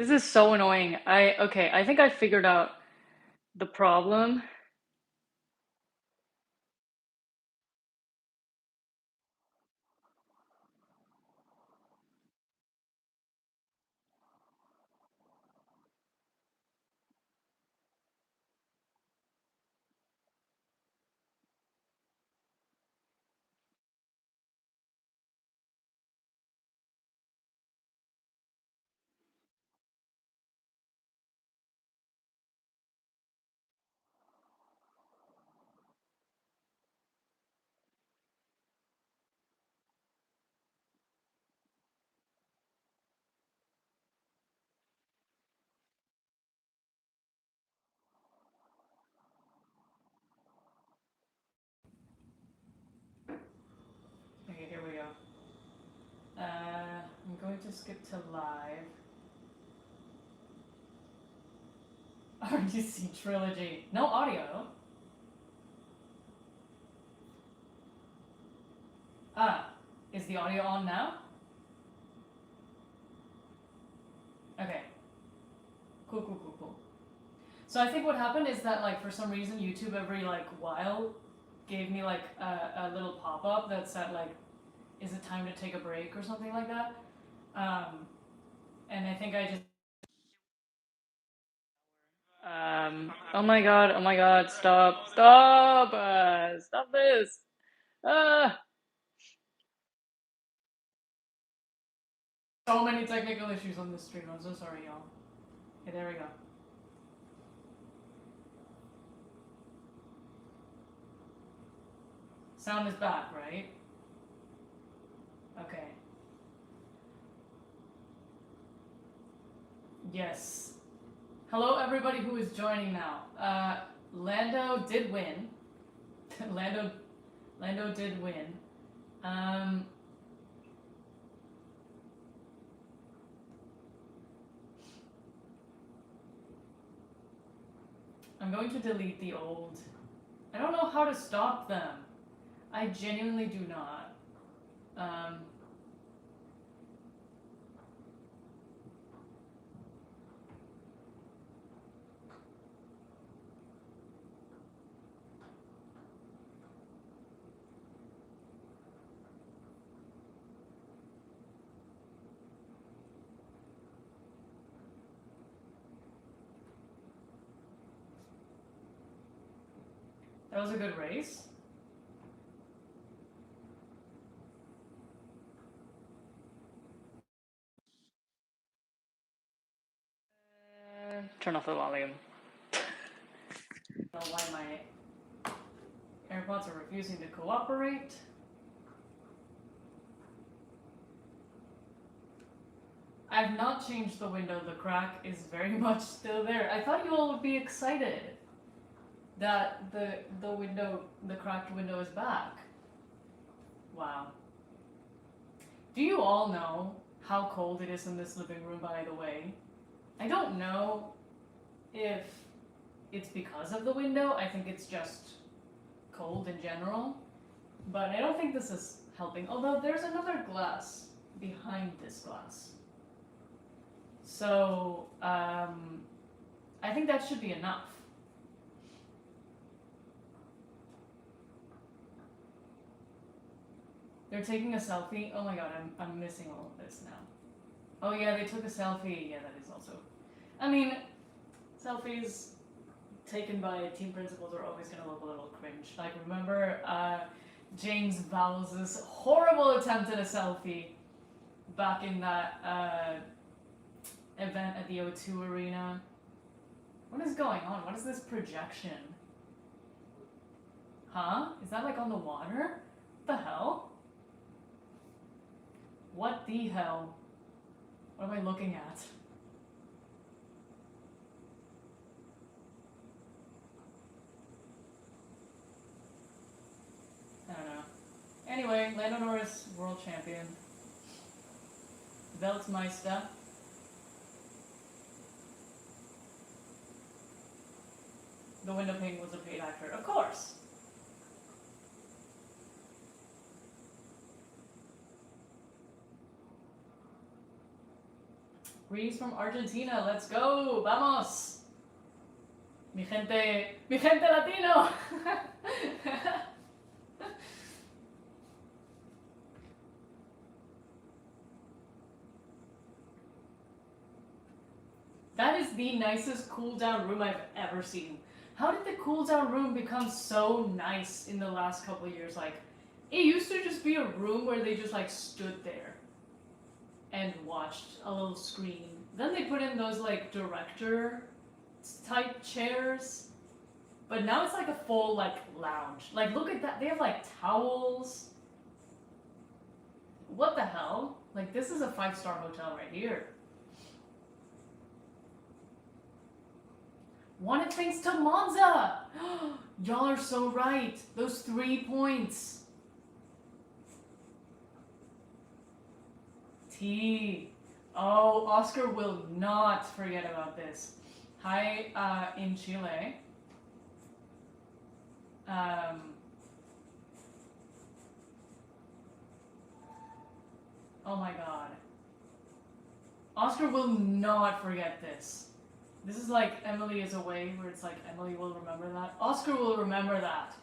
This is so annoying. Okay, I think I figured out the problem. Okay, here we go. I'm going to skip to live. RGC Trilogy. No audio. Ah, is the audio on now? Okay. Cool. So I think what happened is that, like, for some reason YouTube every like while gave me like a little pop-up that said like, is it time to take a break or something like that? And I think I just oh my god, stop this. So many technical issues on this stream. I'm so sorry, y'all. Okay, there we go. Sound is back, right? Okay. Yes. Hello, everybody who is joining now. Lando did win. Lando did win. I'm going to delete the old. I don't know how to stop them. I genuinely do not. That was a good race. Turn off the volume. I don't know why my AirPods are refusing to cooperate. I've not changed the window. The crack is very much still there. I thought you all would be excited that the window, the cracked window is back. Wow. Do you all know how cold it is in this living room, by the way? I don't know if it's because of the window. I think it's just cold in general. But I don't think this is helping. Although there's another glass behind this glass. So, I think that should be enough. They're taking a selfie. Oh my god, I'm missing all of this now. Oh yeah, they took a selfie. Yeah, that is also. I mean, selfies taken by team principals are always gonna look a little cringe. Like, remember James Vowles' horrible attempt at a selfie back in that event at the O2 Arena? What is going on? What is this projection? Huh? Is that like on the water? What the hell? What the hell? What am I looking at? I don't know. Anyway, Lando Norris, world champion. Weltmeister. The window pane was a paid actor. Of course! Greetings from Argentina. Let's go. Vamos. Mi gente latino. That is the nicest cool down room I've ever seen. How did the cool down room become so nice in the last couple of years? Like, it used to just be a room where they just like stood there and watched a little screen. Then they put in those like director type chairs. But now it's like a full like lounge. Like look at that. They have like towels. What the hell? Like this is a 5-star hotel right here. Wanted thanks to Monza. Y'all are so right. Those 3 points. T. Oh, Oscar will not forget about this. Hi, in Chile. Oh my god. Oscar will not forget this. This is like Emily is away, where it's like Emily will remember that. Oscar will remember that.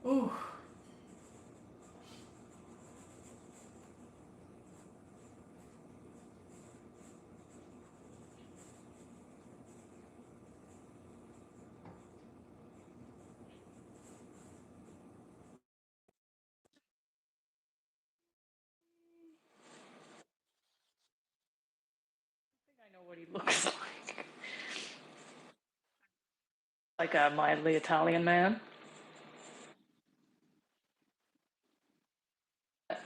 Ooh. I know what he looks like. Like a mildly Italian man. I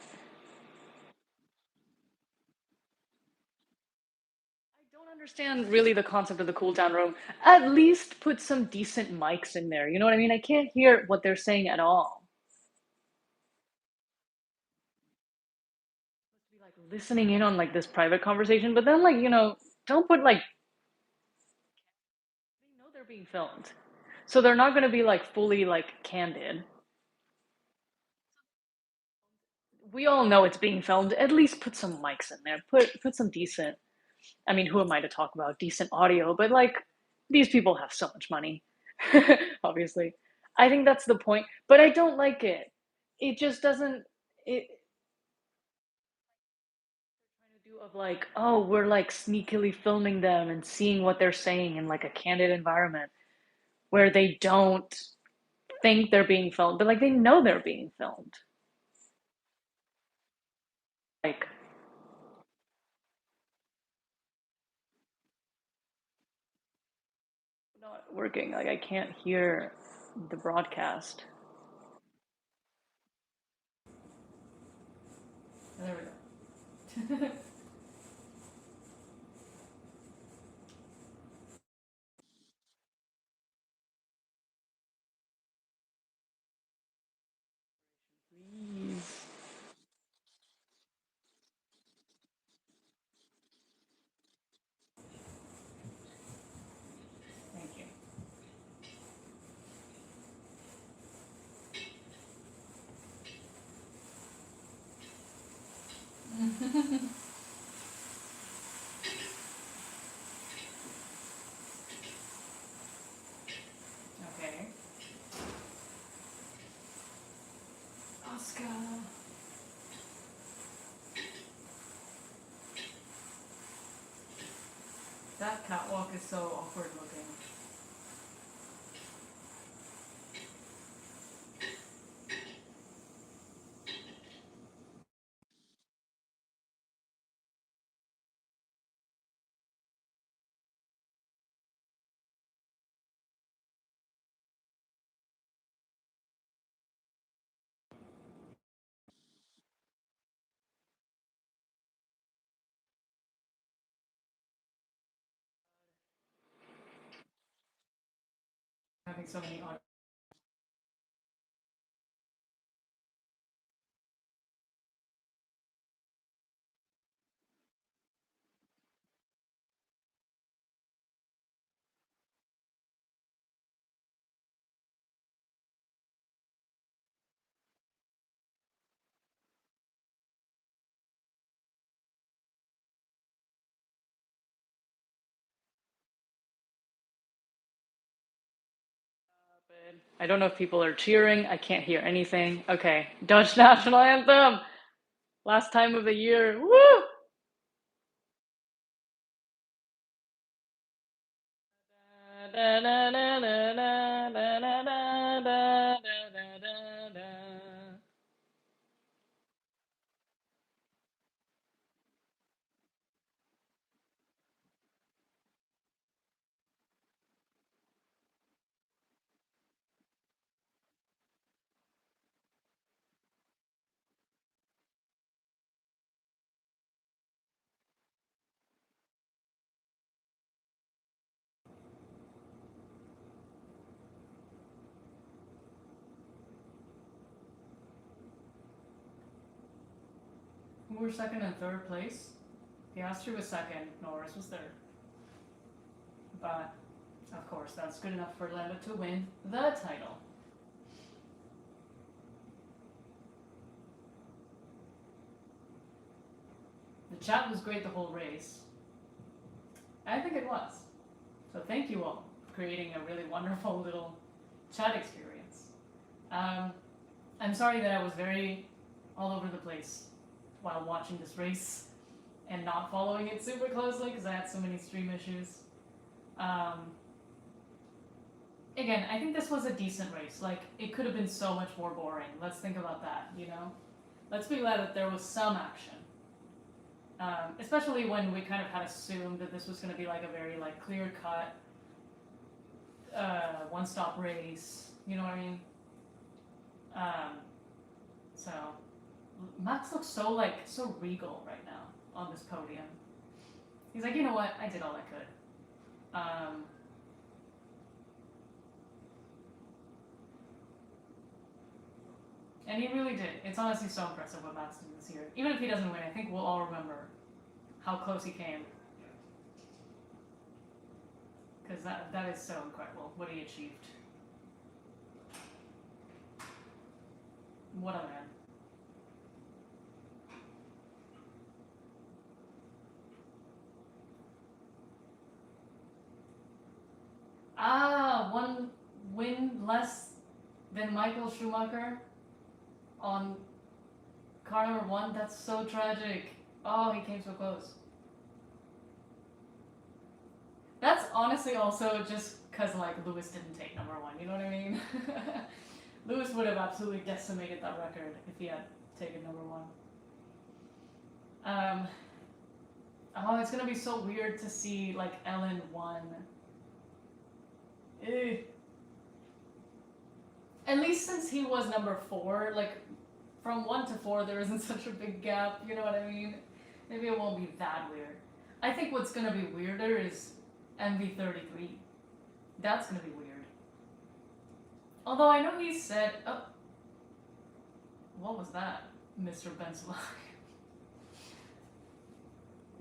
don't understand really the concept of the cool down room. At least put some decent mics in there. You know what I mean? I can't hear what they're saying at all. Be like listening in on like this private conversation, but then like, don't put like they know they're being filmed. So they're not going to be like fully like candid. We all know it's being filmed. At least put some mics in there. Put some decent. I mean, who am I to talk about decent audio? But like, these people have so much money, obviously. I think that's the point. But I don't like it. It just doesn't. It do of like, oh, we're like sneakily filming them and seeing what they're saying in like a candid environment where they don't think they're being filmed, but like they know they're being filmed. Like, not working. Like I can't hear the broadcast. There we go. Please. Thank you. Okay. Oscar. That catwalk is so awkward looking. Having so many audio. I don't know if people are cheering. I can't hear anything. Okay, Dutch national anthem. Last time of the year. Woo! Who were second and third place? Piastri was second, Norris was third. But, of course, that's good enough for Lando to win the title. The chat was great the whole race. I think it was. So thank you all for creating a really wonderful little chat experience. I'm sorry that I was very all over the place while watching this race and not following it super closely because I had so many stream issues. Again, I think this was a decent race. Like, it could have been so much more boring. Let's think about that, you know? Let's be glad that there was some action. Especially when we kind of had assumed that this was going to be like a very like clear-cut one-stop race. You know what I mean? So Max looks so regal right now on this podium. He's like, you know what? I did all I could. And he really did. It's honestly so impressive what Max did this year. Even if he doesn't win, I think we'll all remember how close he came. Because that is so incredible, what he achieved. What a man. One win less than Michael Schumacher on car number 1. That's so tragic. Oh, he came so close. That's honestly also just because like Lewis didn't take number 1. You know what I mean? Lewis would have absolutely decimated that record if he had taken number 1. Oh, it's gonna be so weird to see like Ellen 1. Ew. At least since he was number 4, like from 1 to 4 there isn't such a big gap, you know what I mean? Maybe it won't be that weird. I think what's gonna be weirder is MV33. That's gonna be weird. Although I know he said, oh, what was that, Mr. Bensalai?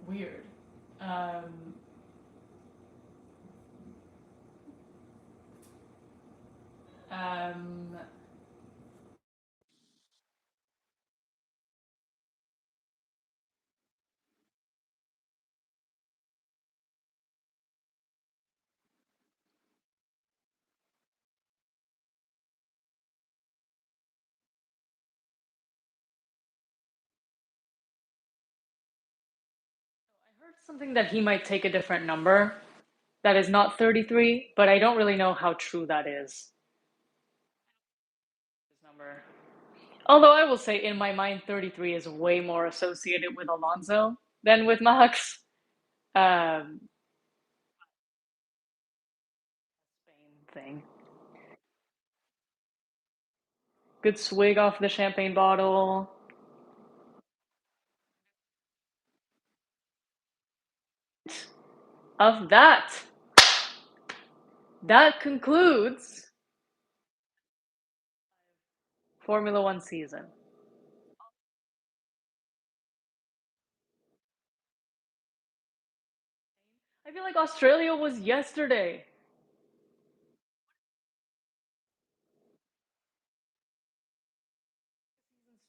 Weird. I heard something that he might take a different number that is not 33, but I don't really know how true that is. His number. Although I will say, in my mind, 33 is way more associated with Alonso than with Max. Spain thing. Good swig off the champagne bottle. Of that, that concludes Formula One season. I feel like Australia was yesterday.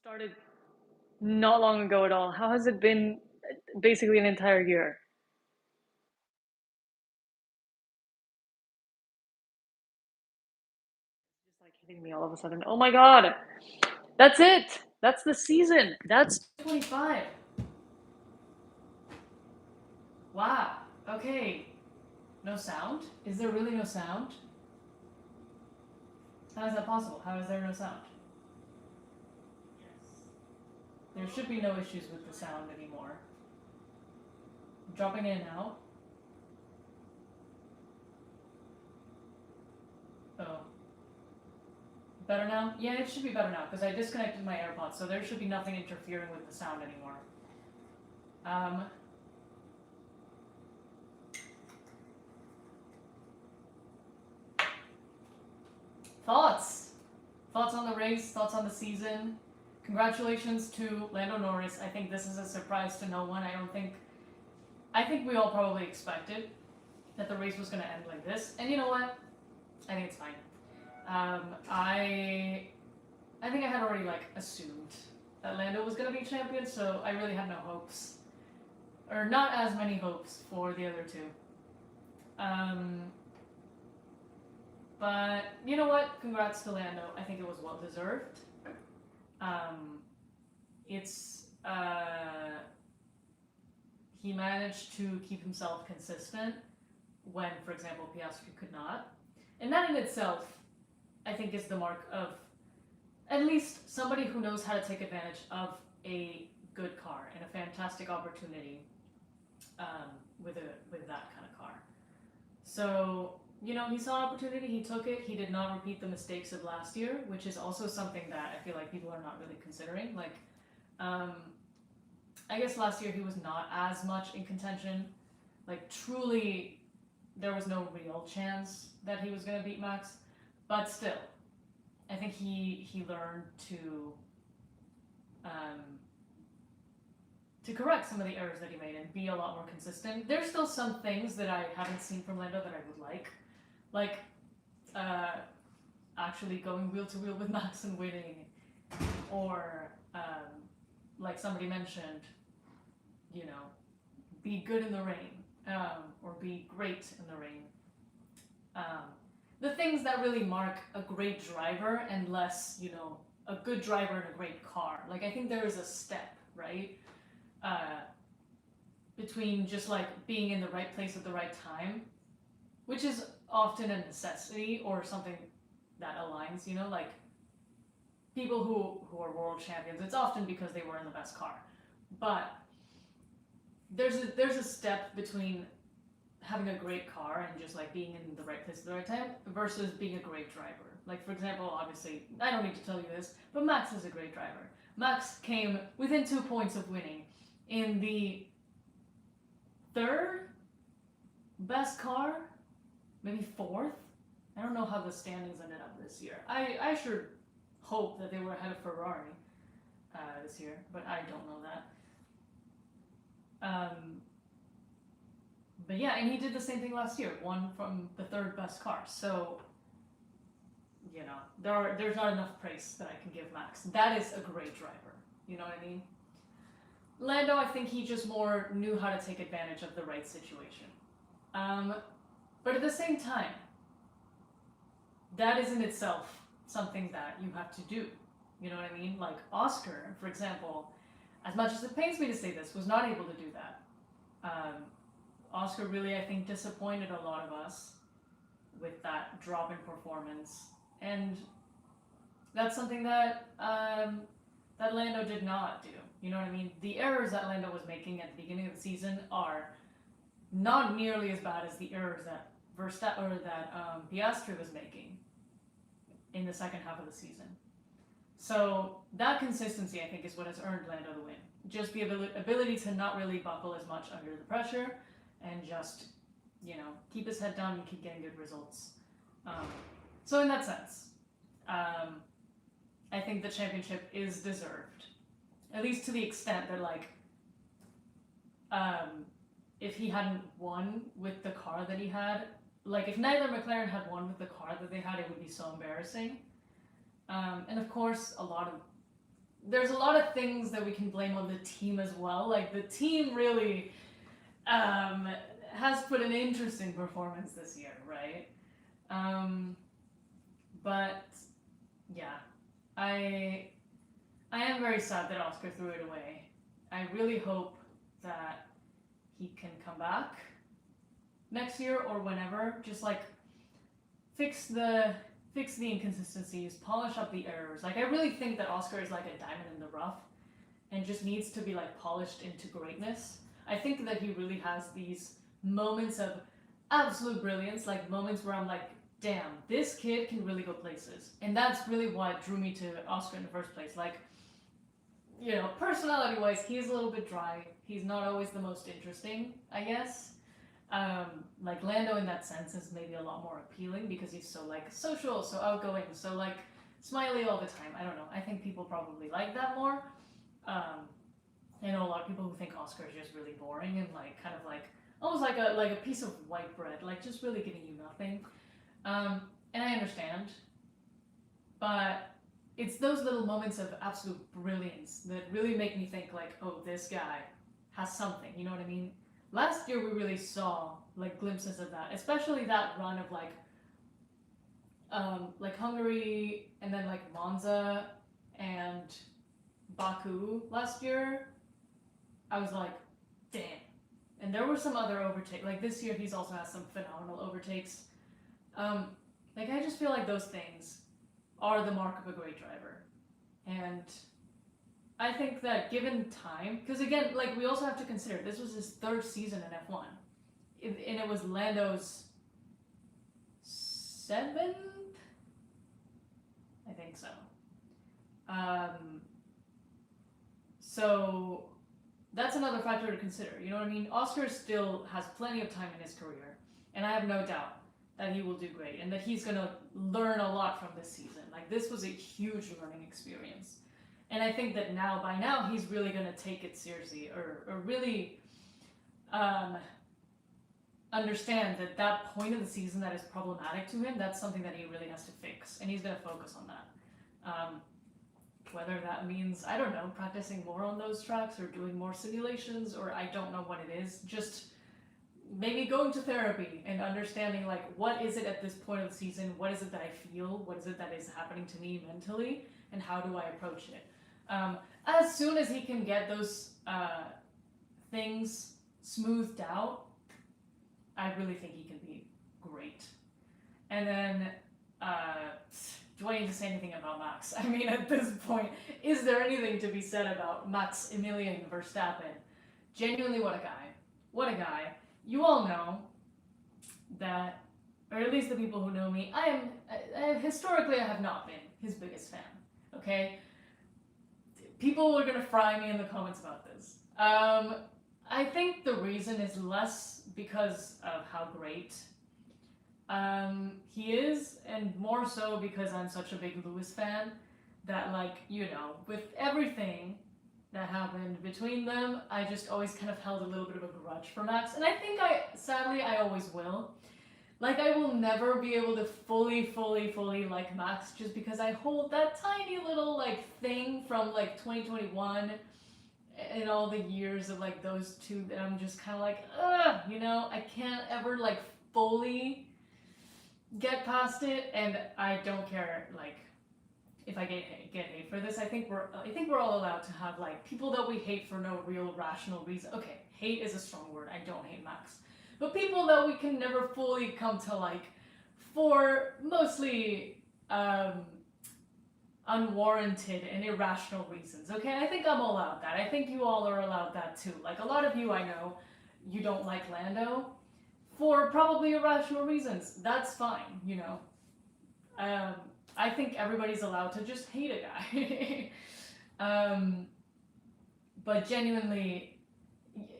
Started not long ago at all. How has it been basically an entire year? hitting me all of a sudden. Oh my god. That's it. That's the season. That's 25. Wow. Okay. No sound? Is there really no sound? How is that possible? How is there no sound? There should be no issues with the sound anymore. Dropping in and out. Oh. Better now? Yeah, it should be better now, because I disconnected my AirPods, so there should be nothing interfering with the sound anymore. Thoughts? Thoughts on the race? Thoughts on the season? Congratulations to Lando Norris. I think this is a surprise to no one. I think we all probably expected that the race was going to end like this. And you know what? I think it's fine. I think I had already assumed that Lando was going to be champion, so I really had no hopes. Or not as many hopes for the other two. But you know what? Congrats to Lando. I think it was well deserved. He managed to keep himself consistent when, for example, Piastri could not. And that in itself, I think, is the mark of at least somebody who knows how to take advantage of a good car and a fantastic opportunity with that kind of car. So, you know, he saw an opportunity, he took it, he did not repeat the mistakes of last year, which is also something that I feel like people are not really considering. I guess last year he was not as much in contention. Truly, there was no real chance that he was going to beat Max. But still, I think he learned to correct some of the errors that he made and be a lot more consistent. There's still some things that I haven't seen from Lando that I would like actually going wheel to wheel with Max and winning, or like somebody mentioned, you know, be good in the rain, or be great in the rain. The things that really mark a great driver and less, you know, a good driver in a great car. I think there is a step, right? Between just being in the right place at the right time, which is often a necessity or something that aligns, you know, people who are world champions, it's often because they were in the best car. But there's a step between having a great car and just being in the right place at the right time versus being a great driver. For example, obviously, I don't need to tell you this, but Max is a great driver. Max came within 2 points of winning in the third best car, maybe fourth. I don't know how the standings ended up this year. I sure hope that they were ahead of Ferrari this year, but I don't know that. But yeah, and he did the same thing last year, won from the third best car. So, you know, there's not enough praise that I can give Max. That is a great driver. You know what I mean? Lando, I think he just more knew how to take advantage of the right situation. But at the same time, that is in itself something that you have to do. You know what I mean? Oscar, for example, as much as it pains me to say this, was not able to do that. Oscar really, I think, disappointed a lot of us with that drop in performance. And that's something that that Lando did not do. You know what I mean? The errors that Lando was making at the beginning of the season are not nearly as bad as the errors that Piastri was making in the second half of the season. So that consistency, I think, is what has earned Lando the win. Just the ability to not really buckle as much under the pressure and just, you know, keep his head down and keep getting good results. So in that sense, I think the championship is deserved. At least to the extent that, if he hadn't won with the car that he had, if neither McLaren had won with the car that they had, it would be so embarrassing. And of course, there's a lot of things that we can blame on the team as well. The team really has put an interesting performance this year, right? But I am very sad that Oscar threw it away. I really hope that he can come back next year or whenever. Just like fix the inconsistencies, polish up the errors. Like I really think that Oscar is like a diamond in the rough and just needs to be like polished into greatness. I think that he really has these moments of absolute brilliance, like moments where I'm like, damn, this kid can really go places. And that's really what drew me to Oscar in the first place. Like, you know, personality wise, he's a little bit dry. He's not always the most interesting, I guess. Like Lando in that sense is maybe a lot more appealing because he's so like social, so outgoing, so like smiley all the time. I don't know. I think people probably like that more. I know a lot of people who think Oscar is just really boring and like kind of like almost like a piece of white bread, like just really giving you nothing. And I understand, but it's those little moments of absolute brilliance that really make me think like, oh, this guy has something. You know what I mean? Last year we really saw like glimpses of that, especially that run of like Hungary and then like Monza and Baku last year. I was like, damn. And there were some other overtakes. Like this year, he's also has some phenomenal overtakes. Like I just feel like those things are the mark of a great driver, and I think that given time, because again, like we also have to consider this was his third season in F1, and it was Lando's seventh, I think so. So that's another factor to consider. You know what I mean? Oscar still has plenty of time in his career, and I have no doubt that he will do great and that he's going to learn a lot from this season. Like this was a huge learning experience. And I think that by now, he's really going to take it seriously or really understand that point of the season that is problematic to him, that's something that he really has to fix. And he's going to focus on that. Whether that means, I don't know, practicing more on those tracks or doing more simulations, or I don't know what it is, just maybe going to therapy and understanding like what is it at this point of the season, what is it that I feel, what is it that is happening to me mentally, and how do I approach it. As soon as he can get those things smoothed out, I really think he can be great. And then do I need to say anything about Max? I mean, at this point, is there anything to be said about Maximilian Verstappen? Genuinely, what a guy. What a guy. You all know that, or at least the people who know me, historically I have not been his biggest fan, okay? People are going to fry me in the comments about this. I think the reason is less because of how great he is, and more so because I'm such a big Lewis fan that, like, you know, with everything that happened between them, I just always kind of held a little bit of a grudge for Max, and I think sadly I always will. Like, I will never be able to fully like Max just because I hold that tiny little, like, thing from, like, 2021 and all the years of, like, those two that I'm just kind of like, ugh, you know, I can't ever, like, fully get past it, and I don't care, like, if I get hate for this. I think we're all allowed to have like people that we hate for no real rational reason. Okay, hate is a strong word. I don't hate Max, but people that we can never fully come to like for mostly unwarranted and irrational reasons. Okay, I think I'm allowed that. I think you all are allowed that too. Like a lot of you, I know, you don't like Lando for probably irrational reasons. That's fine, you know. I think everybody's allowed to just hate a guy. But genuinely,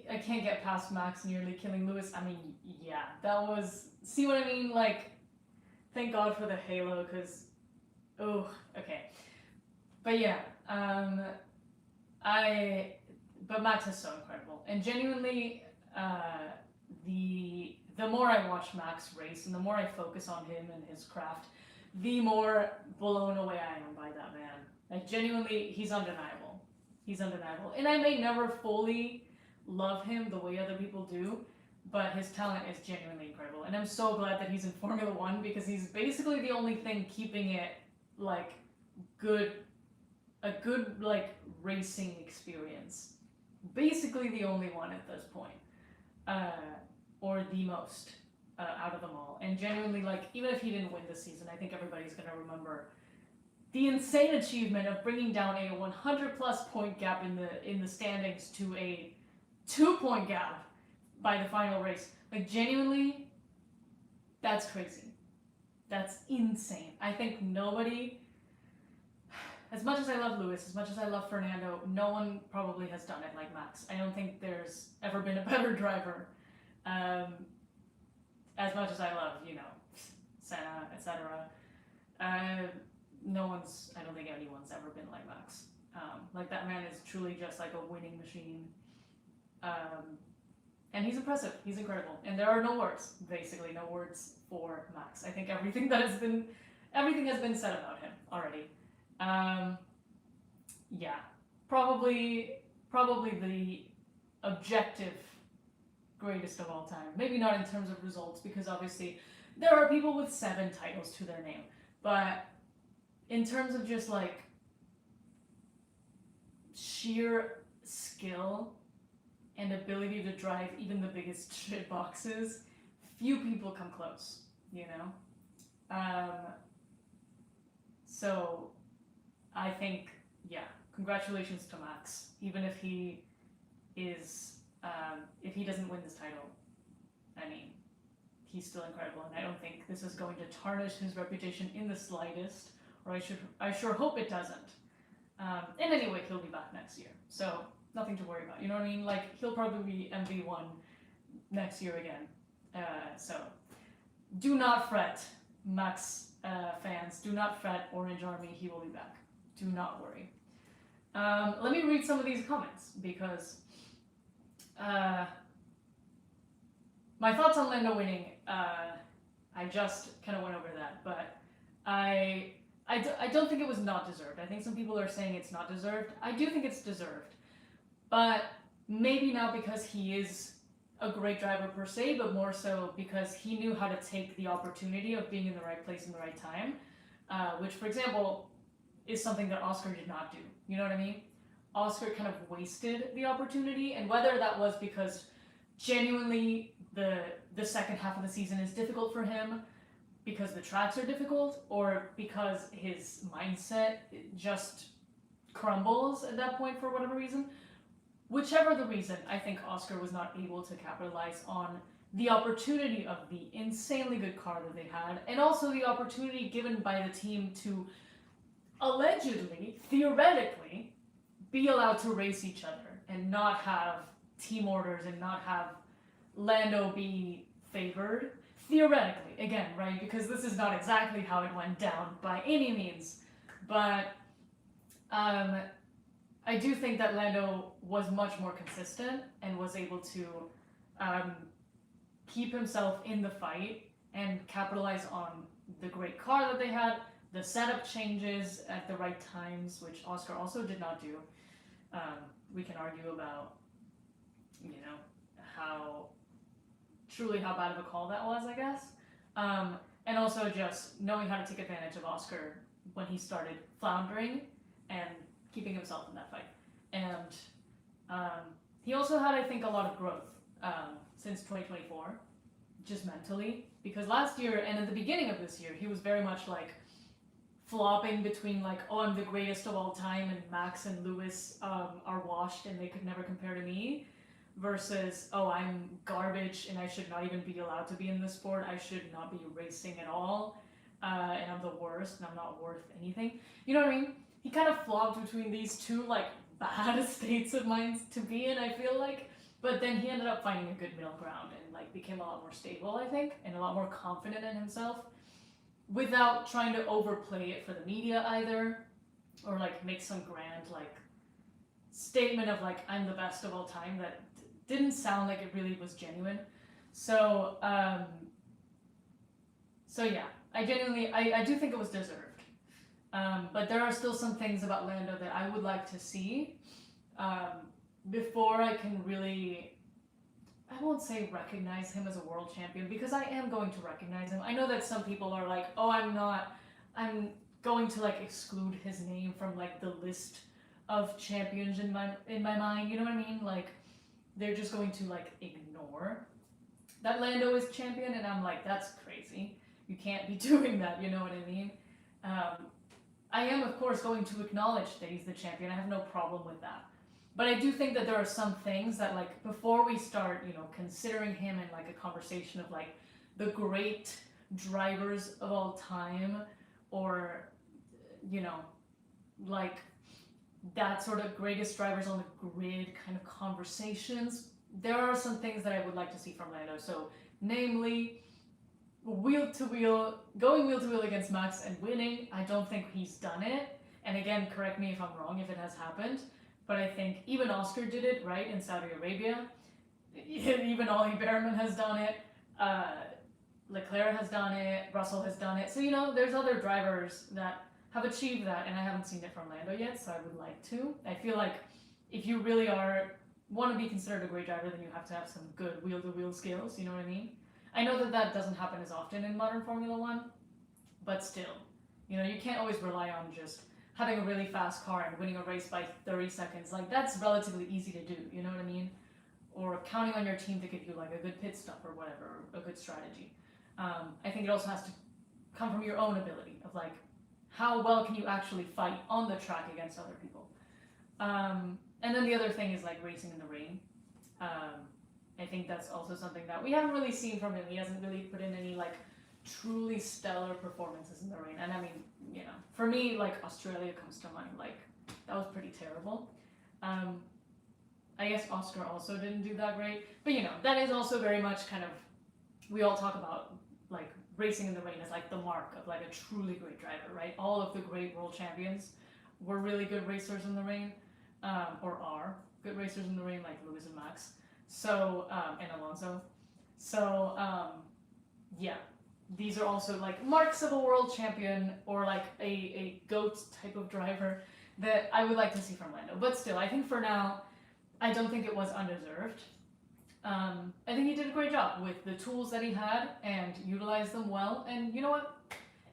I can't get past Max nearly killing Lewis. I mean, yeah, that was, see what I mean? Like, thank God for the halo, because, oh, okay. But yeah, but Max is so incredible. And genuinely, the more I watch Max race and the more I focus on him and his craft, the more blown away I am by that man. Like, genuinely, he's undeniable. He's undeniable. And I may never fully love him the way other people do, but his talent is genuinely incredible. And I'm so glad that he's in Formula One because he's basically the only thing keeping it, like, good, a good like racing experience. Basically the only one at this point, or the most out of them all. And genuinely, like, even if he didn't win this season, I think everybody's gonna remember the insane achievement of bringing down a 100 plus point gap in the standings to a 2-point gap by the final race. Like, genuinely, that's crazy. That's insane. I think nobody, as much as I love Lewis, as much as I love Fernando, no one probably has done it like Max. I don't think there's ever been a better driver. As much as I love, you know, Senna, etc. I don't think anyone's ever been like Max. Like, that man is truly just like a winning machine. And he's impressive. He's incredible. And there are no words, basically, no words for Max. I think everything has been said about him already. Yeah, probably the objective greatest of all time. Maybe not in terms of results, because obviously there are people with 7 titles to their name. But in terms of just like sheer skill and ability to drive even the biggest shit boxes, few people come close, you know? So I think, yeah, congratulations to Max. Even if he is, if he doesn't win this title, I mean, he's still incredible, and I don't think this is going to tarnish his reputation in the slightest, or I sure hope it doesn't. And anyway, he'll be back next year, so nothing to worry about. You know what I mean? Like, he'll probably be MV1 next year again. So do not fret, Max fans. Do not fret, Orange Army. He will be back. Do not worry. Let me read some of these comments, because my thoughts on Lando winning, I just kind of went over that, but I don't think it was not deserved. I think some people are saying it's not deserved. I do think it's deserved, but maybe not because he is a great driver per se, but more so because he knew how to take the opportunity of being in the right place in the right time, which, for example, is something that Oscar did not do. You know what I mean? Oscar kind of wasted the opportunity, and whether that was because genuinely the second half of the season is difficult for him because the tracks are difficult, or because his mindset just crumbles at that point for whatever reason. Whichever the reason, I think Oscar was not able to capitalize on the opportunity of the insanely good car that they had, and also the opportunity given by the team to allegedly, theoretically, be allowed to race each other and not have team orders and not have Lando be favored. Theoretically, again, right? Because this is not exactly how it went down by any means. But I do think that Lando was much more consistent and was able to keep himself in the fight and capitalize on the great car that they had, the setup changes at the right times, which Oscar also did not do. We can argue about, you know, how bad of a call that was, I guess. And also just knowing how to take advantage of Oscar when he started floundering and keeping himself in that fight. And he also had, I think, a lot of growth since 2024, just mentally. Because last year and at the beginning of this year, he was very much like flopping between like, oh, I'm the greatest of all time, and Max and Lewis are washed and they could never compare to me, versus, oh, I'm garbage and I should not even be allowed to be in this sport. I should not be racing at all, and I'm the worst and I'm not worth anything. You know what I mean? He kind of flopped between these two like bad states of mind to be in, I feel like. But then he ended up finding a good middle ground and like became a lot more stable, I think, and a lot more confident in himself, without trying to overplay it for the media either, or like make some grand like statement of like, I'm the best of all time, that didn't sound like it really was genuine. So yeah, I do think it was deserved. But there are still some things about Lando that I would like to see before I can really, I won't say recognize him as a world champion, because I am going to recognize him. I know that some people are like, oh, I'm going to like exclude his name from like the list of champions in my mind. You know what I mean? Like they're just going to like ignore that Lando is champion, and I'm like, that's crazy. You can't be doing that. You know what I mean? I am of course going to acknowledge that he's the champion. I have no problem with that. But I do think that there are some things that, like, before we start, you know, considering him in like a conversation of like the great drivers of all time, or you know, like that sort of greatest drivers on the grid kind of conversations, there are some things that I would like to see from Lando. So, namely, going wheel to wheel against Max and winning. I don't think he's done it. And again, correct me if I'm wrong if it has happened. But I think even Oscar did it, right, in Saudi Arabia. Even Ollie Behrman has done it. Leclerc has done it. Russell has done it. So, you know, there's other drivers that have achieved that, and I haven't seen it from Lando yet, so I would like to. I feel like if you really want to be considered a great driver, then you have to have some good wheel-to-wheel skills, you know what I mean? I know that that doesn't happen as often in modern Formula One, but still, you know, you can't always rely on just having a really fast car and winning a race by 30 seconds. Like, that's relatively easy to do, you know what I mean? Or counting on your team to give you like a good pit stop or whatever, or a good strategy. I think it also has to come from your own ability of like, how well can you actually fight on the track against other people? And then the other thing is like racing in the rain. I think that's also something that we haven't really seen from him. He hasn't really put in any like truly stellar performances in the rain. And I mean, you know, for me, like Australia comes to mind. Like, that was pretty terrible. I guess Oscar also didn't do that great. But you know, that is also very much kind of, we all talk about like racing in the rain as like the mark of like a truly great driver, right? All of the great world champions were really good racers in the rain, or are good racers in the rain, like Lewis and Max. So, and Alonso. So, yeah, these are also like marks of a world champion or like a GOAT type of driver that I would like to see from Lando. But still, I think for now, I don't think it was undeserved. I think he did a great job with the tools that he had and utilized them well. And you know what?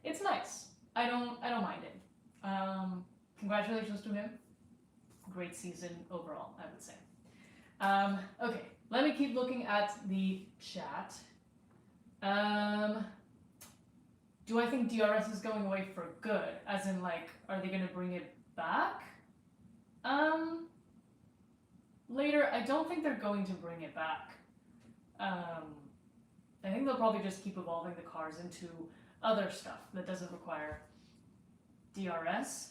It's nice. I don't mind it. Congratulations to him. Great season overall, I would say. Okay, let me keep looking at the chat. Do I think DRS is going away for good? As in, like, are they going to bring it back? Later, I don't think they're going to bring it back. I think they'll probably just keep evolving the cars into other stuff that doesn't require DRS.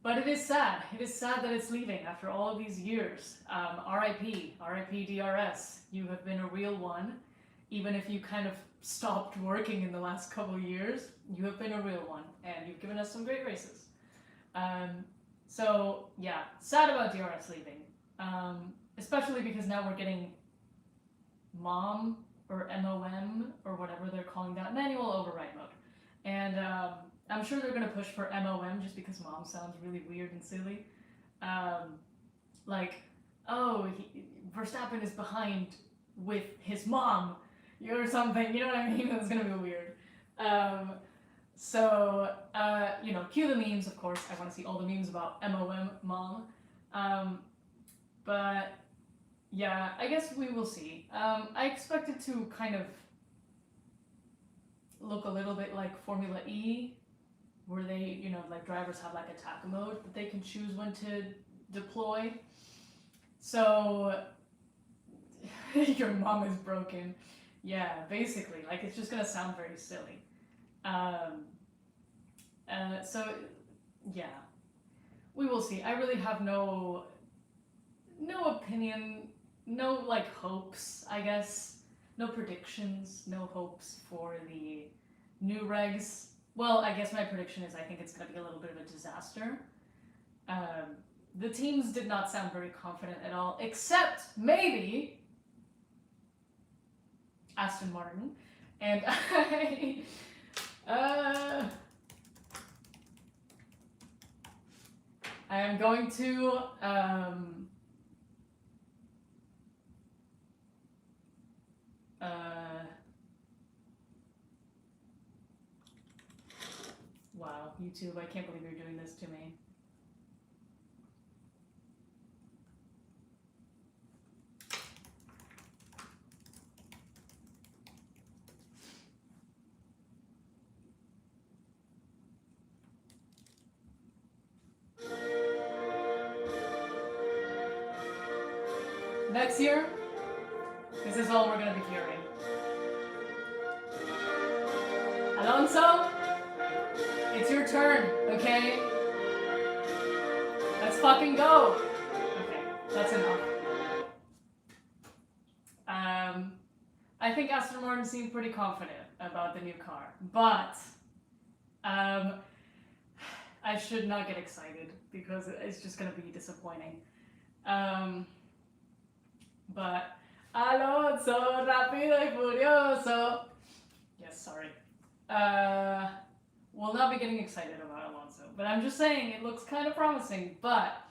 But it is sad. It is sad that it's leaving after all of these years. RIP DRS. You have been a real one. Even if you kind of stopped working in the last couple of years, you have been a real one, and you've given us some great races. So yeah, sad about DRS leaving. Especially because now we're getting MOM or MOM or whatever they're calling that, manual override mode. And I'm sure they're going to push for MOM just because MOM sounds really weird and silly. Like, oh, Verstappen is behind with his mom or something, you know what I mean? It's going to be weird. So, you know, cue the memes, of course. I want to see all the memes about MOM, mom. But yeah, I guess we will see. I expect it to kind of look a little bit like Formula E, where they, you know, like drivers have like attack mode that they can choose when to deploy. So, your mom is broken. Yeah, basically, like it's just gonna sound very silly. So, yeah, we will see. I really have no opinion, no like hopes, I guess. No predictions, no hopes for the new regs. Well, I guess my prediction is I think it's going to be a little bit of a disaster. The teams did not sound very confident at all, except maybe Aston Martin. And I am going to Wow, YouTube, I can't believe you're doing this to me. Next year, this is all we're gonna be hearing. Alonso, it's your turn, okay? Let's fucking go. Okay, that's enough. I think Aston Martin seemed pretty confident about the new car, but I should not get excited because it's just gonna be disappointing. But Alonso, rápido y furioso. Yes, sorry. We'll not be getting excited about Alonso, but I'm just saying it looks kind of promising. But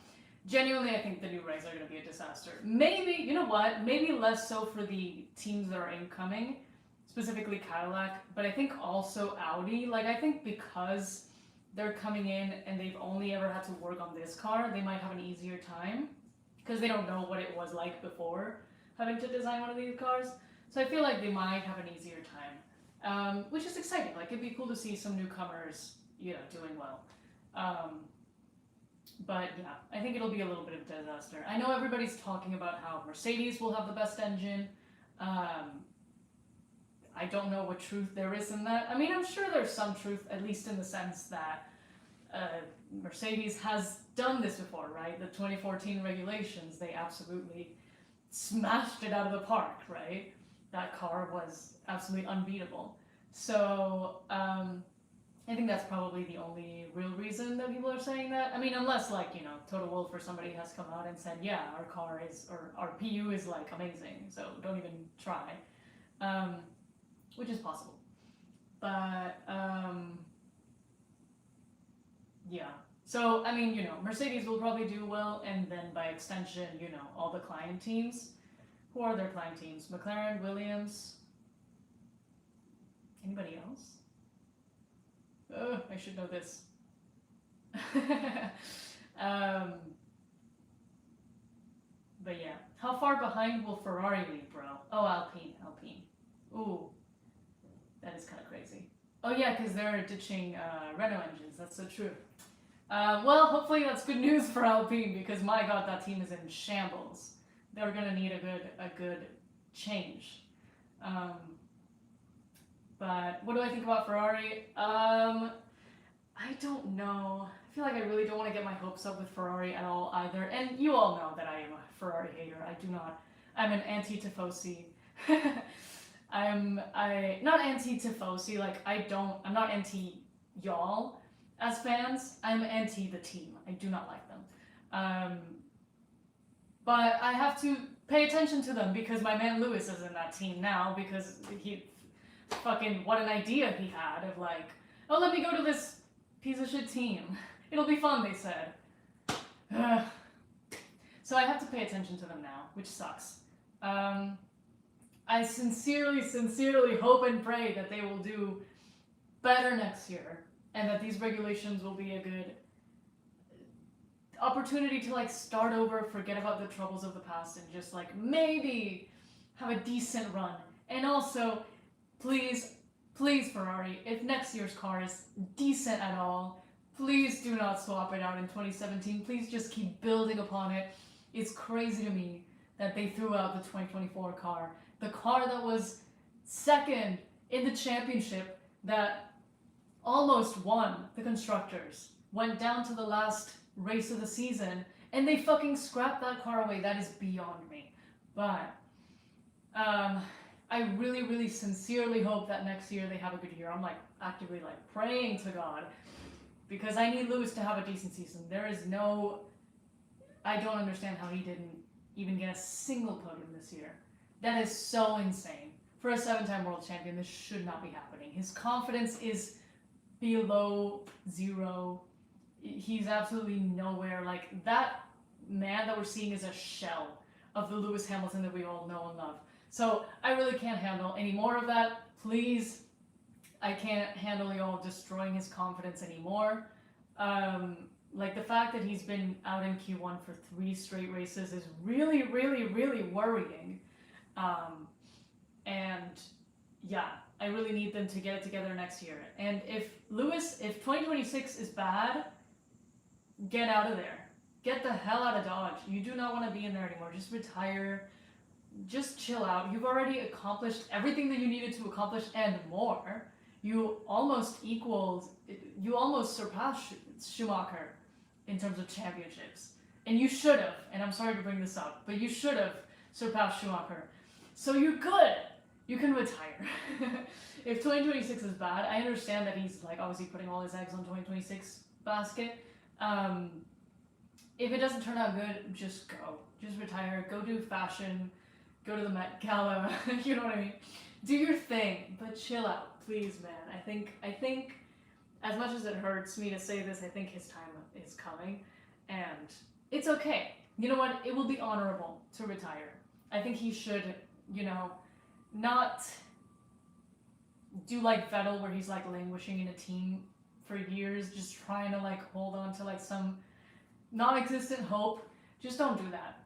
genuinely, I think the new regs are going to be a disaster. Maybe, you know what? Maybe less so for the teams that are incoming, specifically Cadillac, but I think also Audi. Like, I think because they're coming in and they've only ever had to work on this car, they might have an easier time because they don't know what it was like before having to design one of these cars. So I feel like they might have an easier time, which is exciting. Like, it'd be cool to see some newcomers, you know, doing well. But yeah, I think it'll be a little bit of a disaster. I know everybody's talking about how Mercedes will have the best engine. I don't know what truth there is in that. I mean, I'm sure there's some truth, at least in the sense that Mercedes has done this before, right? The 2014 regulations, they absolutely smashed it out of the park, right? That car was absolutely unbeatable. So I think that's probably the only real reason that people are saying that. I mean, unless, like, you know, Total Wolff or somebody has come out and said, yeah, our car is, or our PU is, like, amazing, so don't even try. Which is possible. But, yeah. So, I mean, you know, Mercedes will probably do well, and then by extension, you know, all the client teams. Who are their client teams? McLaren, Williams? Anybody else? I should know this. But yeah, how far behind will Ferrari be, bro? Oh, Alpine. Ooh, that is kind of crazy. Oh yeah, because they're ditching Renault engines. That's so true. Well, hopefully that's good news for Alpine, because my god, that team is in shambles. They're gonna need a good change. But what do I think about Ferrari? I don't know. I feel like I really don't want to get my hopes up with Ferrari at all either. And you all know that I am a Ferrari hater. I'm an anti-Tifosi. I'm not anti-Tifosi, like I'm not anti y'all as fans. I'm anti the team. I do not like them. But I have to pay attention to them because my man Lewis is in that team now, because fucking, what an idea he had of like, oh, let me go to this piece of shit team. It'll be fun, they said. So I have to pay attention to them now, which sucks. I sincerely hope and pray that they will do better next year, and that these regulations will be a good opportunity to like start over, forget about the troubles of the past, and just like maybe have a decent run. And also, please Ferrari, if next year's car is decent at all, please do not swap it out in 2017. Please just keep building upon it. It's crazy to me that they threw out the 2024 car. The car that was second in the championship, that almost won the Constructors, went down to the last race of the season, and they fucking scrapped that car away. That is beyond me. But I really sincerely hope that next year they have a good year. I'm like actively like praying to God, because I need Lewis to have a decent season. I don't understand how he didn't even get a single podium this year. That is so insane. For a 7-time world champion, this should not be happening. His confidence is below zero. He's absolutely nowhere. Like, that man that we're seeing is a shell of the Lewis Hamilton that we all know and love. So I really can't handle any more of that. Please, I can't handle y'all destroying his confidence anymore. Like the fact that he's been out in Q1 for 3 straight races is really, really, really worrying. And yeah, I really need them to get it together next year. And if 2026 is bad, get out of there. Get the hell out of Dodge. You do not want to be in there anymore. Just retire. Just chill out. You've already accomplished everything that you needed to accomplish and more. You almost surpassed Schumacher in terms of championships. And you should have, and I'm sorry to bring this up, but you should have surpassed Schumacher. So you're good. You can retire. If 2026 is bad, I understand that he's like obviously putting all his eggs on 2026 basket. If it doesn't turn out good, just go. Just retire. Go do fashion. Go to the Met Gala. You know what I mean? Do your thing, but chill out, please, man. I think, as much as it hurts me to say this, I think his time is coming, and it's okay. You know what? It will be honorable to retire. I think he should, not do like Vettel, where he's like languishing in a team for years, just trying to like hold on to like some non-existent hope. Just don't do that.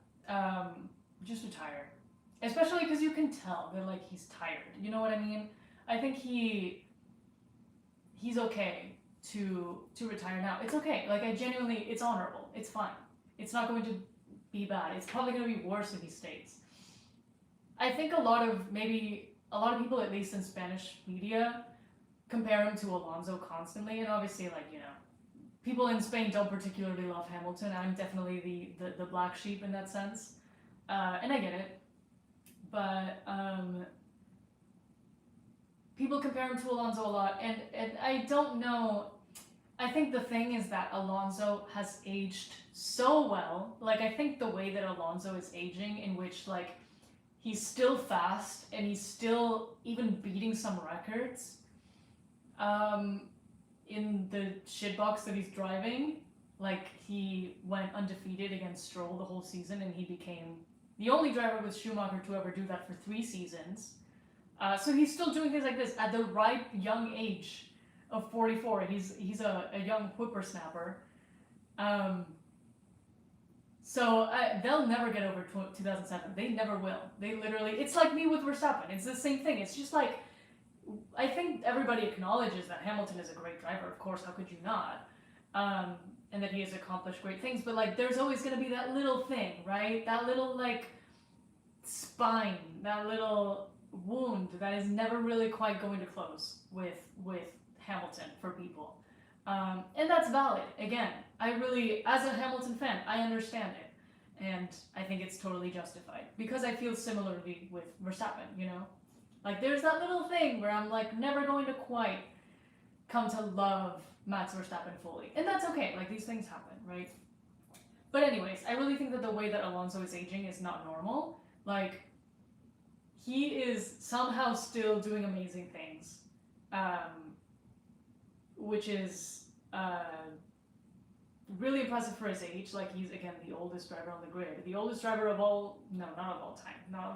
Just retire. Especially because you can tell that like he's tired. You know what I mean? I think he's okay to retire now. It's okay. Like it's honorable. It's fine. It's not going to be bad. It's probably going to be worse if he stays. I think a lot of people, at least in Spanish media, compare him to Alonso constantly, and obviously people in Spain don't particularly love Hamilton. I'm definitely the black sheep in that sense, and I get it. But people compare him to Alonso a lot, and I don't know. I think the thing is that Alonso has aged so well. Like, I think the way that Alonso is aging, in which like he's still fast and he's still even beating some records in the shitbox that he's driving. Like, he went undefeated against Stroll the whole season, and he became the only driver with Schumacher to ever do that for 3 seasons. So he's still doing things like this at the ripe young age of 44. He's a young whippersnapper. So they'll never get over 2007. They never will. They literally, it's like me with Verstappen. It's the same thing. It's just like, I think everybody acknowledges that Hamilton is a great driver. Of course, how could you not? And that he has accomplished great things. But like, there's always going to be that little thing, right? That little like spine, that little wound that is never really quite going to close with Hamilton for people. And that's valid. Again, I really, as a Hamilton fan, I understand it. And I think it's totally justified. Because I feel similarly with Verstappen, Like, there's that little thing where I'm like never going to quite come to love Max Verstappen fully. And that's okay. Like, these things happen, right? But anyways, I really think that the way that Alonso is aging is not normal. Like, he is somehow still doing amazing things. Which is really impressive for his age. Like, he's, again, the oldest driver on the grid. The oldest driver of all... No, not of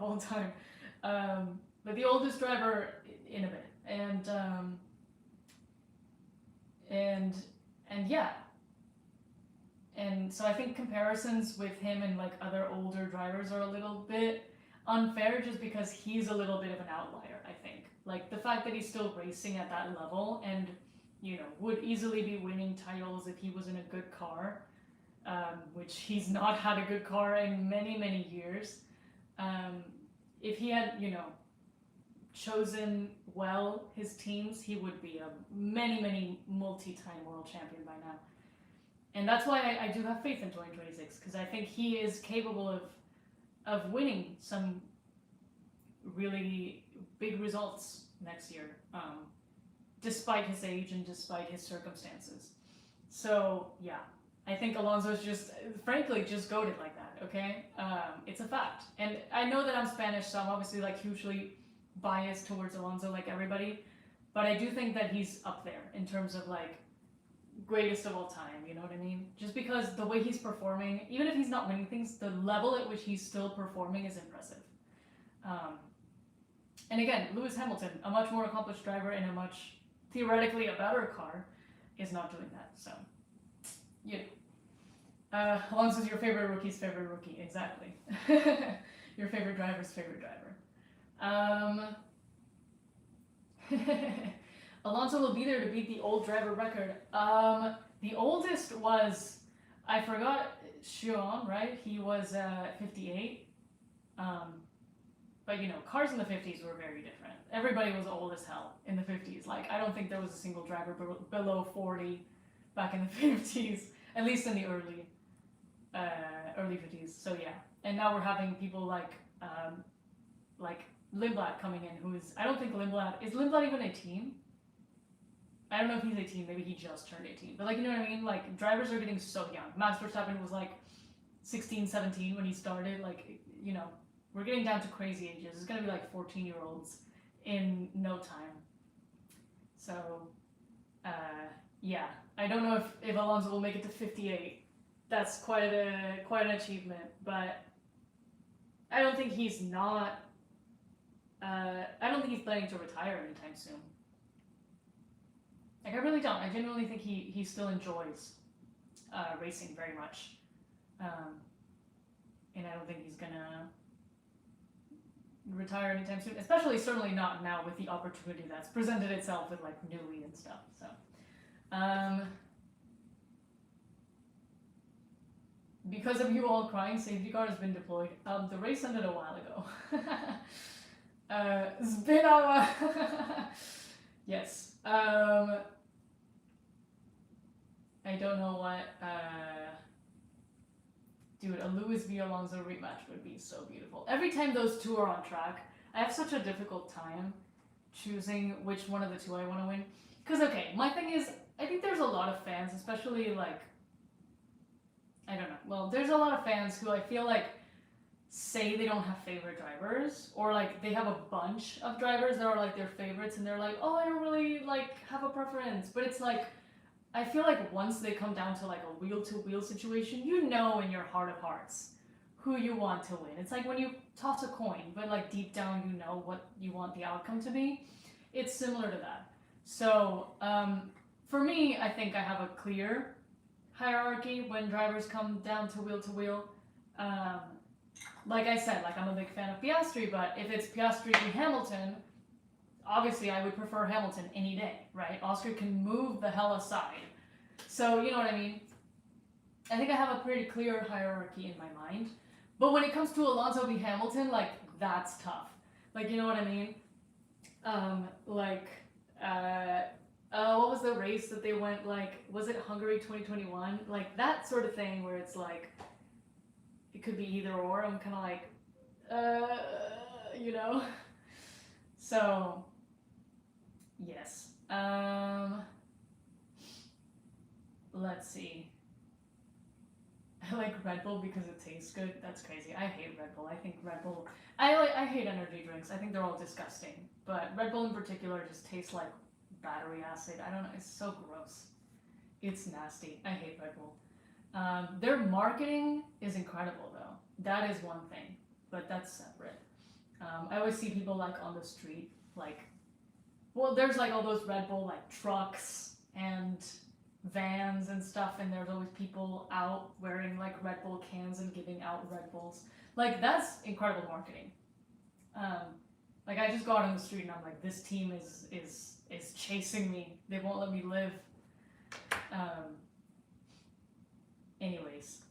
all time. But the oldest driver in a bit. And yeah. And so I think comparisons with him and like other older drivers are a little bit unfair, just because he's a little bit of an outlier, I think. Like, the fact that he's still racing at that level and would easily be winning titles if he was in a good car, which he's not had a good car in many, many years. If he had, chosen well his teams, he would be a many, many multi-time world champion by now. And that's why I do have faith in 2026, because I think he is capable of winning some really big results next year. Despite his age and despite his circumstances. So, yeah. I think Alonso's frankly, just goated like that, okay? It's a fact. And I know that I'm Spanish, so I'm obviously, like, hugely biased towards Alonso, like everybody. But I do think that he's up there in terms of, like, greatest of all time, you know what I mean? Just because the way he's performing, even if he's not winning things, the level at which he's still performing is impressive. And again, Lewis Hamilton, a much more accomplished driver in a much theoretically a better car, is not doing that. So, you know. Alonso's your favorite rookie's favorite rookie, exactly. Your favorite driver's favorite driver. Alonso will be there to beat the old driver record. The oldest was, I forgot, Xion, right? He was 58. But you know, cars in the 50s were very different. Everybody was old as hell in the 50s. Like, I don't think there was a single driver below 40 back in the 50s, at least in the early 50s. So yeah, and now we're having people like Lindblad coming in, who is, I don't think is Lindblad even 18? I don't know if he's 18, maybe he just turned 18. But like, you know what I mean? Like, drivers are getting so young. Max Verstappen was like 16, 17 when he started. Like, you know, we're getting down to crazy ages. It's gonna be like 14-year-olds in no time. So, yeah. I don't know if Alonso will make it to 58. That's quite an achievement, but I don't think he's not. I don't think he's planning to retire anytime soon. Like, I really don't. I genuinely think he still enjoys racing very much, and I don't think he's gonna retire anytime soon. Especially, certainly not now with the opportunity that's presented itself with like Newey and stuff. So. Because of you all crying, safety car has been deployed. The race ended a while ago. It's been a while. Yes. I don't know what. Dude, a Lewis v Alonso rematch would be so beautiful. Every time those two are on track, I have such a difficult time choosing which one of the two I want to win. Because, okay, my thing is, I think there's a lot of fans, especially like, I don't know. Well, there's a lot of fans who I feel like say they don't have favorite drivers, or like they have a bunch of drivers that are like their favorites, and they're like, oh, I don't really like have a preference. But it's like, I feel like once they come down to like a wheel-to-wheel situation, you know in your heart of hearts who you want to win. It's like when you toss a coin, but like deep down you know what you want the outcome to be. It's similar to that. So for me, I think I have a clear hierarchy when drivers come down to wheel. Like I said, like I'm a big fan of Piastri, but if it's Piastri v Hamilton, obviously I would prefer Hamilton any day, right? Oscar can move the hell aside. So, you know what I mean? I think I have a pretty clear hierarchy in my mind. But when it comes to Alonso v Hamilton, like, that's tough. Like, you know what I mean? What was the race that they went, like, was it Hungary 2021? Like, that sort of thing where it's like, it could be either or. I'm kind of like, you know? So, yes. Let's see. I like Red Bull because it tastes good. That's crazy. I hate Red Bull. I think Red Bull... I hate energy drinks. I think they're all disgusting. But Red Bull in particular just tastes like battery acid. I don't know. It's so gross. It's nasty. I hate Red Bull. Their marketing is incredible, though. That is one thing. But that's separate. I always see people, like, on the street, like... Well, there's, like, all those Red Bull, like, trucks and vans and stuff, and there's always people out wearing, like, Red Bull cans and giving out Red Bulls. Like, that's incredible marketing. Like, I just go out on the street and I'm like, this team is chasing me. They won't let me live. Anyways.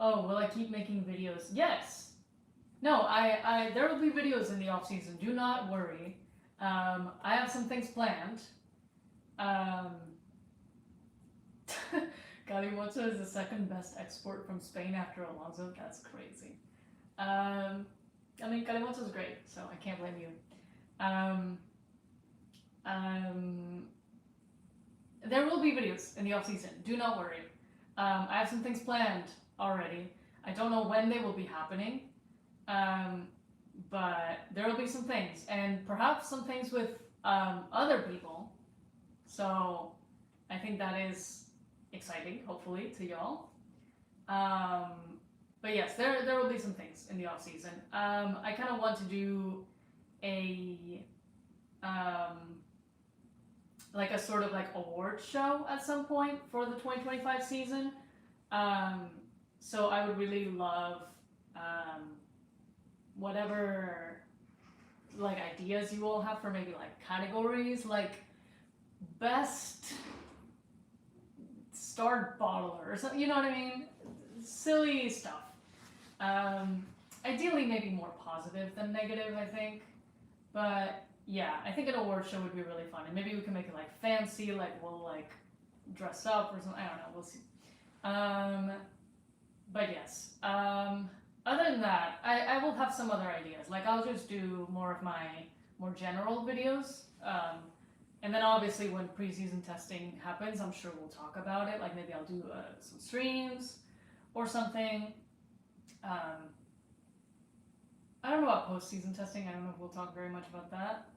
Oh, will I keep making videos? Yes. No, there will be videos in the off season. Do not worry. I have some things planned. Calimocho is the second best export from Spain after Alonso. That's crazy. I mean, Calimocho is great, so I can't blame you. There will be videos in the off season. Do not worry. I have some things planned already. I don't know when they will be happening, but there will be some things, and perhaps some things with other people. So I think that is exciting, hopefully, to y'all. but yes, there will be some things in the off season. I kind of want to do a like a sort of like award show at some point for the 2025 season. So I would really love whatever like ideas you all have for maybe like categories, like best starred bottler or something, you know what I mean? Silly stuff. Ideally maybe more positive than negative, I think. But yeah, I think an award show would be really fun. And maybe we can make it like fancy, like we'll like dress up or something. I don't know, we'll see. But yes. Other than that, I will have some other ideas. Like I'll just do more of my more general videos. And then obviously when preseason testing happens, I'm sure we'll talk about it. Like maybe I'll do some streams or something. I don't know about postseason testing. I don't know if we'll talk very much about that.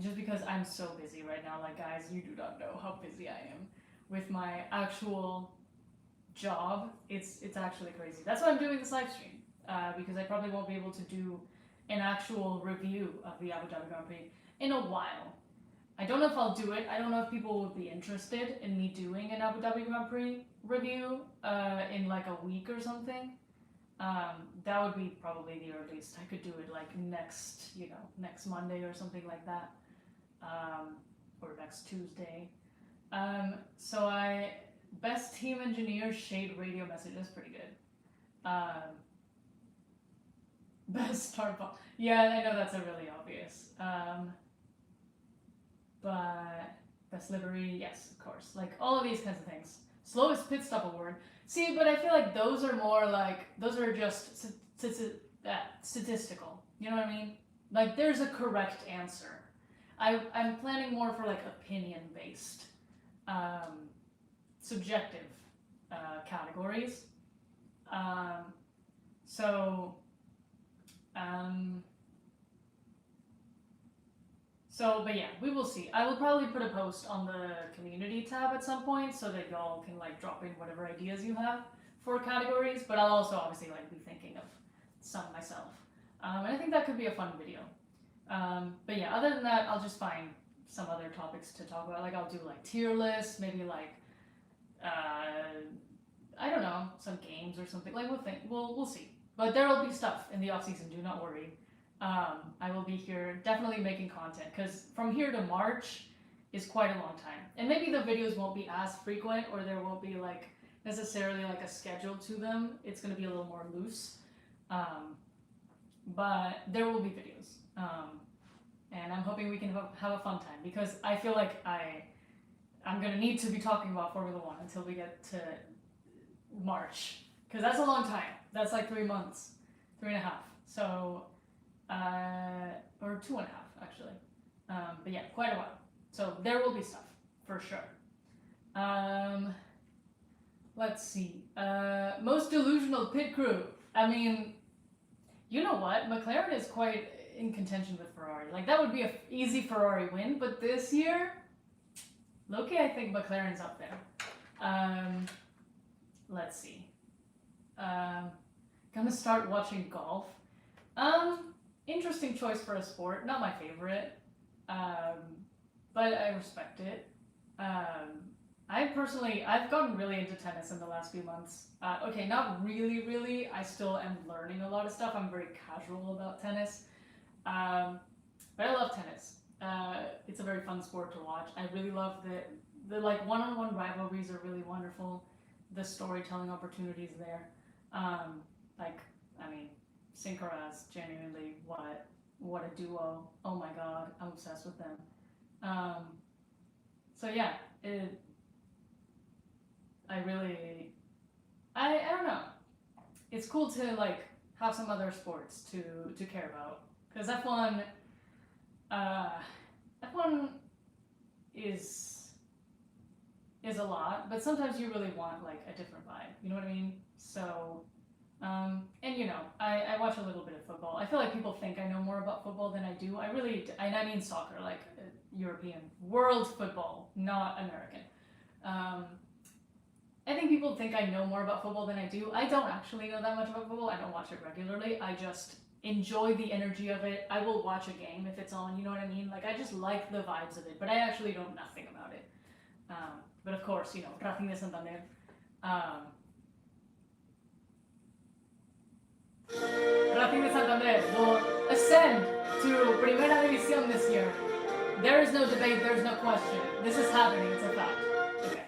Just because I'm so busy right now. Like guys, you do not know how busy I am with my actual job. It's actually crazy. That's why I'm doing this live stream. Because I probably won't be able to do an actual review of the Abu Dhabi Grand Prix in a while. I don't know if I'll do it. I don't know if people would be interested in me doing an Abu Dhabi Grand Prix review in like a week or something. That would be probably the earliest I could do it, like next Monday or something like that, or next Tuesday. So best team engineer shade radio message, that's pretty good. Best start ball. Yeah, I know that's a really obvious. But best livery, yes, of course. Like all of these kinds of things. Slowest pit stop award. See, but I feel like those are more like, those are just statistical. You know what I mean? Like there's a correct answer. I'm planning more for like opinion-based, subjective categories. But yeah, we will see. I will probably put a post on the community tab at some point so that y'all can like drop in whatever ideas you have for categories, but I'll also obviously like be thinking of some myself. And I think that could be a fun video. But yeah, other than that, I'll just find some other topics to talk about. Like I'll do like tier lists, maybe like, I don't know, some games or something. Like we'll see. But there will be stuff in the off season, do not worry. I will be here definitely making content because from here to March is quite a long time. And maybe the videos won't be as frequent or there won't be like necessarily like a schedule to them. It's going to be a little more loose. But there will be videos. And I'm hoping we can have a fun time because I feel like I'm going to need to be talking about Formula One until we get to March. Because that's a long time. That's like 3 months, 3.5. So, or 2.5 actually. But yeah, quite a while. So there will be stuff for sure. Let's see. Most delusional pit crew. I mean, you know what? McLaren is quite in contention with Ferrari. Like that would be an easy Ferrari win, but this year, low-key, I think McLaren's up there. Let's see. Gonna start watching golf. Interesting choice for a sport. Not my favorite, but I respect it. I've gotten really into tennis in the last few months. Okay, not really. I still am learning a lot of stuff. I'm very casual about tennis. But I love tennis. It's a very fun sport to watch. I really love the like one-on-one rivalries are really wonderful. The storytelling opportunities there. Synchroaz, genuinely, what a duo. Oh my god, I'm obsessed with them. So yeah, I don't know. It's cool to like have some other sports to care about. Because F1 is a lot, but sometimes you really want like a different vibe. You know what I mean? So, and you know, I watch a little bit of football. I feel like people think I know more about football than I do. And I mean soccer, like European, world football, not American. I think people think I know more about football than I do. I don't actually know that much about football. I don't watch it regularly. I just enjoy the energy of it. I will watch a game if it's on, you know what I mean? Like, I just like the vibes of it, but I actually know nothing about it. But of course, you know, Racing de Santander. Racing de Santander will ascend to Primera División this year. There is no debate, there is no question. This is happening, it's a fact. Okay.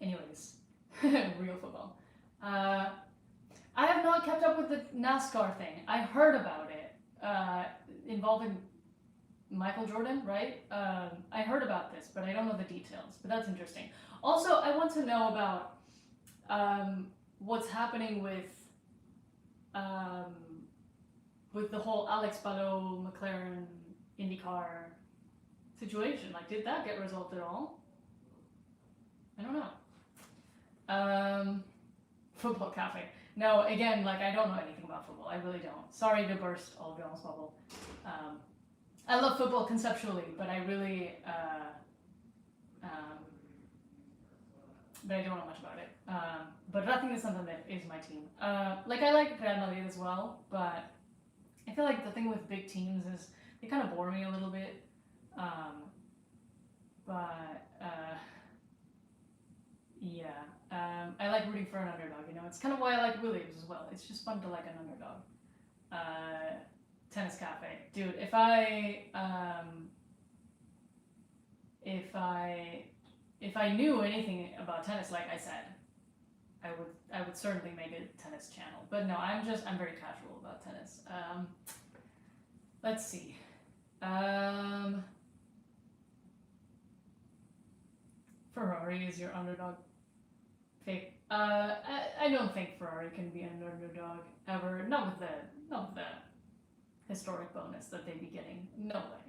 Anyways, real football. I have not kept up with the NASCAR thing. I heard about it, involving Michael Jordan, right? I heard about this, but I don't know the details, but that's interesting. Also, I want to know about what's happening with the whole Alex Palou, McLaren, IndyCar situation. Like, did that get resolved at all? I don't know. Football Cafe. No, again, like, I don't know anything about football. I really don't. Sorry to burst all John's bubble. I love football conceptually, but I really, but I don't know much about it. But Racing de Santander is my team. Like, I like Real Madrid as well, but I feel like the thing with big teams is they kind of bore me a little bit. Yeah. I like rooting for an underdog, you know? It's kind of why I like Williams as well. It's just fun to like an underdog. Tennis Cafe. Dude, if I knew anything about tennis, like I said, I would certainly make a tennis channel. But no, I'm very casual about tennis. Let's see. Ferrari is your underdog. Fake. I don't think Ferrari can be an underdog ever. Not with the historic bonus that they'd be getting. No way.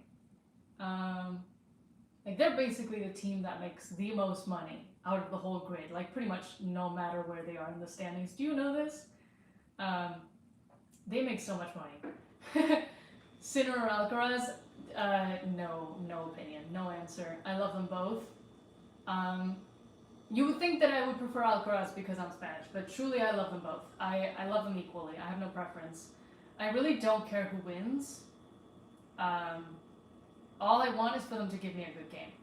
Like, they're basically the team that makes the most money out of the whole grid. Like, pretty much no matter where they are in the standings. Do you know this? They make so much money. Sinner or Alcaraz? No opinion, no answer. I love them both. You would think that I would prefer Alcaraz because I'm Spanish, but truly I love them both. I love them equally. I have no preference. I really don't care who wins. All I want is for them to give me a good game.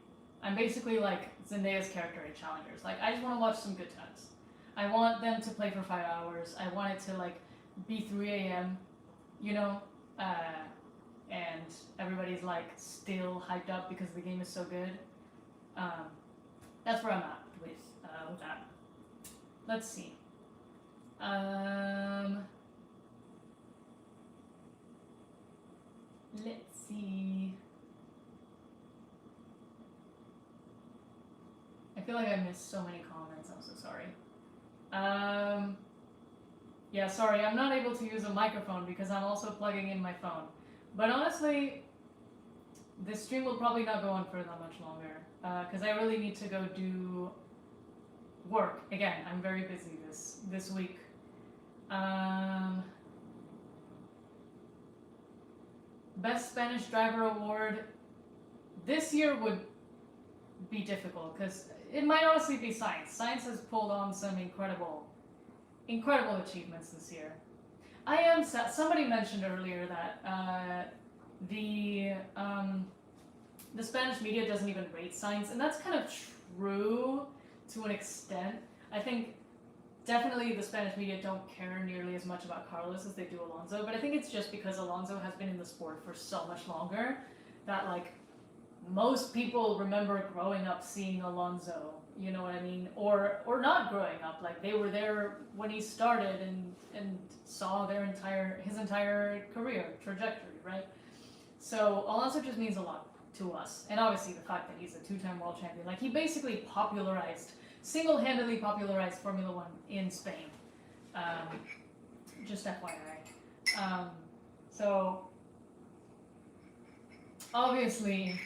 I'm basically like Zendaya's character in Challengers. Like, I just want to watch some good tennis. I want them to play for 5 hours. I want it to, like, be 3 a.m., you know? And everybody's, like, still hyped up because the game is so good. That's where I'm at with that. Let's see. Let's see. I feel like I missed so many comments. I'm so sorry. Yeah, sorry. I'm not able to use a microphone because I'm also plugging in my phone. But honestly, this stream will probably not go on for that much longer because I really need to go do work. Again, I'm very busy this week. Best Spanish Driver Award this year would be difficult because it might honestly be Science. Science has pulled on some incredible achievements this year. I am sad. Somebody mentioned earlier that the Spanish media doesn't even rate Science, and that's kind of true to an extent. I think definitely the Spanish media don't care nearly as much about Carlos as they do Alonso, but I think it's just because Alonso has been in the sport for so much longer that, like, most people remember growing up seeing Alonso, you know what I mean? Or not growing up, like they were there when he started and saw his entire career trajectory, right? So Alonso just means a lot to us. And obviously the fact that he's a 2-time world champion, like he basically single-handedly popularized Formula One in Spain. Just FYI. So obviously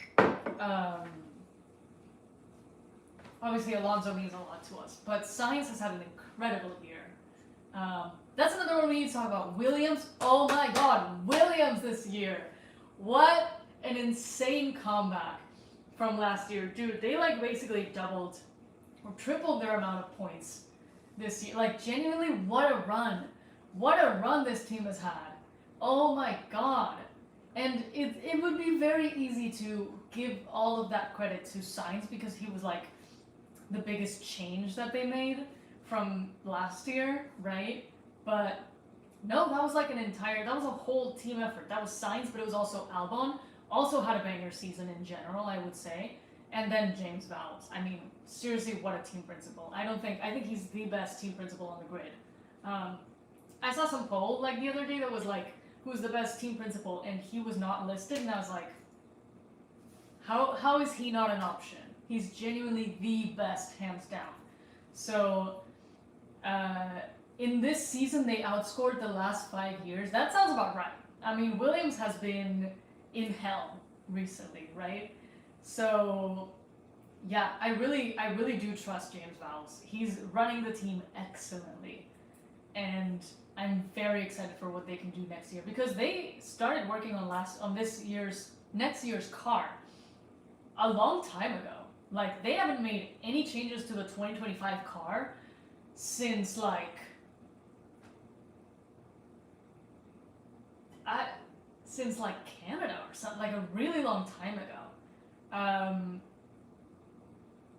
Alonso means a lot to us, but Sainz has had an incredible year. That's another one we need to talk about. Williams, oh my god, Williams this year. What an insane comeback from last year. Dude, they like basically doubled or tripled their amount of points this year. Like, genuinely, what a run. What a run this team has had. Oh my god. And it would be very easy to give all of that credit to Sainz because he was like the biggest change that they made from last year, right? But no, that was like that was a whole team effort. That was Sainz, but it was also Albon. Also had a banger season in general, I would say. And then James Vowles. I mean, seriously, what a team principal. I think he's the best team principal on the grid. I saw some poll like the other day that was like, who's the best team principal? And he was not listed, and I was like, how is he not an option? He's genuinely the best, hands down. So, in this season, they outscored the last 5 years. That sounds about right. I mean, Williams has been in hell recently, right? So, yeah, I really do trust James Vowles. He's running the team excellently, and I'm very excited for what they can do next year because they started working on next year's car a long time ago. Like, they haven't made any changes to the 2025 car since like Canada or something, like a really long time ago.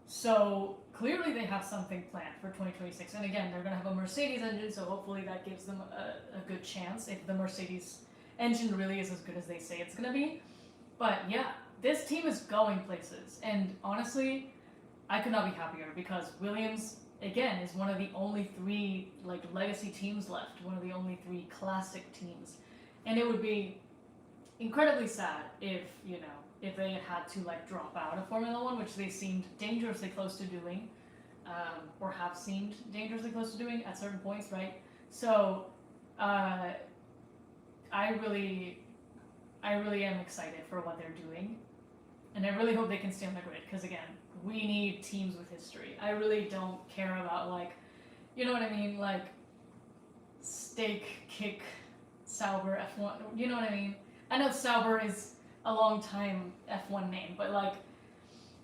So clearly they have something planned for 2026, and again, they're going to have a Mercedes engine, so hopefully that gives them a good chance if the Mercedes engine really is as good as they say it's going to be. But yeah, this team is going places, and honestly, I could not be happier because Williams, again, is one of the only 3 like legacy teams left, one of the only 3 classic teams, and it would be incredibly sad if they had to like drop out of Formula One, which they seemed dangerously close to doing, or have seemed dangerously close to doing at certain points, right? So, I really am excited for what they're doing, and I really hope they can stay on the grid because again, we need teams with history. I really don't care about like, you know what I mean, like Steak, Kick, Sauber, F1. You know what I mean? I know Sauber is a long time F1 name, but like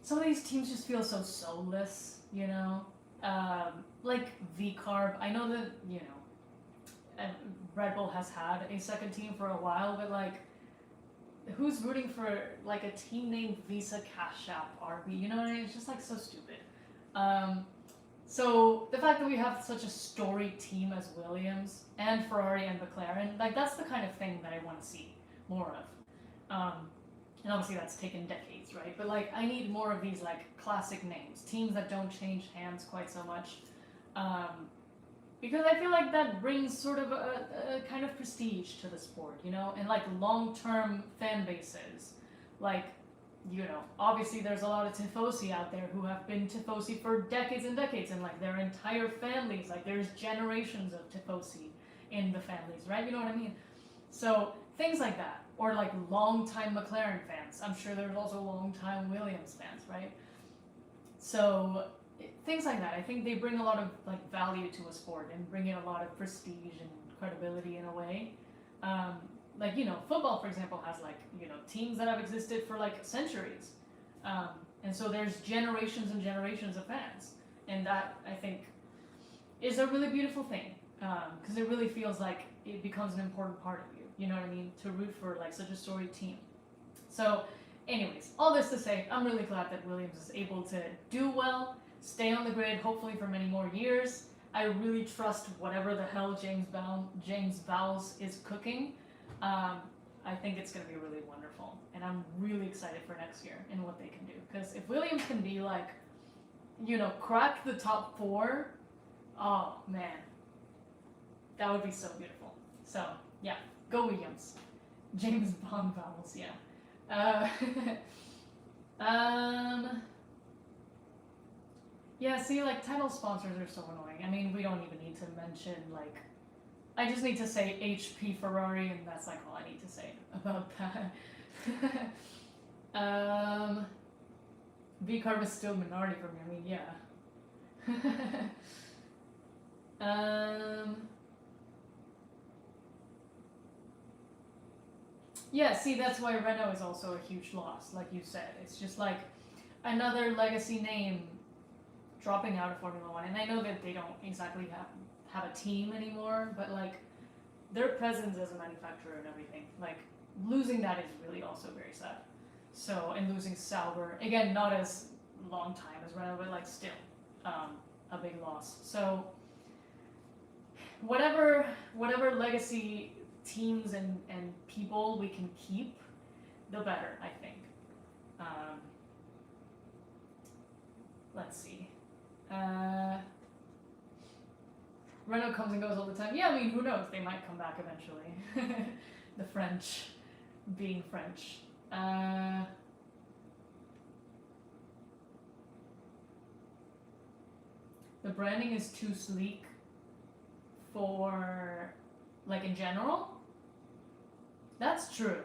some of these teams just feel so soulless, you know? Like V-Carb, I know that, Red Bull has had a second team for a while, but like who's rooting for like a team named Visa Cash App RB? You know what I mean? It's just like so stupid. So the fact that we have such a storied team as Williams and Ferrari and McLaren, like that's the kind of thing that I want to see more of. And obviously that's taken decades, right? But like I need more of these like classic names, teams that don't change hands quite so much. Because I feel like that brings sort of a kind of prestige to the sport, you know, and like long-term fan bases. Like, obviously there's a lot of Tifosi out there who have been Tifosi for decades and decades, and like their entire families, like there's generations of Tifosi in the families, right? You know what I mean? So things like that, or like long-time McLaren fans. I'm sure there's also long-time Williams fans, right? So things like that. I think they bring a lot of like value to a sport and bring in a lot of prestige and credibility in a way. Like, football, for example, has like, teams that have existed for like centuries. And so there's generations and generations of fans. And that, I think, is a really beautiful thing. Because it really feels like it becomes an important part of you. You know what I mean? To root for like such a storied team. So, anyways, all this to say, I'm really glad that Williams is able to do well, stay on the grid, hopefully for many more years. I really trust whatever the hell James Vowles is cooking. I think it's going to be really wonderful. And I'm really excited for next year and what they can do. Because if Williams can be like, crack the top 4, oh man, that would be so beautiful. So, yeah, go Williams. James Bond Vowles, yeah. Yeah, see, like, title sponsors are so annoying. I mean, we don't even need to mention, like, I just need to say HP Ferrari, and that's, like, all I need to say about that. V-Carb is still minority for me, I mean, yeah. Yeah, see, that's why Renault is also a huge loss, like you said. It's just, like, another legacy name dropping out of Formula One, and I know that they don't exactly have a team anymore, but like their presence as a manufacturer and everything, like losing that is really also very sad. So, and losing Sauber, again, not as long time as Renault, but like still a big loss. So whatever legacy teams and people we can keep, the better, I think. Let's see. Renault comes and goes all the time. Yeah, I mean, who knows? They might come back eventually. The French being French. The branding is too sleek for, like, in general. That's true.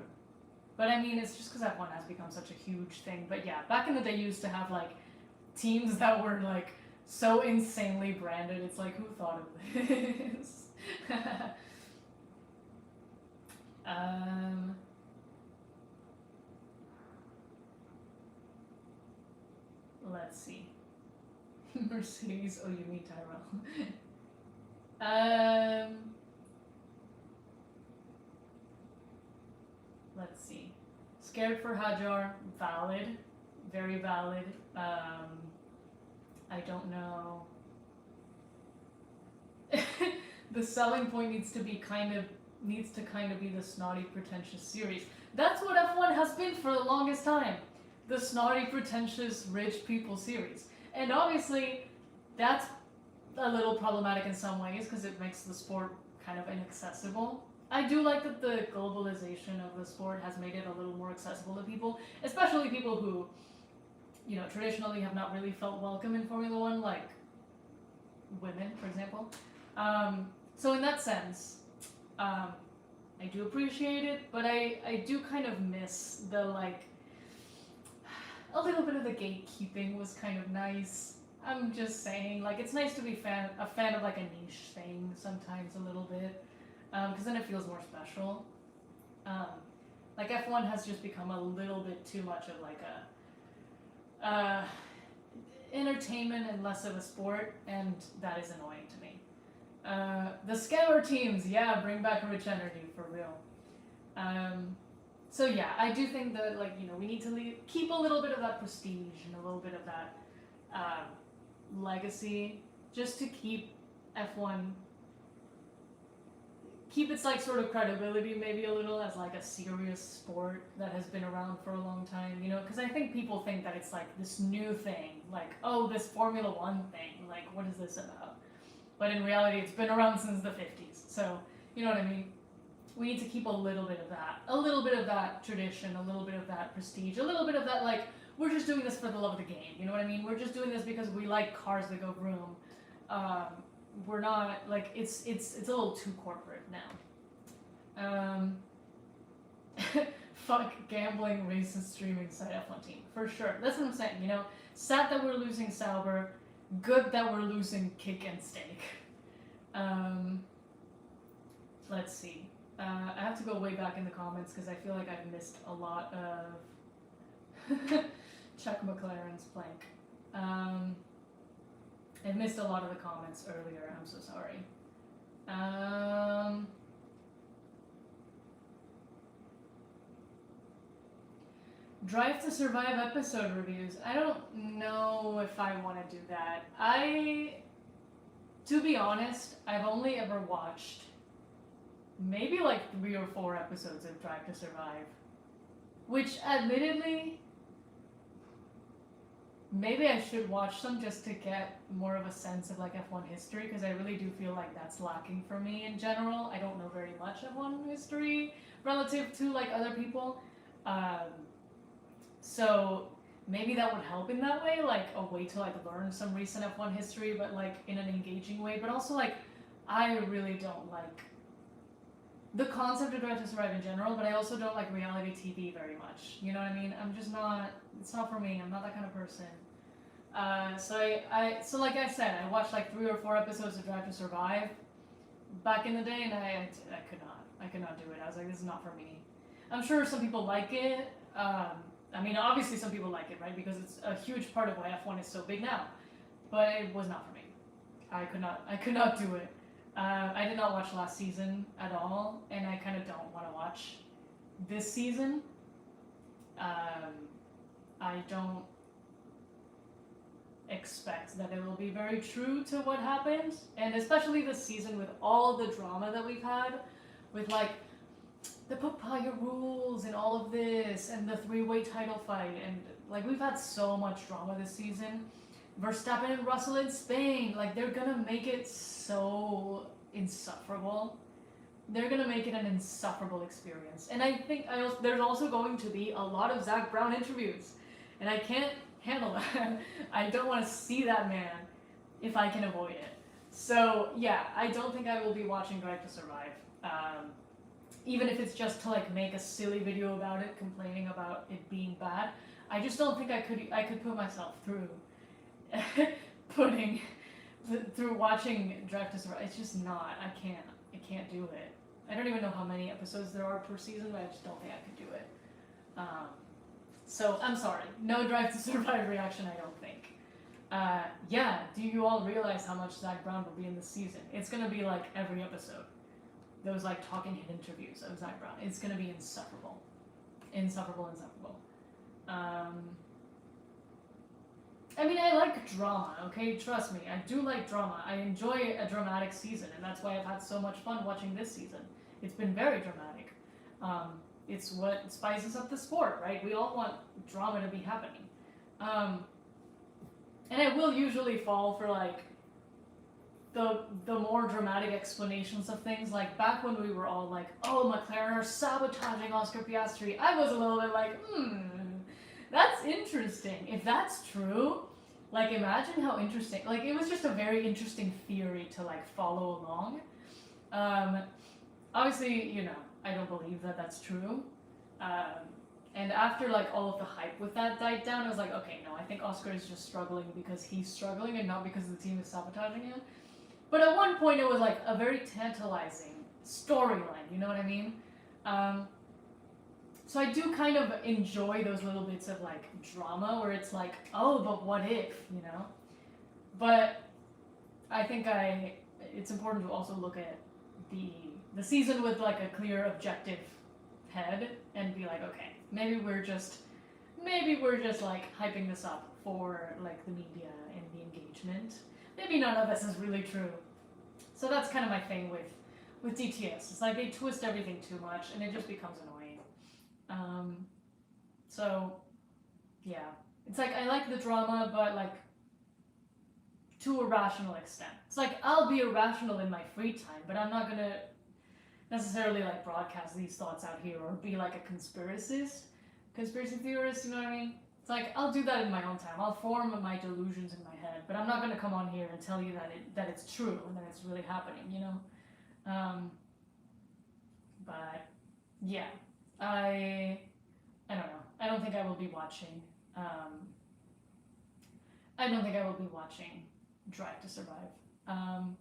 But I mean, it's just because F1 has become such a huge thing. But yeah, back in the day, you used to have, like, teams that were, like, so insanely branded. It's like, who thought of this? Let's see. Mercedes. Oh, you mean Tyrell. Let's see. Scared for Hajar. Valid. Very valid. I don't know. The selling point needs to kind of be the snotty, pretentious series. That's what F1 has been for the longest time. The snotty, pretentious, rich people series. And obviously, that's a little problematic in some ways because it makes the sport kind of inaccessible. I do like that the globalization of the sport has made it a little more accessible to people, especially people who, you know, traditionally have not really felt welcome in Formula One, like women, for example. So in that sense, I do appreciate it, but I do kind of miss the, like, a little bit of the gatekeeping was kind of nice. I'm just saying, like, it's nice to be a fan of, like, a niche thing sometimes a little bit, because then it feels more special. Like, F1 has just become a little bit too much of, like, a entertainment and less of a sport, and that is annoying to me. The scammer teams, yeah, bring back rich energy, for real. So yeah, I do think that, like, you know, we need to keep a little bit of that prestige and a little bit of that legacy, just to keep F1, keep its, like, sort of credibility maybe a little as, like, a serious sport that has been around for a long time, you know, because I think people think that it's, like, this new thing, like, oh, this Formula One thing, like, what is this about? But in reality, it's been around since the 50s, so, you know what I mean? We need to keep a little bit of that tradition, a little bit of that prestige, a little bit of that, like, we're just doing this for the love of the game, you know what I mean? We're just doing this because we like cars that go vroom. We're not, like, it's a little too corporate now. Fuck gambling, racist streaming site F1 team, for sure. That's what I'm saying, you know? Sad that we're losing Sauber, good that we're losing Kick and Steak. Let's see. I have to go way back in the comments because I feel like I've missed a lot of Chuck McLaren's plank. I've missed a lot of the comments earlier. I'm so sorry. Drive to Survive episode reviews. I don't know if I want to do that. To be honest, I've only ever watched maybe like 3 or 4 episodes of Drive to Survive, which admittedly, maybe I should watch some just to get more of a sense of, like, F1 history, because I really do feel like that's lacking for me in general. I don't know very much F1 history relative to, like, other people. So maybe that would help in that way, like a way to, like, learn some recent F1 history, but, like, in an engaging way. But also, like, I really don't like the concept of Drive to Survive in general, but I also don't like reality TV very much. You know what I mean? I'm just not, it's not for me. I'm not that kind of person. So like I said, I watched like 3 or 4 episodes of Drive to Survive back in the day, and I could not do it. I was like, this is not for me. I'm sure some people like it. I mean, obviously some people like it, right? Because it's a huge part of why F1 is so big now. but it was not for me. I could not do it. I did not watch last season at all, and I kind of don't want to watch this season. I don't expect that it will be very true to what happened, and especially this season with all the drama that we've had, with like the papaya rules and all of this, and the three-way title fight, and like we've had so much drama this season. Verstappen and Russell in Spain, like they're gonna make it so insufferable. They're gonna make it an insufferable experience. And I think there's also going to be a lot of Zach Brown interviews, and I can't handle that. I don't want to see that man if I can avoid it. So yeah, I don't think I will be watching Drive to Survive. Even if it's just to like make a silly video about it, complaining about it being bad. I just don't think I could put myself through through watching Drive to Survive. It's just not. I can't do it. I don't even know how many episodes there are per season, but I just don't think I could do it. So I'm sorry, no Drive to Survive reaction. I don't think. Yeah. Do you all realize how much Zach Brown will be in this season? It's gonna be like every episode. Those like talking head interviews of Zach Brown. It's gonna be insufferable. I mean, I like drama, okay? Trust me, I do like drama. I enjoy a dramatic season, and that's why I've had so much fun watching this season. It's been very dramatic. It's what spices up the sport, right? We all want drama to be happening. And I will usually fall for like the more dramatic explanations of things. Like back when we were all like, oh, McLaren are sabotaging Oscar Piastri, I was a little bit like, that's interesting. If that's true, like imagine how interesting. Like it was just a very interesting theory to like follow along. Obviously, you know, I don't believe that that's true. And after like all of the hype with that died down, I was like, okay, no, I think Oscar is just struggling because he's struggling and not because the team is sabotaging him. But at one point, it was like a very tantalizing storyline. You know what I mean? So I do kind of enjoy those little bits of like drama where it's like, oh, but what if, you know? But I think it's important to also look at the season with like a clear objective head and be like, okay, maybe we're just like hyping this up for like the media and the engagement. Maybe none of this is really true. So that's kind of my thing with DTS. It's like they twist everything too much and it just becomes annoying. So yeah, it's like I like the drama, but like to a rational extent. It's like I'll be irrational in my free time, but I'm not gonna necessarily like broadcast these thoughts out here or be like a conspiracy theorist, you know what I mean? It's like I'll do that in my own time. I'll form my delusions in my head, but I'm not gonna come on here and tell you that it's true and that it's really happening, you know? But yeah, I don't know. I don't think I will be watching. I don't think I will be watching Drive to Survive.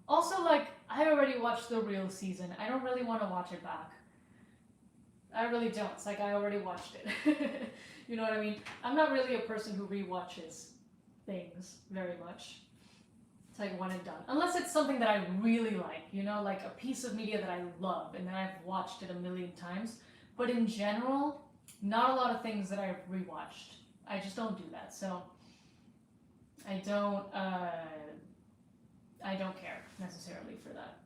Also, like I already watched the real season. I don't really want to watch it back. I really don't. It's like I already watched it. You know what I mean? I'm not really a person who rewatches things very much. It's like one and done. Unless it's something that I really like, you know, like a piece of media that I love and that I've watched it a million times. But in general, not a lot of things that I've rewatched. I just don't do that. So I don't care necessarily for that.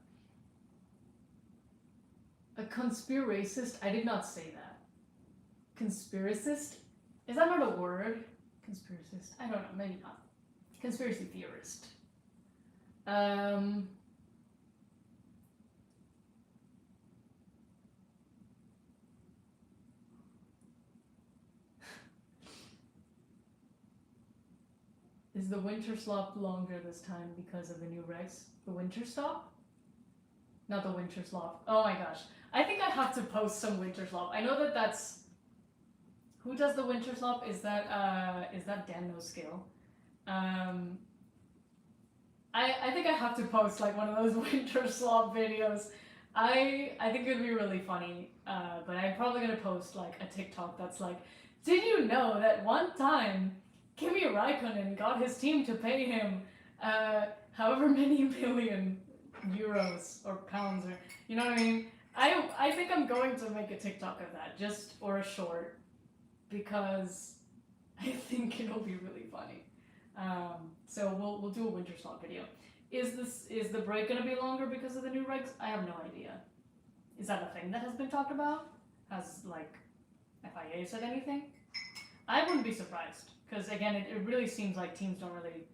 A conspiracist? I did not say that. Conspiracist? Is that not a word? Conspiracist? I don't know, maybe not. Conspiracy theorist. Is the winter slop longer this time because of the new regs? The winter stop? Not the winter slop. Oh my gosh. I think I have to post some winter slop. I know that's... Who does the winter slop? Is that Dan No Skill? I think I have to post like one of those winter slop videos. I think it would be really funny, but I'm probably gonna post like a TikTok that's like, did you know that one time Kimi Raikkonen got his team to pay him however many million euros or pounds, or you know what I mean. I think I'm going to make a TikTok of that, just or a short, because I think it'll be really funny. So we'll do a winter slot video. Is the break gonna be longer because of the new regs? I have no idea. Is that a thing that has been talked about? Has like FIA said anything? I wouldn't be surprised, because again, it really seems like teams don't really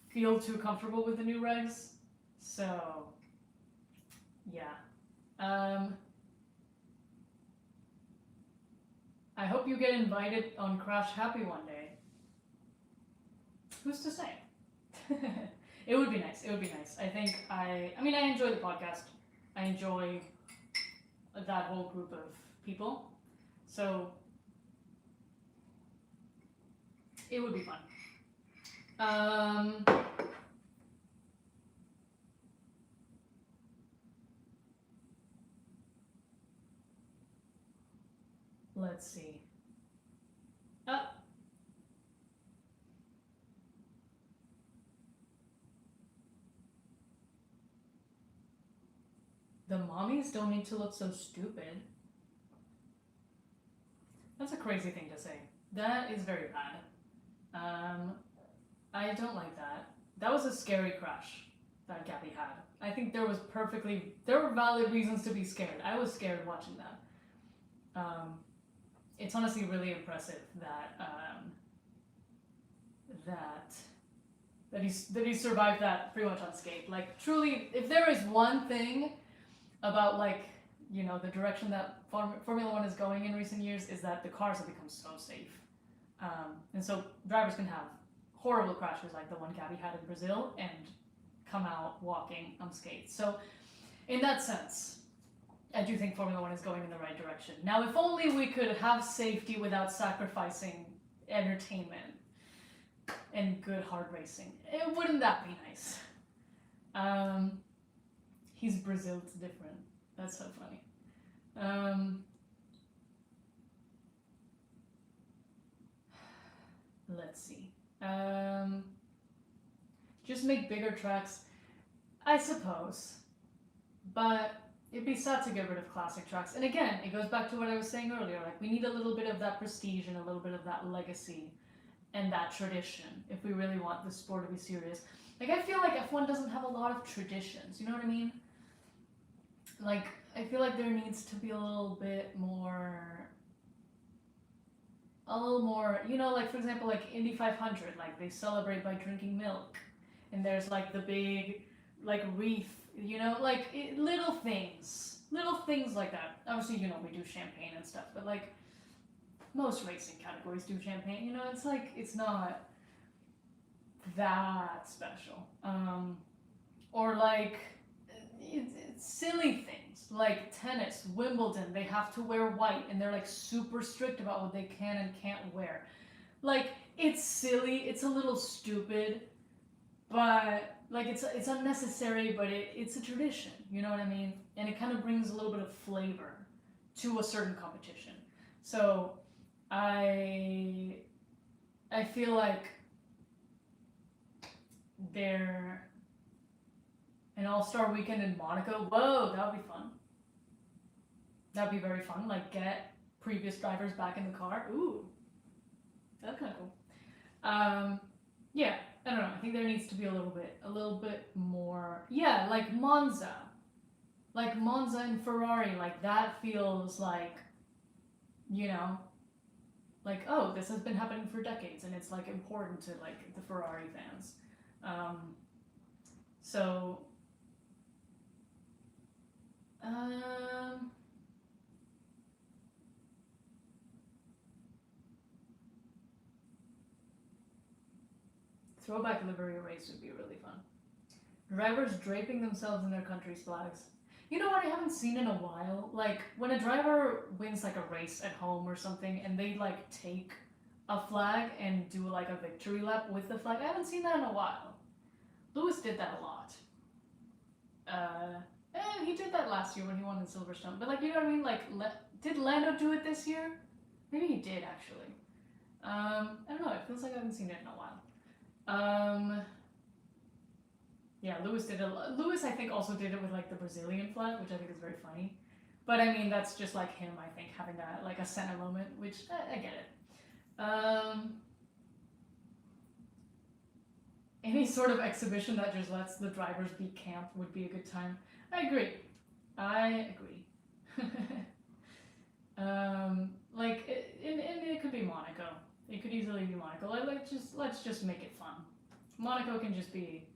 feel too comfortable with the new regs. So yeah. I hope you get invited on Crash Happy one day. Who's to say? It would be nice. It would be nice. I mean, I enjoy the podcast. I enjoy that whole group of people. So it would be fun. Let's see. The mommies don't need to look so stupid. That's a crazy thing to say. That is very bad. I don't like that. That was a scary crash that Gabby had. I think there were valid reasons to be scared. I was scared watching that. It's honestly really impressive that he survived that pretty much unscathed. Like truly, if there is one thing about the direction that Formula One is going in recent years, is that the cars have become so safe, and so drivers can have horrible crashes like the one Gabby had in Brazil and come out walking unscathed. So in that sense, I do think Formula One is going in the right direction. Now, if only we could have safety without sacrificing entertainment and good hard racing. Wouldn't that be nice? He's Brazil, it's different. That's so funny. Let's see. Just make bigger tracks, I suppose. But it'd be sad to get rid of classic tracks. And again, it goes back to what I was saying earlier. Like, we need a little bit of that prestige and a little bit of that legacy and that tradition if we really want the sport to be serious. Like, I feel like F1 doesn't have a lot of traditions, you know what I mean? Like, I feel like there needs to be a little more, like, for example, like Indy 500, like, they celebrate by drinking milk. And there's, like, the big, like, wreath, like, little things like that. Obviously, we do champagne and stuff, but, like, most racing categories do champagne, it's like, it's not that special. Or, like, it's silly things, like tennis, Wimbledon, they have to wear white, and they're, like, super strict about what they can and can't wear. Like, it's silly, it's a little stupid, but, like, it's unnecessary, but it's a tradition, you know what I mean? And it kind of brings a little bit of flavor to a certain competition. So, I feel like an all-star weekend in Monaco, whoa, that would be fun. That would be very fun, like, get previous drivers back in the car. Ooh, that's kind of cool. Yeah, I don't know, I think there needs to be a little bit more, yeah, like Monza and Ferrari, like, that feels like, like, oh, this has been happening for decades, and it's, like, important to, like, the Ferrari fans. So, throwback livery race would be really fun. Drivers draping themselves in their country's flags. You know what I haven't seen in a while? Like, when a driver wins, like, a race at home or something, and they, like, take a flag and do, like, a victory lap with the flag. I haven't seen that in a while. Lewis did that a lot. He did that last year when he won in Silverstone. But, like, you know what I mean? Like, did Lando do it this year? Maybe he did, actually. I don't know. It feels like I haven't seen it in a while. Yeah, Lewis did it. Lewis, I think, also did it with like the Brazilian flag, which I think is very funny. But I mean, that's just like him, I think, having that like a Senna moment, which I get it. Any sort of exhibition that just lets the drivers be camp would be a good time. I agree. I agree. Like it could be Monaco. It could easily be Monaco. Let's just make it fun. Monaco can just be,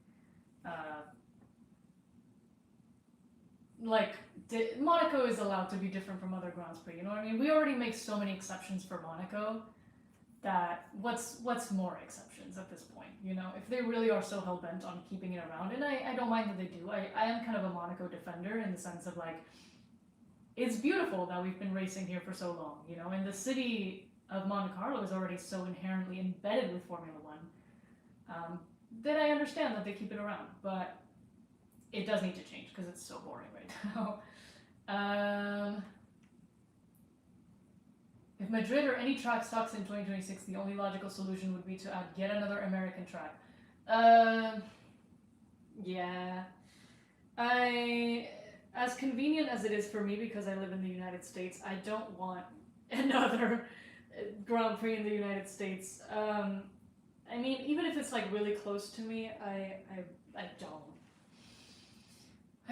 like Monaco is allowed to be different from other Grands Prix. You know what I mean? We already make so many exceptions for Monaco that what's more exceptions at this point? You know, if they really are so hell bent on keeping it around, and I don't mind that they do. I am kind of a Monaco defender in the sense of like, it's beautiful that we've been racing here for so long, you know, and the city of Monte Carlo is already so inherently embedded with Formula One, that I understand that they keep it around, but it does need to change because it's so boring right now. If Madrid or any track sucks in 2026, the only logical solution would be to add yet another American track. Yeah. As convenient as it is for me because I live in the United States, I don't want another Grand Prix in the United States. I mean, even if it's like really close to me, I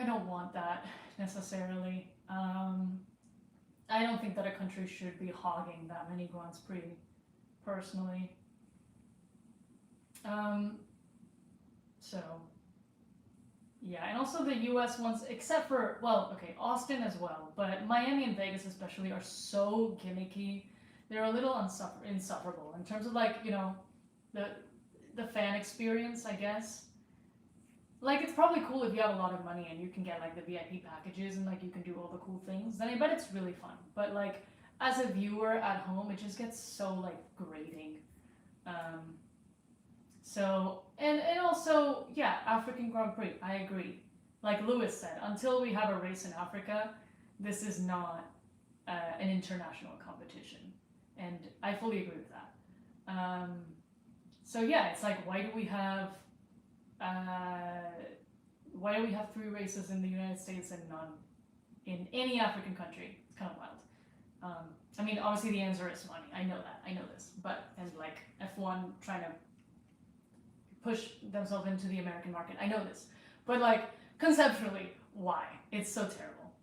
don't want that necessarily. I don't think that a country should be hogging that many Grands Prix, personally. So, yeah, and also the US ones, except for, well, okay, Austin as well, but Miami and Vegas especially are so gimmicky. They're a little insufferable in terms of like, you know, the fan experience, I guess. Like, it's probably cool if you have a lot of money and you can get like the VIP packages and like you can do all the cool things. Then I bet it's really fun. But like, as a viewer at home, it just gets so like grating. So, and also, yeah, African Grand Prix, I agree. Like Lewis said, until we have a race in Africa, this is not an international competition. And I fully agree with that. So yeah, it's like, why do we have 3 races in the United States and none in any African country? It's kind of wild. I mean, obviously the answer is money. I know that. I know this. But, and like F1 trying to push themselves into the American market. I know this. But like, conceptually, why? It's so terrible.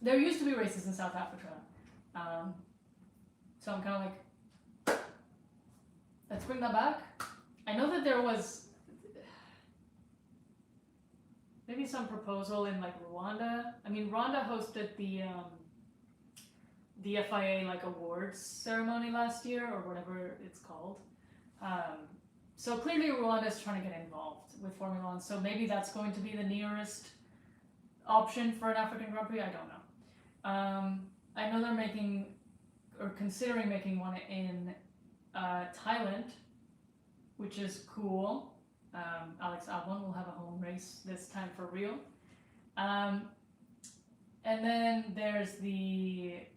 There used to be races in South Africa. So I'm kind of like, let's bring that back. I know that there was maybe some proposal in like Rwanda. I mean, Rwanda hosted the FIA like awards ceremony last year or whatever it's called. So clearly Rwanda is trying to get involved with Formula One. So maybe that's going to be the nearest option for an African Grand Prix. I don't know. I know they're making or considering making one in Thailand, which is cool. Alex Albon will have a home race this time for real. And then there's the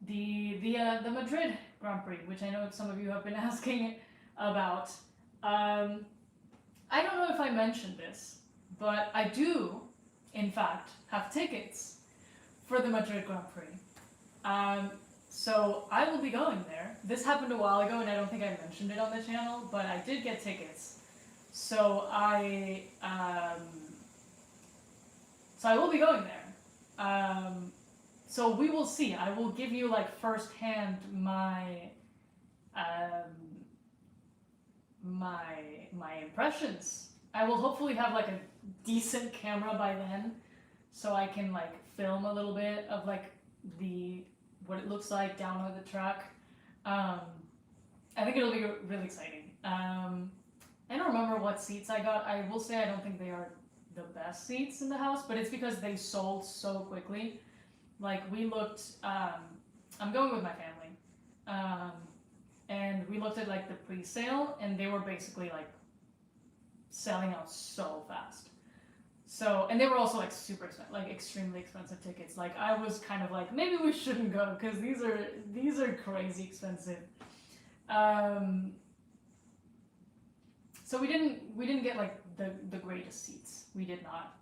Madrid Grand Prix, which I know some of you have been asking about. I don't know if I mentioned this, but I do, in fact, have tickets for the Madrid Grand Prix. So I will be going there. This happened a while ago, and I don't think I mentioned it on the channel, but I did get tickets. So I will be going there. So we will see. I will give you like firsthand my impressions. I will hopefully have like a decent camera by then, so I can like film a little bit of like what it looks like down on the track. I think it'll be really exciting. I don't remember what seats I got. I will say I don't think they are the best seats in the house, but it's because they sold so quickly. Like we looked, I'm going with my family, and we looked at like the pre-sale, and they were basically like selling out so fast. So, and they were also like super expensive, like extremely expensive tickets. Like I was kind of like, maybe we shouldn't go because these are crazy expensive. Um, so we didn't get like the greatest seats. We did not.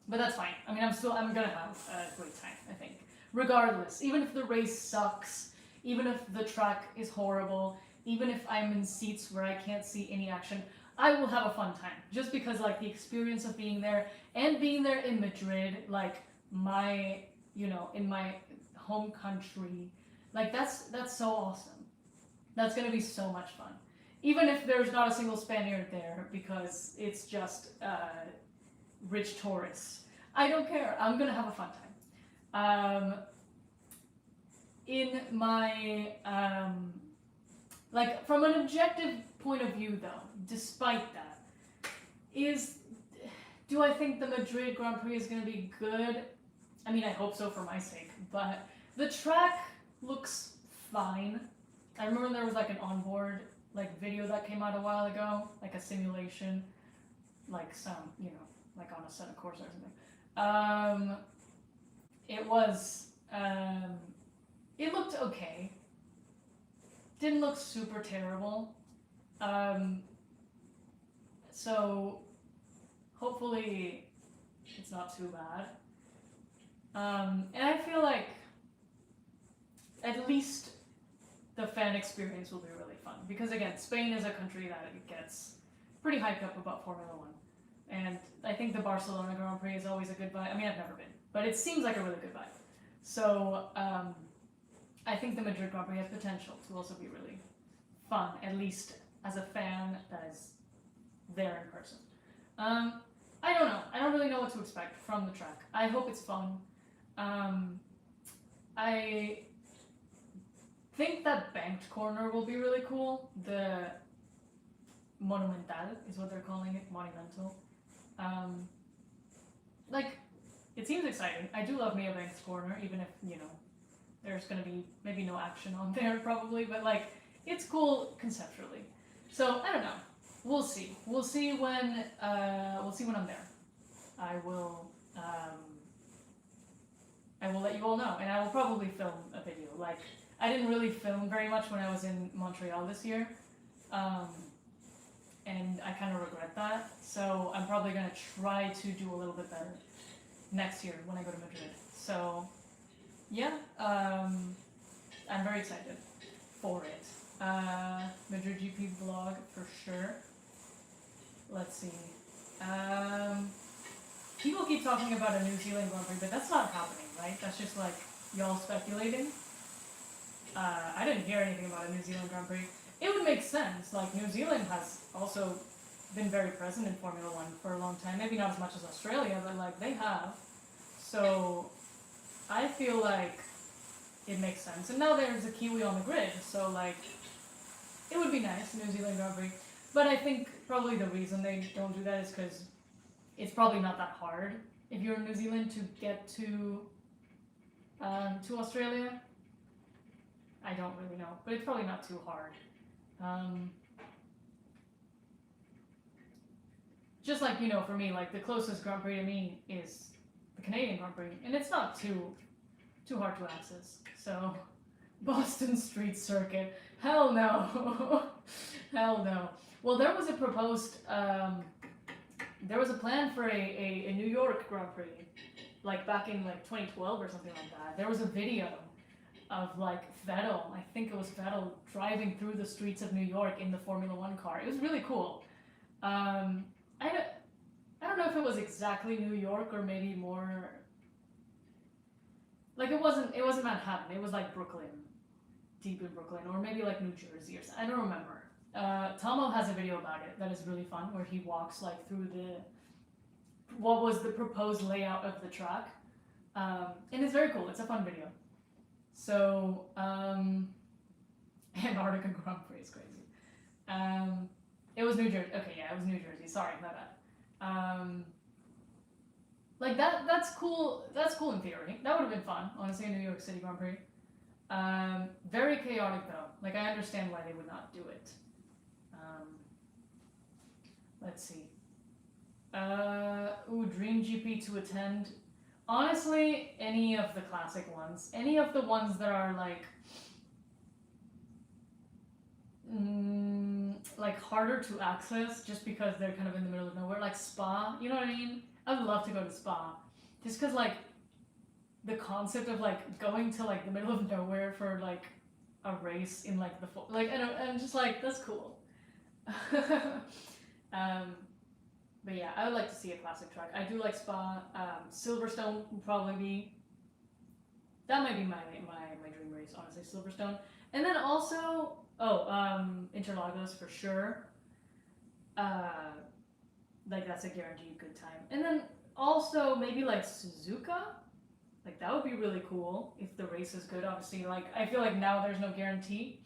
But that's fine. I mean, I'm gonna have a great time, I think. Regardless, even if the race sucks, even if the track is horrible, even if I'm in seats where I can't see any action, I will have a fun time. Just because like the experience of being there and being there in Madrid, like my, in my home country, like that's so awesome. That's gonna be so much fun. Even if there's not a single Spaniard there because it's just rich tourists. I don't care. I'm gonna have a fun time. In my like from an objective point of view, though, despite that, do I think the Madrid Grand Prix is gonna be good? I mean, I hope so for my sake. But the track looks fine. I remember there was like an onboard like video that came out a while ago, like a simulation, like some, like on a set of course or something. It was, it looked okay. Didn't look super terrible. So hopefully it's not too bad. And I feel like at least the fan experience will be really fun because again, Spain is a country that it gets pretty hyped up about Formula One, and I think the Barcelona Grand Prix is always a good vibe. I mean, I've never been, but it seems like a really good vibe. So I think the Madrid Grand Prix has potential to also be really fun, at least as a fan that is there in person. I don't know. I don't really know what to expect from the track. I hope it's fun. I think that banked corner will be really cool. The Monumental is what they're calling it, Monumental. Like, it seems exciting. I do love me a banked corner, even if, there's gonna be maybe no action on there probably, but like, it's cool conceptually. So, I don't know. We'll see. We'll see when I'm there. I will let you all know, and I will probably film a video. Like, I didn't really film very much when I was in Montreal this year, and I kind of regret that. So I'm probably gonna try to do a little bit better next year when I go to Madrid. So yeah, I'm very excited for it. Madrid GP vlog for sure. Let's see. People keep talking about a New Zealand Grand Prix, but that's not happening, right? That's just like y'all speculating. I didn't hear anything about a New Zealand Grand Prix. It would make sense. Like, New Zealand has also been very present in Formula One for a long time. Maybe not as much as Australia, but like they have. So I feel like it makes sense. And now there's a Kiwi on the grid, so like it would be nice, New Zealand Grand Prix. But I think probably the reason they don't do that is because it's probably not that hard if you're in New Zealand to get to Australia. I don't really know, but it's probably not too hard. Just like, for me, like the closest Grand Prix to me is the Canadian Grand Prix, and it's not too hard to access. So, Boston Street Circuit, hell no, hell no. Well, there was a proposed, there was a plan for a New York Grand Prix, like back in like 2012 or something like that. There was a video of like Vettel, I think it was Vettel, driving through the streets of New York in the Formula One car. It was really cool. I don't know if it was exactly New York or maybe more, like it wasn't Manhattan, it was like Brooklyn, deep in Brooklyn, or maybe like New Jersey or something. I don't remember. Tomo has a video about it that is really fun, where he walks like through what was the proposed layout of the track, and it's very cool. It's a fun video. So, Antarctica Grand Prix is crazy. It was New Jersey. Okay, yeah, it was New Jersey. Sorry, my bad. Like that's cool. That's cool in theory. That would have been fun, honestly, a New York City Grand Prix. Very chaotic though. Like, I understand why they would not do it. Let's see. Dream GP to attend. Honestly, any of the classic ones. Any of the ones that are like like harder to access just because they're kind of in the middle of nowhere, like Spa, you know what I mean? I would love to go to Spa just because like the concept of like going to like the middle of nowhere for like a race in like like I'm just like that's cool. But yeah, I would like to see a classic track. I do like Spa. Silverstone would probably be, that might be my dream race, honestly, Silverstone. And then also, Interlagos for sure. Like that's a guaranteed good time. And then also maybe like Suzuka. Like that would be really cool if the race is good. Obviously, like I feel like now there's no guarantee.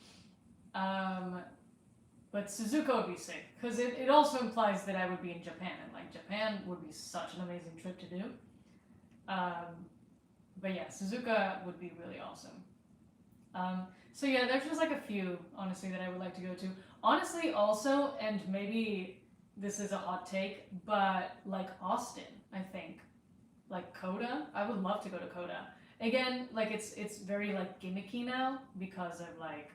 But Suzuka would be sick because it also implies that I would be in Japan, and like Japan would be such an amazing trip to do. But yeah, Suzuka would be really awesome. So yeah, there's just like a few, honestly, that I would like to go to. Honestly, also, and maybe this is a hot take, but like Austin, I think, like Coda, I would love to go to Coda. Again, like it's very like gimmicky now because of like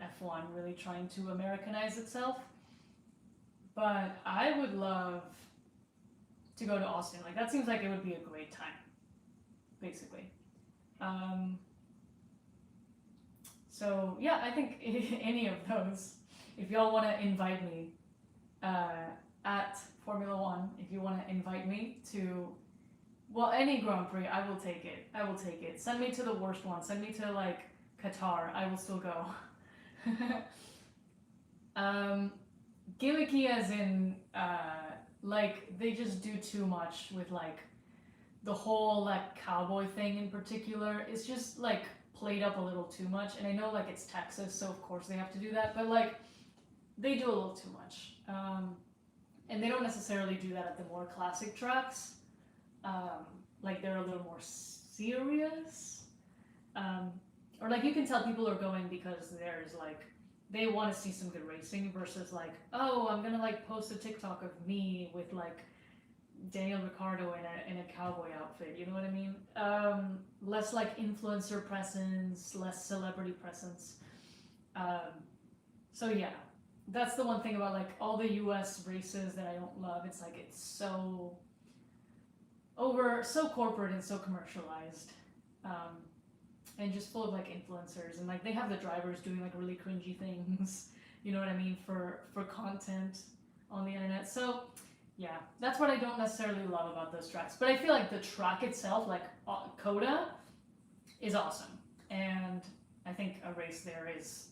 F1 really trying to Americanize itself. But I would love to go to Austin. Like that seems like it would be a great time, basically. So yeah, I think any of those. If y'all want to invite me at Formula One, if you want to invite me to, well, any Grand Prix, I will take it. I will take it. Send me to the worst one. Send me to like Qatar. I will still go. Gimmicky as in like they just do too much with like the whole like cowboy thing in particular. It's just like played up a little too much, and I know like it's Texas, so of course they have to do that, but like they do a little too much, and they don't necessarily do that at the more classic tracks. Like they're a little more serious, or like you can tell people are going because there's like they want to see some good racing versus like, oh, I'm gonna like post a TikTok of me with like Daniel Ricciardo in a cowboy outfit, you know what I mean? Less like influencer presence, less celebrity presence. So yeah, that's the one thing about like all the US races that I don't love. It's like it's so so corporate and so commercialized. And just full of like influencers, and like they have the drivers doing like really cringy things, you know what I mean, for content on the internet. So yeah, that's what I don't necessarily love about those tracks. But I feel like the track itself, like Coda, is awesome, and I think a race there is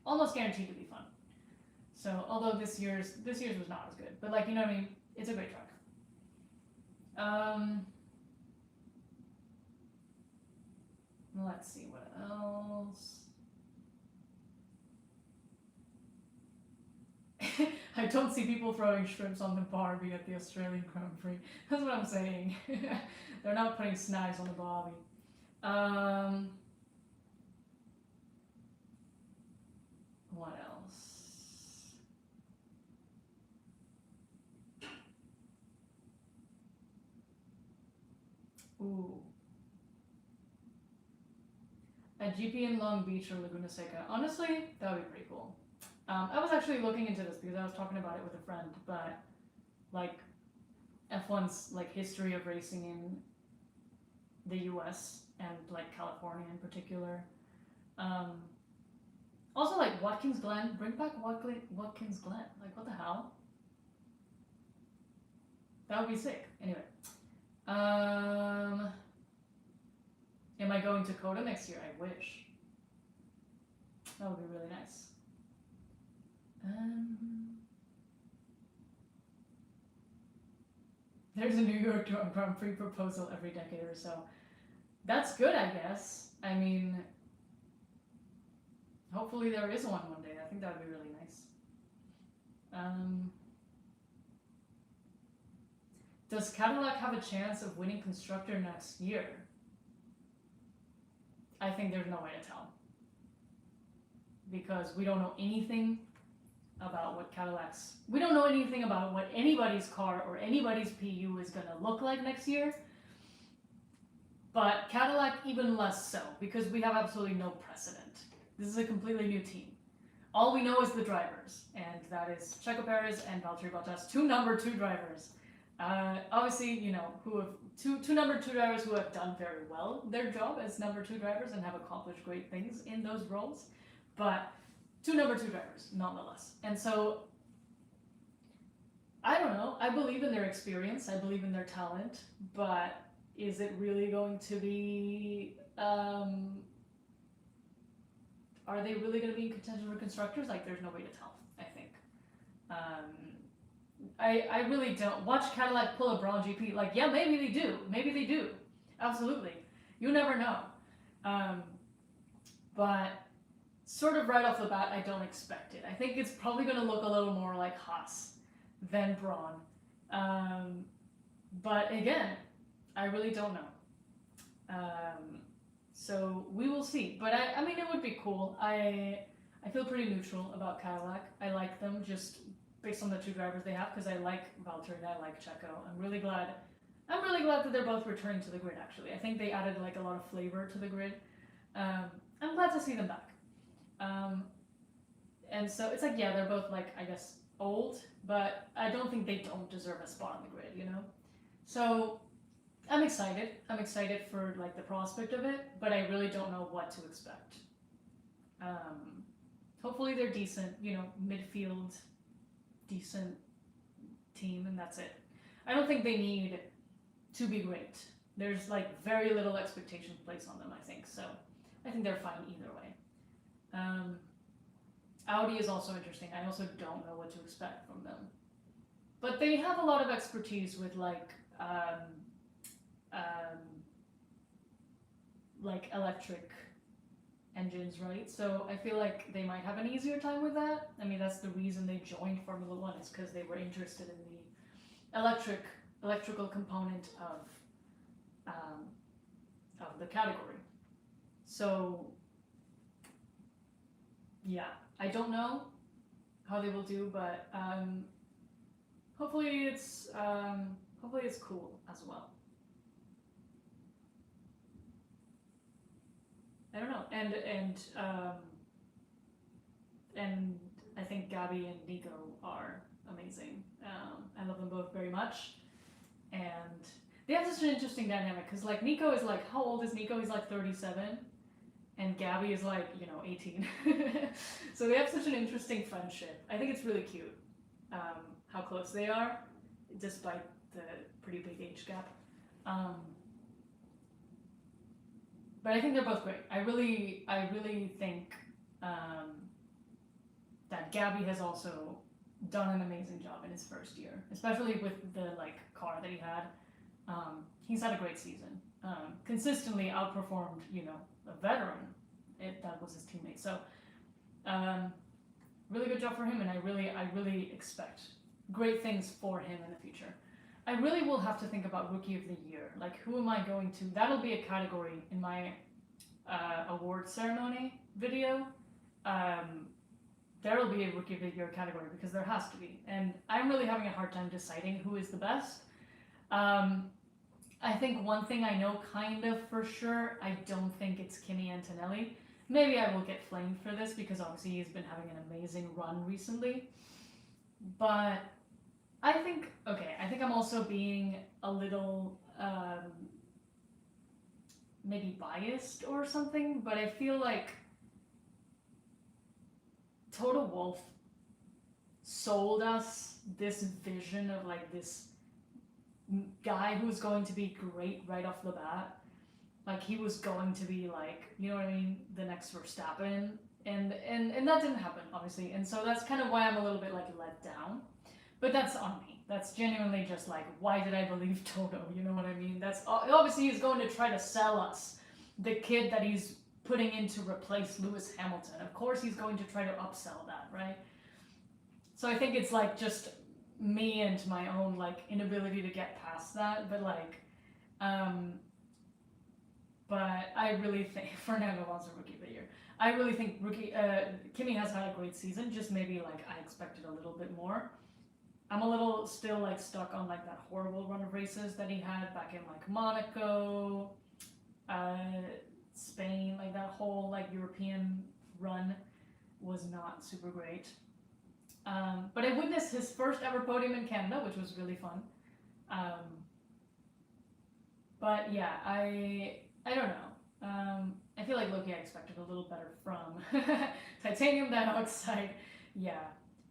almost guaranteed to be fun. So although this year's was not as good, but like you know what I mean, it's a great track. Let's see what else. I don't see people throwing shrimps on the Barbie at the Australian Grand Prix. That's what I'm saying. They're not putting snags on the Barbie. What else? Ooh. A GP in Long Beach or Laguna Seca. Honestly, that would be pretty cool. I was actually looking into this because I was talking about it with a friend, but like F1's like history of racing in the US and like California in particular. Also like Watkins Glen, bring back Watkins Glen. Like what the hell? That would be sick. Anyway. Am I going to Coda next year? I wish. That would be really nice. There's a New York Grand Prix proposal every decade or so. That's good, I guess. I mean, hopefully there is one day. I think that would be really nice. Does Cadillac have a chance of winning Constructor next year? I think there's no way to tell. Because we don't know anything about what we don't know anything about what anybody's car or anybody's PU is gonna look like next year. But Cadillac even less so, because we have absolutely no precedent. This is a completely new team. All we know is the drivers, and that is Checo Perez and Valtteri Bottas, two number 2 drivers. Obviously, you know, who have two number 2 drivers who have done very well their job as number 2 drivers and have accomplished great things in those roles, but 2 number 2 drivers nonetheless. And so I don't know. I believe in their experience. I believe in their talent, but is it really going to be? Are they really going to be in contention for constructors? Like, there's no way to tell. I think. I really don't. Watch Cadillac pull a Braun GP. Like, yeah, maybe they do. Maybe they do. Absolutely. You never know. But sort of right off the bat, I don't expect it. I think it's probably going to look a little more like Haas than Braun. But again, I really don't know. So we will see. But I mean, it would be cool. I feel pretty neutral about Cadillac. I like them just based on the 2 drivers they have, because I like Valtteri and I like Checo. I'm really glad that they're both returning to the grid, actually. I think they added like a lot of flavor to the grid. I'm glad to see them back. And so it's like, yeah, they're both like, I guess, old, but I don't think they don't deserve a spot on the grid, you know? So I'm excited. I'm excited for like the prospect of it, but I really don't know what to expect. Hopefully they're decent, you know, midfield, decent team, and that's it. I don't think they need to be great. There's like very little expectation placed on them, I think. So I think they're fine either way. Audi is also interesting. I also don't know what to expect from them. But they have a lot of expertise with like electric engines, right? So I feel like they might have an easier time with that. I mean, that's the reason they joined Formula One, is because they were interested in the electrical component of the category. So yeah, I don't know how they will do, but hopefully it's cool as well. I don't know, and I think Gabi and Nico are amazing. I love them both very much, and they have such an interesting dynamic, because like Nico is like, how old is Nico? He's like 37, and Gabi is like, you know, 18. So they have such an interesting friendship. I think it's really cute how close they are, despite the pretty big age gap. But I think they're both great. I really think that Gabi has also done an amazing job in his first year, especially with the like car that he had. He's had a great season. Consistently outperformed, you know, a veteran. That was his teammate. So really good job for him, and I really expect great things for him in the future. I really will have to think about Rookie of the Year. Like, who am I going to? That'll be a category in my award ceremony video. There'll be a Rookie of the Year category, because there has to be. And I'm really having a hard time deciding who is the best. I think one thing I know kind of for sure, I don't think it's Kimi Antonelli. Maybe I will get flamed for this, because obviously he's been having an amazing run recently. But I think I'm also being a little maybe biased or something, but I feel like Toto Wolff sold us this vision of like this guy who's going to be great right off the bat. Like, he was going to be like, you know what I mean, the next Verstappen, and that didn't happen, obviously, and so that's kind of why I'm a little bit like let down. But that's on me. That's genuinely just like, why did I believe Toto? You know what I mean? That's obviously he's going to try to sell us the kid that he's putting in to replace Lewis Hamilton. Of course he's going to try to upsell that, right? So I think it's like just me and my own like inability to get past that. But like, but I really think Fernando Alonso Rookie of the Year. I really think Kimi has had a great season. Just maybe like I expected a little bit more. I'm a little still like stuck on like that horrible run of races that he had back in like Monaco, Spain, like that whole like European run. was not super great. But I witnessed his first ever podium in Canada, which was really fun. But yeah, I don't know. I feel like Loki I expected a little better from titanium dioxide. Yeah,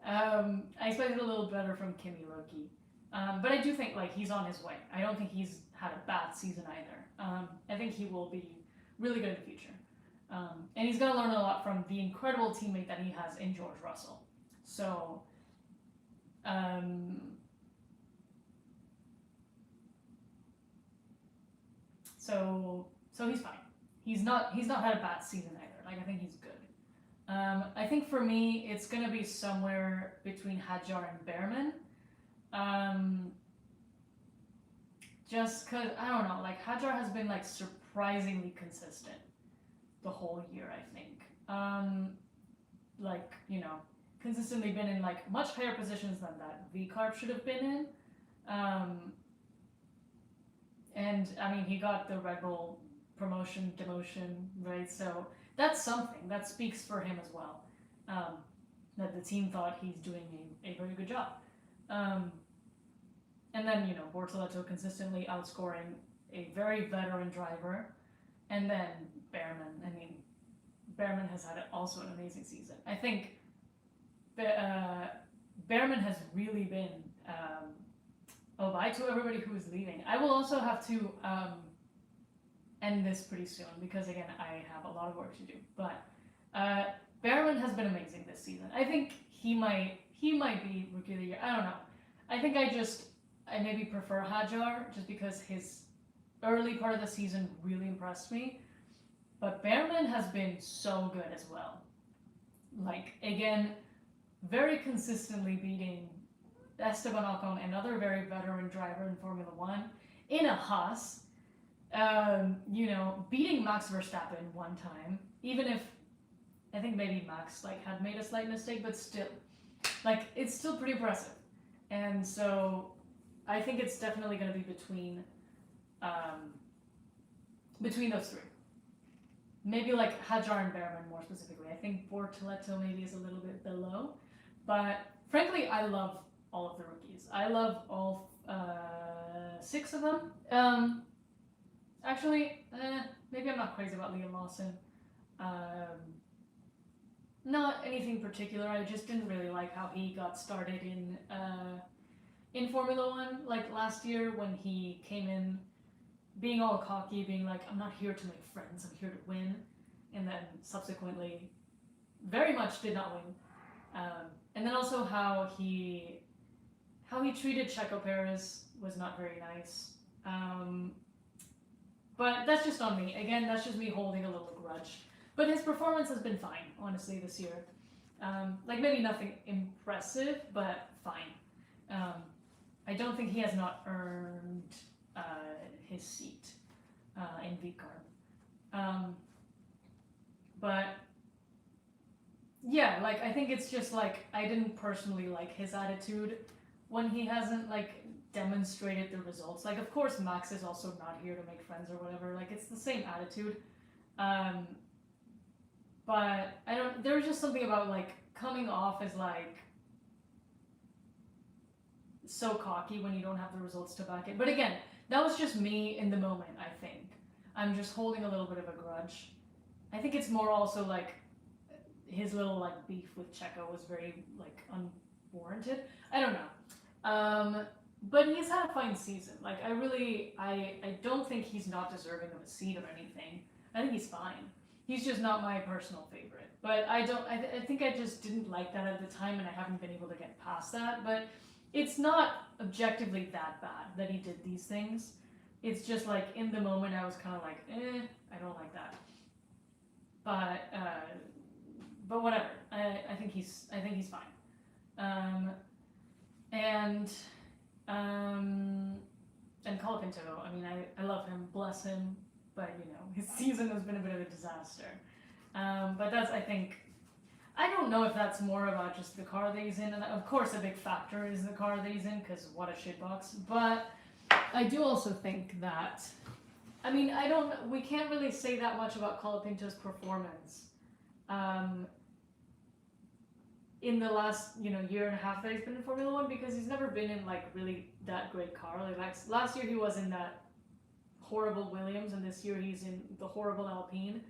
I expected a little better from Kimi Loki. But I do think like he's on his way. I don't think he's had a bad season either. I think he will be really good in the future. And he's going to learn a lot from the incredible teammate that he has in George Russell. So, so he's fine. He's not had a bad season either. Like I think he's good. I think for me it's gonna be somewhere between Hadjar and Behrman. Just cause I don't know, like Hadjar has been like surprisingly consistent the whole year. I think, like you know, consistently been in like much higher positions than that V-Carb should have been in. And I mean, he got the Red Bull promotion, demotion, right? So that's something that speaks for him as well. That the team thought he's doing a very good job. And then, you know, Bortoleto consistently outscoring a very veteran driver. And then Behrman. I mean, Behrman has had also an amazing season. I think Behrman has really been bye to everybody who is leaving. I will also have to end this pretty soon because again I have a lot of work to do. But Behrman has been amazing this season. I think he might be Rookie of the Year. I don't know. I think I maybe prefer Hadjar just because his early part of the season really impressed me. But Behrman has been so good as well. Like again, very consistently beating Esteban Ocon, another very veteran driver in Formula One, in a Haas. You know, beating Max Verstappen one time, even if I think maybe Max like had made a slight mistake, but still, like it's still pretty impressive. And so I think it's definitely going to be between those three. Maybe like Hadjar and Behrman more specifically. I think Bortoleto maybe is a little bit below, but frankly, I love all of the rookies. I love all 6 of them. Actually, maybe I'm not crazy about Liam Lawson. Not anything particular. I just didn't really like how he got started in Formula One. Like last year when he came in, being all cocky, being like, "I'm not here to make friends. I'm here to win," and then subsequently, very much did not win. And then also how he treated Checo Perez was not very nice. But that's just on me. Again, that's just me holding a little grudge. But his performance has been fine, honestly, this year. Like maybe nothing impressive, but fine. I don't think he has not earned his seat in V-Carb. But yeah, like I think it's just like I didn't personally like his attitude when he hasn't like demonstrated the results. Like of course Max is also not here to make friends or whatever. Like it's the same attitude. But there's just something about like coming off as like so cocky when you don't have the results to back it. But again, that was just me in the moment, I think. I'm just holding a little bit of a grudge. I think it's more also like his little like beef with Checo was very like unwarranted. I don't know. But he's had a fine season. Like I don't think he's not deserving of a seat or anything. I think he's fine. He's just not my personal favorite. But I think I just didn't like that at the time and I haven't been able to get past that. But it's not objectively that bad that he did these things. It's just like in the moment I was kind of like, I don't like that. But whatever. I think he's fine. And Colapinto, I mean, I love him, bless him, but you know, his season has been a bit of a disaster. But that's, I think, I don't know if that's more about just the car that he's in, and of course a big factor is the car that he's in, because what a shitbox, but I do also think that, I mean, we can't really say that much about Colapinto's performance. in the last, year and a half that he's been in Formula One, because he's never been in like really that great car. Like last year he was in that horrible Williams, and this year he's in the horrible Alpine.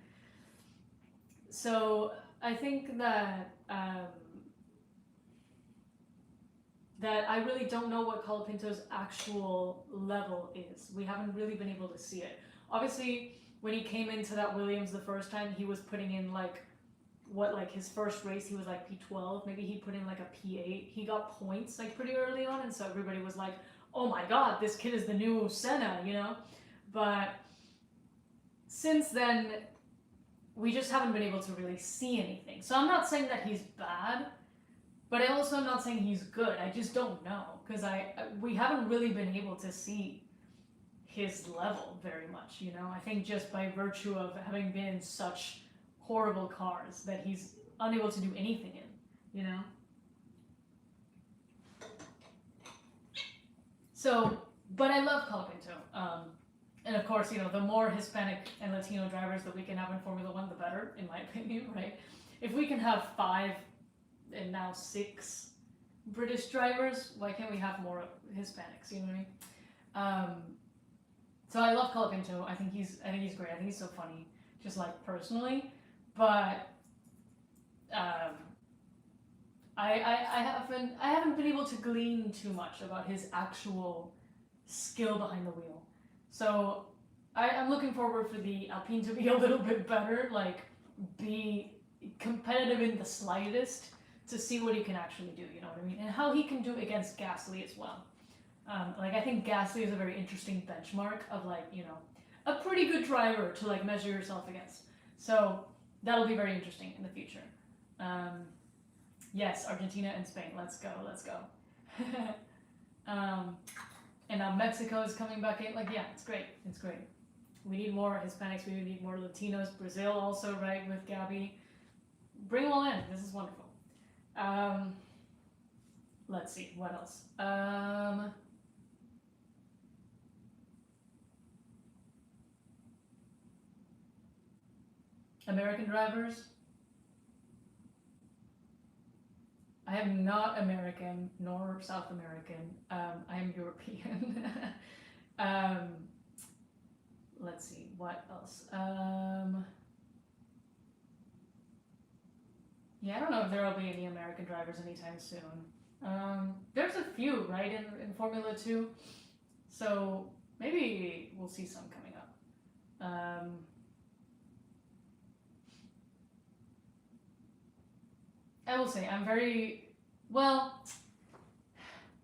So I think that that I really don't know what Colapinto's actual level is. We haven't really been able to see it. Obviously, when he came into that Williams the first time, he was putting in like his first race, he was like P12, maybe he put in like a P8. He got points like pretty early on, and so everybody was like, oh my god, this kid is the new Senna, But since then, we just haven't been able to really see anything. So I'm not saying that he's bad, but I also am not saying he's good. I just don't know, because we haven't really been able to see his level very much, I think just by virtue of having been in such horrible cars that he's unable to do anything in, So, but I love Colapinto. And of course, the more Hispanic and Latino drivers that we can have in Formula One, the better, in my opinion, right? If we can have 5 and now 6 British drivers, why can't we have more Hispanics? You know what I mean? So I love Colapinto. I think he's great. I think he's so funny, just like personally. But I haven't been able to glean too much about his actual skill behind the wheel. So I'm looking forward for the Alpine to be a little bit better, like be competitive in the slightest, to see what he can actually do, you know what I mean? And how he can do against Gasly as well. I think Gasly is a very interesting benchmark of a pretty good driver to measure yourself against. So that'll be very interesting in the future. Yes, Argentina and Spain. Let's go. And now Mexico is coming back in. Yeah, it's great. We need more Hispanics. We need more Latinos. Brazil also, right, with DHABI. Bring them all in. This is wonderful. Let's see, what else? American drivers. I am not American nor South American. I am European. Let's see, what else? Yeah, I don't know if there will be any American drivers anytime soon. There's a few, right, in Formula 2. So maybe we'll see some coming up. I will say, I'm very, well,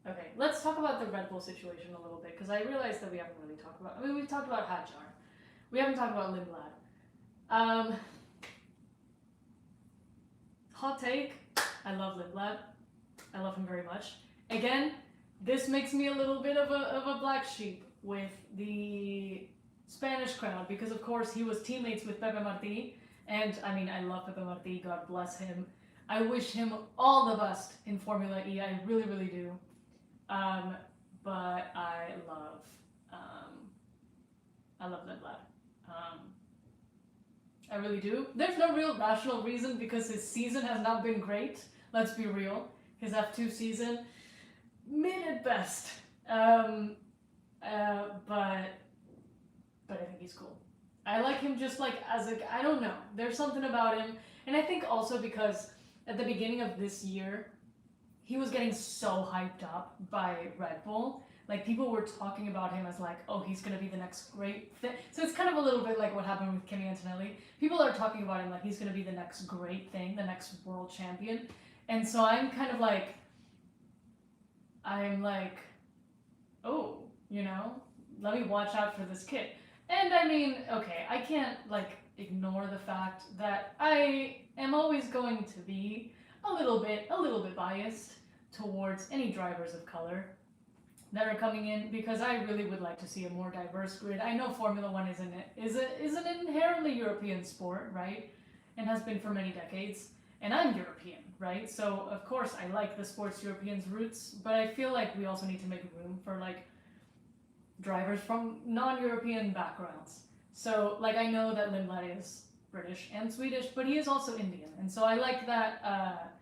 okay, let's talk about the Red Bull situation a little bit, because I realized that we haven't really talked about, we've talked about Hadjar. We haven't talked about Lindblad. Hot take, I love Lindblad. I love him very much. Again, this makes me a little bit of a black sheep with the Spanish crowd, because of course he was teammates with Pepe Martí, and I mean, I love Pepe Martí, God bless him. I wish him all the best in Formula E, I really, really do. But I love Lindblad. I really do. There's no real rational reason, because his season has not been great. Let's be real. His F2 season, mid at best. But I think he's cool. I like him just as I don't know. There's something about him. And I think also because at the beginning of this year, he was getting so hyped up by Red Bull. People were talking about him as oh, he's going to be the next great thing. So it's kind of a little bit like what happened with Kimi Antonelli. People are talking about him he's going to be the next great thing, the next world champion. And so I'm kind of oh, let me watch out for this kid. And I mean, okay, I can't ignore the fact that I am always going to be a little bit biased towards any drivers of color that are coming in, because I really would like to see a more diverse grid. I know Formula One is an inherently European sport, right? And has been for many decades. And I'm European, right? So of course I like the sports Europeans' roots, but I feel we also need to make room for drivers from non-European backgrounds. So I know that Lindblad is British and Swedish, but he is also Indian, and so I like that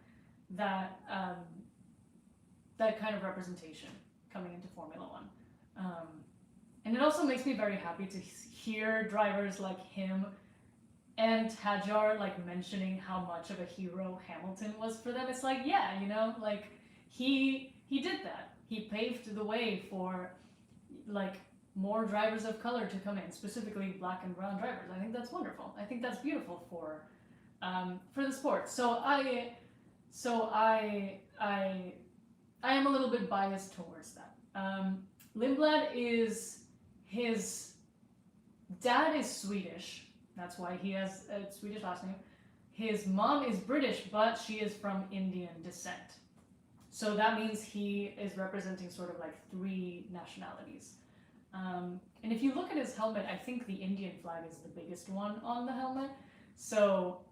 that that kind of representation coming into Formula One. And it also makes me very happy to hear drivers like him and Hadjar like mentioning how much of a hero Hamilton was for them. It's like, yeah, you know, like he did that. He paved the way for like more drivers of color to come in, specifically black and brown drivers. I think that's wonderful. I think that's beautiful for the sport. So I am a little bit biased towards that. Lindblad is, his dad is Swedish. That's why he has a Swedish last name. His mom is British, but she is from Indian descent. So that means he is representing sort of like 3 nationalities. And if you look at his helmet, I think the Indian flag is the biggest one on the helmet. So,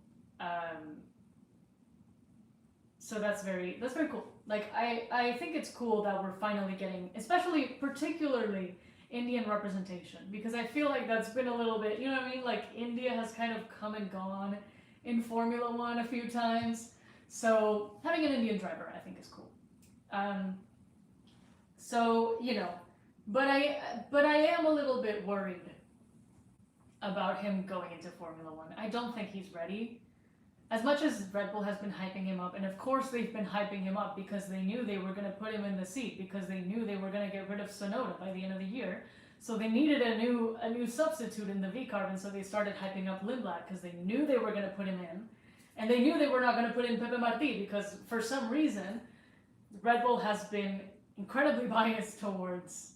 so that's very cool. Like I think it's cool that we're finally getting, especially particularly Indian representation, because I feel like that's been a little bit, you know what I mean? Like India has kind of come and gone in Formula One a few times. So having an Indian driver, I think, is cool. So, you know, but I am a little bit worried about him going into Formula One. I don't think he's ready. As much as Red Bull has been hyping him up, and of course they've been hyping him up because they knew they were going to put him in the seat, because they knew they were going to get rid of Tsunoda by the end of the year. So they needed a new substitute in the V-Carb, and so they started hyping up Lindblad because they knew they were going to put him in. And they knew they were not going to put in Pepe Martí because for some reason Red Bull has been incredibly biased towards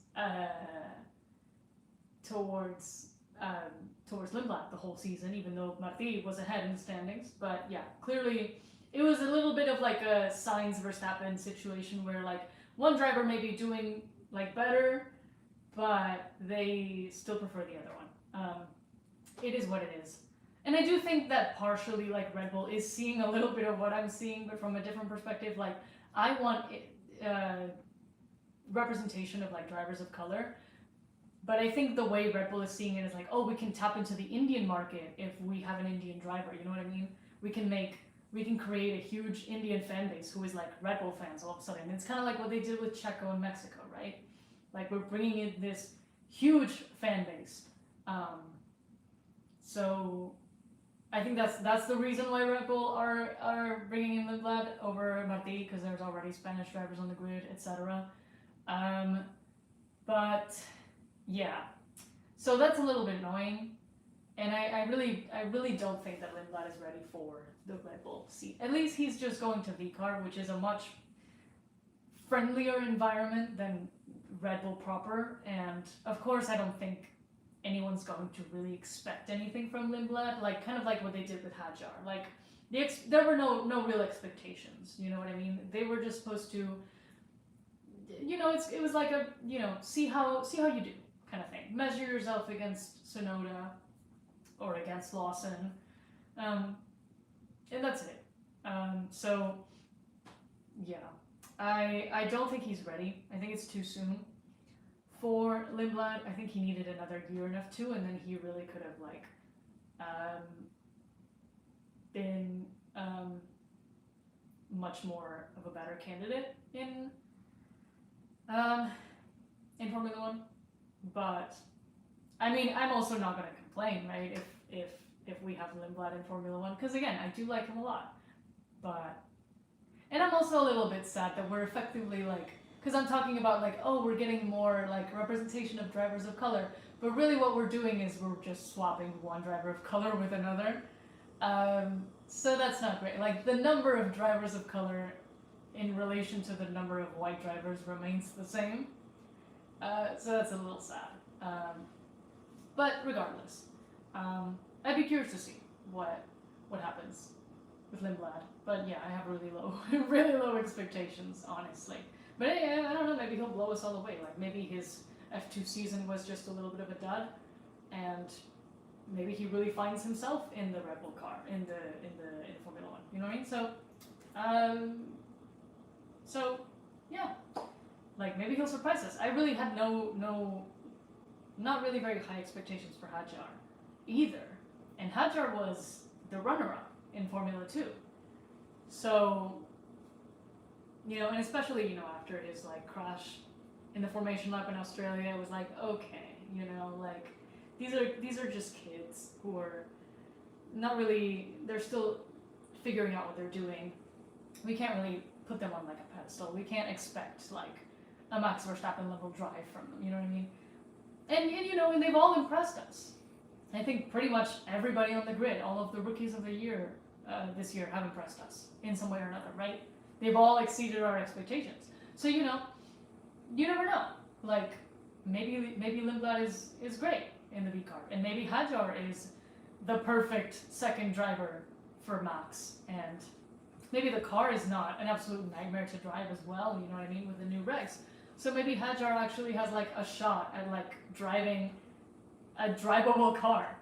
Lindblad the whole season, even though Martí was ahead in the standings. But yeah, clearly it was a little bit of like a Sainz Verstappen situation where like one driver may be doing like better, but they still prefer the other one. It is what it is. And I do think that partially like Red Bull is seeing a little bit of what I'm seeing, but from a different perspective. Like I want representation of like drivers of color. But I think the way Red Bull is seeing it is like, oh, we can tap into the Indian market if we have an Indian driver. You know what I mean? We can create a huge Indian fan base who is like Red Bull fans all of a sudden. And it's kind of like what they did with Checo in Mexico, right? Like we're bringing in this huge fan base. So I think that's the reason why Red Bull are bringing in Lindblad over Martí, because there's already Spanish drivers on the grid, etc. But yeah, so that's a little bit annoying, and I really don't think that Lindblad is ready for the Red Bull seat. At least he's just going to V-Carb, which is a much friendlier environment than Red Bull proper, and of course I don't think anyone's going to really expect anything from Lindblad, like kind of like what they did with Hadjar. Like there were no real expectations, you know what I mean? They were just supposed to, you know, it was like a, you know, see how you do kind of thing. Measure yourself against Tsunoda or against Lawson, and that's it. So yeah, I don't think he's ready. I think it's too soon for Lindblad. I think he needed another year and F2, and then he really could have like been much more of a better candidate in Formula One. But I mean, I'm also not going to complain, right? If we have Lindblad in Formula One, because again, I do like him a lot. But and I'm also a little bit sad that we're effectively like, because I'm talking about like, oh, we're getting more like representation of drivers of color, but really what we're doing is we're just swapping one driver of color with another. So that's not great. Like the number of drivers of color in relation to the number of white drivers remains the same. So that's a little sad. But regardless, I'd be curious to see what happens with Lindblad. But yeah, I have really low expectations, honestly. But I don't know, maybe he'll blow us all away. Like maybe his F2 season was just a little bit of a dud, and maybe he really finds himself in the Red Bull car, in Formula One. You know what I mean? So yeah, like maybe he'll surprise us. I really had not really very high expectations for Hadjar either, and Hadjar was the runner-up in Formula 2. So you know, and especially, you know, after his like crash in the formation lap in Australia, it was like, okay, you know, like these are just kids who are not really, they're still figuring out what they're doing. We can't really put them on like a pedestal. We can't expect like a Max Verstappen level drive from them, you know what I mean? And you know, and they've all impressed us. I think pretty much everybody on the grid, all of the rookies of the year this year have impressed us in some way or another, right? They've all exceeded our expectations. So, you know, you never know. Like, maybe Lindblad is great in the V car, and maybe Hadjar is the perfect second driver for Max, and maybe the car is not an absolute nightmare to drive as well, you know what I mean, with the new regs. So maybe Hadjar actually has like a shot at like driving a drivable car.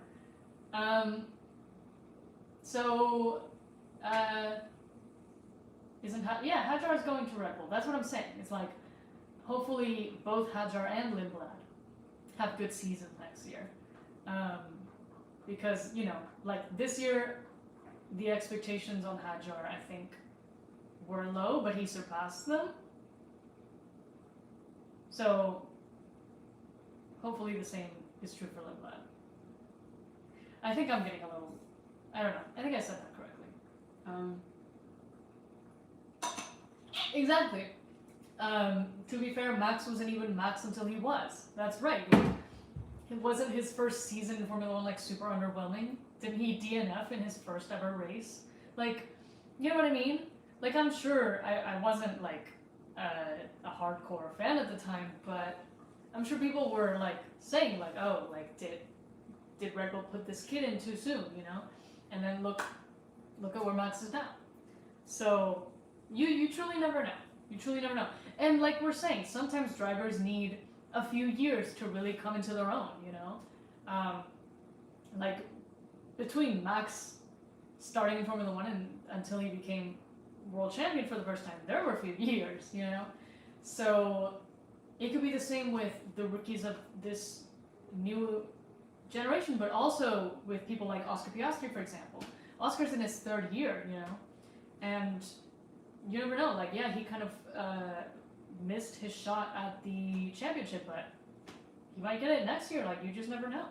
Hadjar is going to Red Bull. That's what I'm saying. It's like, hopefully both Hadjar and Lindblad have good seasons next year. Because, you know, like this year, the expectations on Hadjar, I think, were low, but he surpassed them. So, hopefully the same is true for Lindblad. I think I'm getting a little, I don't know, I think I said that correctly. Exactly. To be fair, Max wasn't even Max until he was. That's right. It wasn't his first season in Formula 1 like super underwhelming. Didn't he DNF in his first ever race? Like, you know what I mean? Like, I'm sure I wasn't like a hardcore fan at the time, but I'm sure people were like saying like, oh, like did Red Bull put this kid in too soon, you know? And then look at where Max is now. So you truly never know. You truly never know. And like we're saying, sometimes drivers need a few years to really come into their own, you know? Like between Max starting in Formula 1 and until he became world champion for the first time, there were a few years, you know? So it could be the same with the rookies of this new generation, but also with people like Oscar Piastri, for example. Oscar's in his third year, you know? And you never know, like, yeah, he kind of missed his shot at the championship, but he might get it next year, like, you just never know.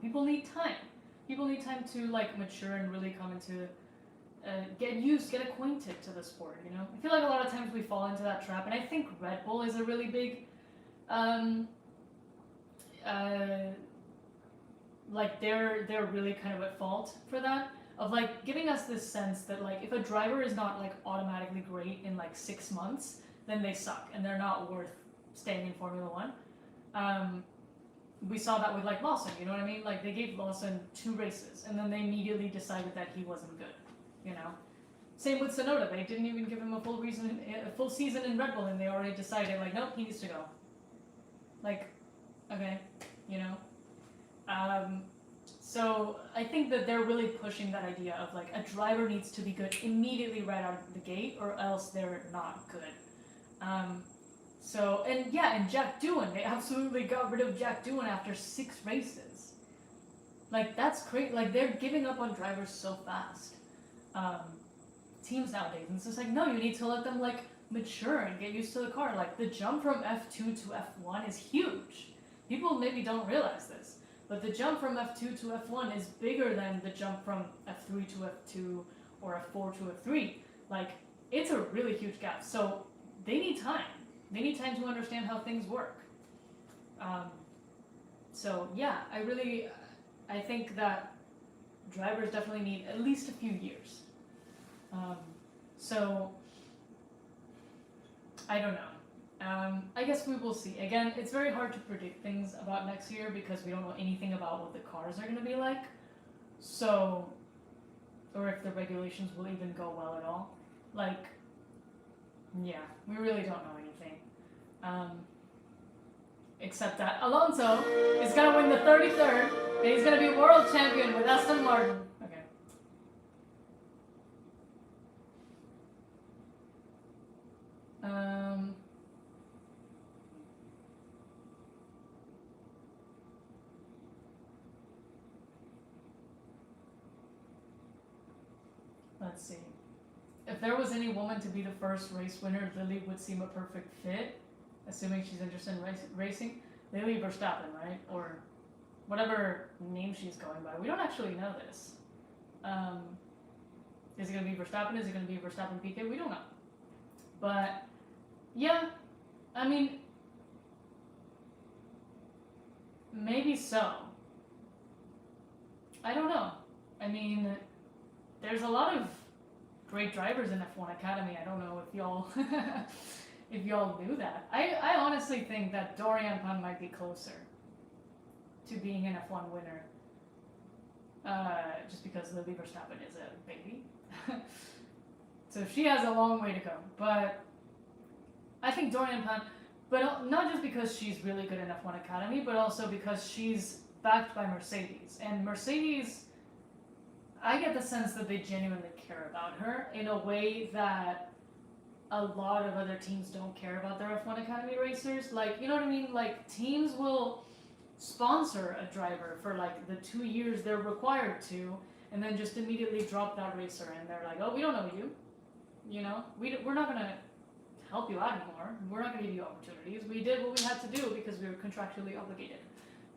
People need time. People need time to, like, mature and really come into, get acquainted to the sport, you know? I feel like a lot of times we fall into that trap, and I think Red Bull is a really big, like, they're really kind of at fault for that. Of like giving us this sense that like if a driver is not like automatically great in like 6 months, then they suck and they're not worth staying in Formula 1. We saw that with like Lawson, you know what I mean? Like they gave Lawson 2 races and then they immediately decided that he wasn't good, you know? Same with Tsunoda, they didn't even give him a full season in Red Bull and they already decided like, nope, he needs to go. Like, okay, you know? So I think that they're really pushing that idea of like a driver needs to be good immediately right out of the gate or else they're not good. And Jack Doohan, they absolutely got rid of Jack Doohan after 6 races. Like that's great, like they're giving up on drivers so fast. Teams nowadays, and it's just like, no, you need to let them like mature and get used to the car. Like the jump from F2 to F1 is huge. People maybe don't realize this. But the jump from F2 to F1 is bigger than the jump from F3 to F2 or F4 to F3. Like, it's a really huge gap. So they need time. They need time to understand how things work. So yeah, I think that drivers definitely need at least a few years. So I don't know. I guess we will see. Again, it's very hard to predict things about next year because we don't know anything about what the cars are going to be like. So, or if the regulations will even go well at all. Like, yeah, we really don't know anything. Except that Alonso is going to win the 33rd and he's going to be world champion with Aston Martin. Okay. Let's see. If if there was any woman to be the first race winner, Lily would seem a perfect fit, assuming she's interested in racing. Lily Verstappen, right? Or whatever name she's going by. We don't actually know this. Is it going to be Verstappen? Is it going to be Verstappen PK? We don't know. But, yeah, I mean, maybe so. I don't know. I mean, there's a lot of great drivers in F1 Academy. I don't know if y'all if y'all knew that. I honestly think that Dorian Pan might be closer to being an F1 winner. Just because Lily Verstappen is a baby. So she has a long way to go. But I think Dorian Pan, but not just because she's really good in F1 Academy, but also because she's backed by Mercedes. And Mercedes, I get the sense that they genuinely care about her in a way that a lot of other teams don't care about their F1 Academy racers. Like, you know what I mean? Like, teams will sponsor a driver for like the 2 years they're required to, and then just immediately drop that racer, and they're like, oh, we don't know you. You know? We're not going to help you out anymore. We're not going to give you opportunities. We did what we had to do because we were contractually obligated.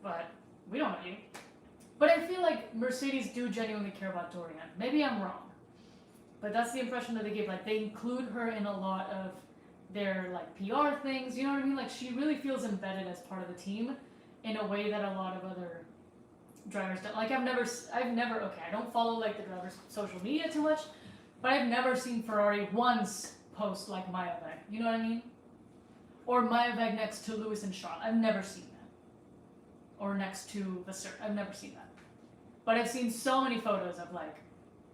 But we don't know you. But I feel like Mercedes do genuinely care about Dorian. Maybe I'm wrong. But that's the impression that they give. Like, they include her in a lot of their, like, PR things. You know what I mean? Like, she really feels embedded as part of the team in a way that a lot of other drivers don't. Like, I've never, okay, I don't follow, like, the drivers' social media too much, but I've never seen Ferrari once post, like, Maivag. You know what I mean? Or Maivag next to Lewis and Charles. I've never seen that. Or next to Vasseur. I've never seen that. But I've seen so many photos of, like,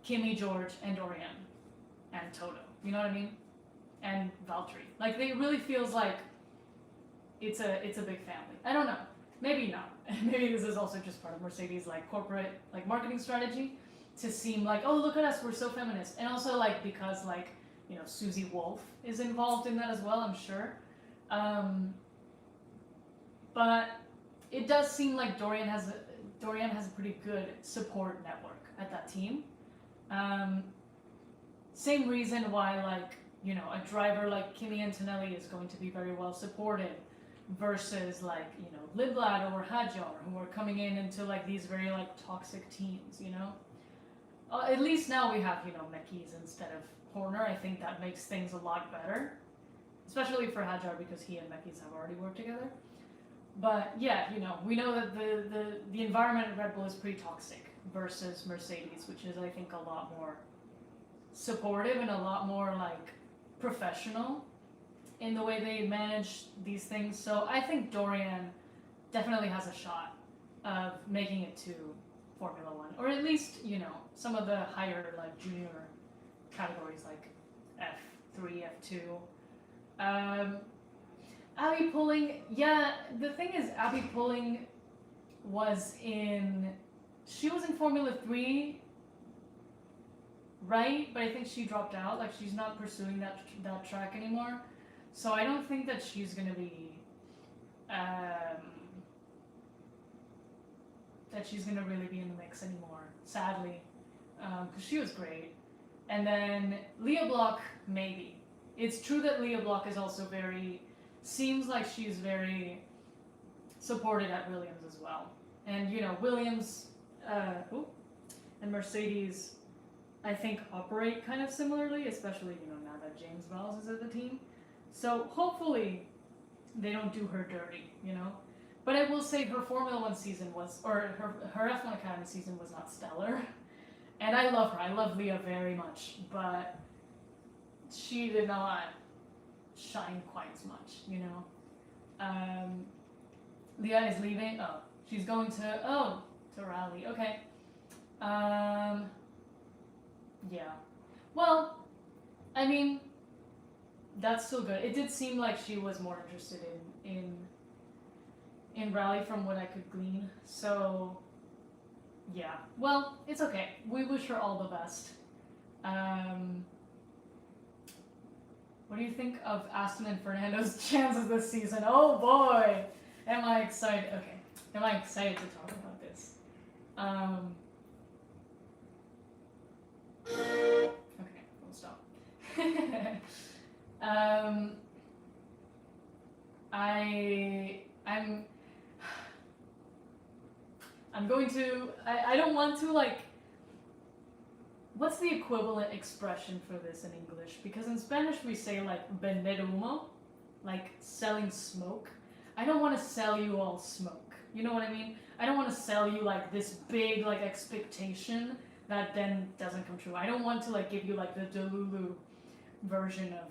Kimi, George, and Dorian, and Toto. You know what I mean? And Valtteri. Like, it really feels like it's a big family. I don't know. Maybe not. Maybe this is also just part of Mercedes' like corporate like marketing strategy to seem like, oh, look at us, we're so feminist. And also like because like, you know, Susie Wolf is involved in that as well, I'm sure. But it does seem like Dorian has a pretty good support network at that team. Same reason why, like, you know, a driver like Kimi Antonelli is going to be very well supported versus like, you know, Lindblad or Hadjar, who are coming into like these very like toxic teams, you know. At least now we have, you know, Mekis instead of Horner. I think that makes things a lot better, especially for Hadjar because he and Mekis have already worked together. But yeah, you know, we know that the environment at Red Bull is pretty toxic versus Mercedes, which is I think a lot more supportive and a lot more like professional in the way they manage these things. So I think Dorian definitely has a shot of making it to Formula One, or at least, you know, some of the higher like junior categories like F3, F2. Abby Pulling, yeah, the thing is Abby Pulling she was in Formula 3, right? But I think she dropped out, like she's not pursuing that track anymore. So I don't think that she's gonna be, that she's gonna really be in the mix anymore, sadly, because she was great. And then Leah Block, maybe. It's true that Leah Block is also seems like she's very supported at Williams as well. And, you know, Williams and Mercedes, I think, operate kind of similarly, especially, you know, now that James Vowles is at the team. So hopefully they don't do her dirty, you know. But I will say her Formula One season her F1 Academy season was not stellar. And I love her. I love Leah very much. But she did not shine quite as much, you know. Leah is leaving. Oh, she's going to rally. Okay. Yeah. Well, I mean, that's still good. It did seem like she was more interested in rally from what I could glean. So, yeah. Well, it's okay. We wish her all the best. What do you think of Aston and Fernando's chances this season? Oh boy, am I excited? Okay, am I excited to talk about this? Okay, we'll stop. I'm going to. I don't want to like. What's the equivalent expression for this in English? Because in Spanish we say like vender humo, like selling smoke. I don't want to sell you all smoke. You know what I mean? I don't want to sell you like this big like expectation that then doesn't come true. I don't want to like give you like the Delulu version of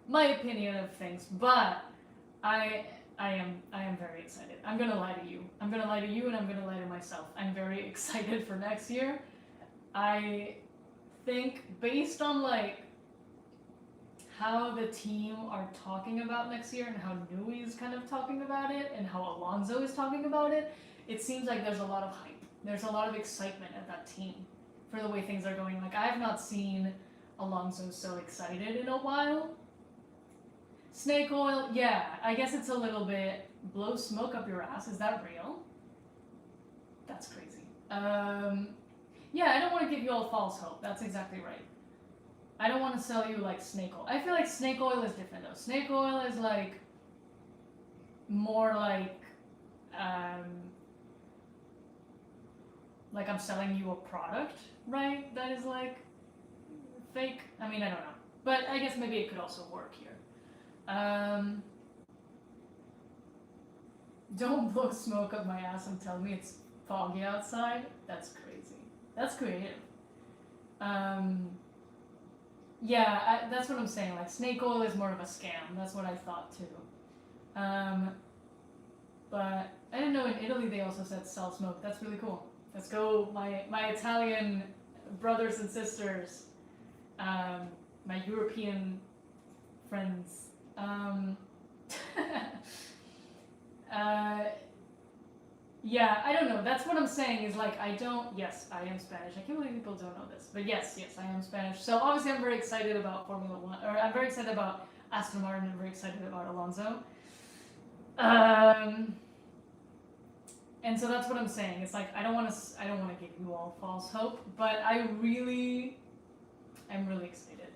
my opinion of things, but I am very excited. I'm gonna lie to you. I'm gonna lie to you and I'm gonna lie to myself. I'm very excited for next year. I think based on like how the team are talking about next year and how Nui is kind of talking about it and how Alonso is talking about it, it seems like there's a lot of hype. There's a lot of excitement at that team for the way things are going. Like I have not seen Alonso so excited in a while. Snake oil, yeah, I guess it's a little bit blow smoke up your ass. Is that real? That's crazy. Yeah, I don't want to give you all false hope. That's exactly right. I don't want to sell you like snake oil. I feel like snake oil is different though. Snake oil is like more like I'm selling you a product, right? That is like fake. I mean, I don't know, but I guess maybe it could also work here. Don't blow smoke up my ass and tell me it's foggy outside. That's crazy. That's creative. Yeah, that's what I'm saying. Like snake oil is more of a scam. That's what I thought too. But I didn't know in Italy they also said sell smoke. That's really cool. Let's go, my Italian brothers and sisters, my European friends. Yeah, I don't know. That's what I'm saying is like, yes, I am Spanish. I can't believe people don't know this. But yes, I am Spanish. So obviously I'm very excited about Formula One, or I'm very excited about Aston Martin and very excited about Alonso. And so that's what I'm saying. It's like, I don't want to give you all false hope, but I'm really excited.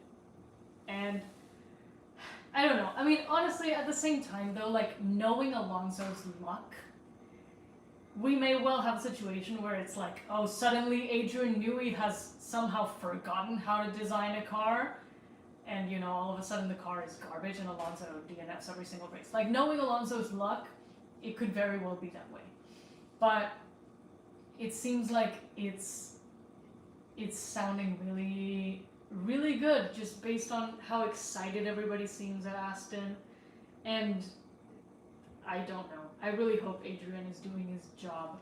And I don't know. I mean, honestly, at the same time though, like knowing Alonso's luck, we may well have a situation where it's like, oh, suddenly Adrian Newey has somehow forgotten how to design a car, and you know, all of a sudden the car is garbage and Alonso DNFs every single race. Like knowing Alonso's luck, it could very well be that way. But it seems like it's sounding really, really good just based on how excited everybody seems at Aston. And I don't know. I really hope Adrian is doing his job.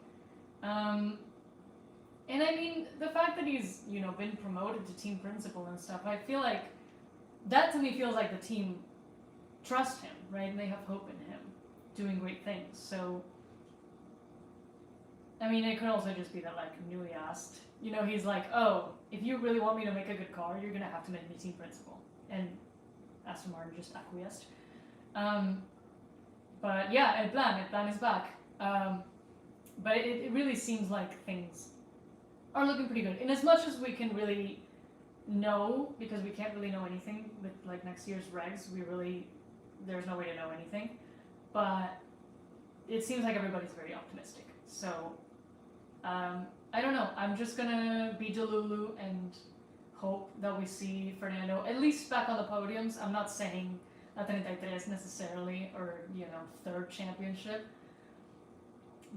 And I mean, the fact that he's, you know, been promoted to team principal and stuff, I feel like that to me feels like the team trust him, right? And they have hope in him doing great things. So, I mean, it could also just be that, like, Newey asked, you know, he's like, oh, if you really want me to make a good car, you're going to have to make me team principal. And Aston Martin just acquiesced. But yeah, El Plan is back. But it really seems like things are looking pretty good. In as much as we can really know, because we can't really know anything with like next year's regs, there's no way to know anything. But it seems like everybody's very optimistic. So, I don't know. I'm just gonna be Delulu and hope that we see Fernando at least back on the podiums. I'm not saying La 33 necessarily, or, you know, third championship.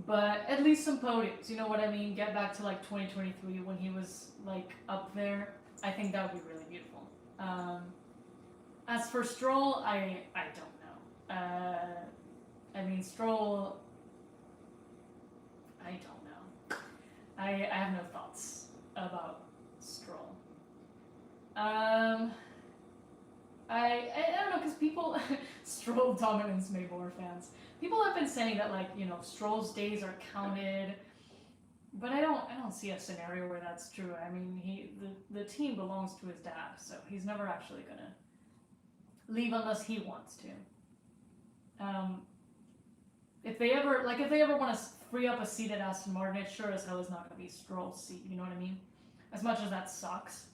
But at least some podiums, you know what I mean? Get back to like 2023 when he was like up there. I think that would be really beautiful. As for Stroll, I don't know. I mean, Stroll, I don't know. I have no thoughts about Stroll. I don't know, because people, Stroll dominance made more fans. People have been saying that, like, you know, Stroll's days are counted, but I don't see a scenario where that's true. I mean, the team belongs to his dad, so he's never actually gonna leave unless he wants to. If they ever want to free up a seat at Aston Martin, it sure as hell is not gonna be Stroll's seat. You know what I mean? As much as that sucks.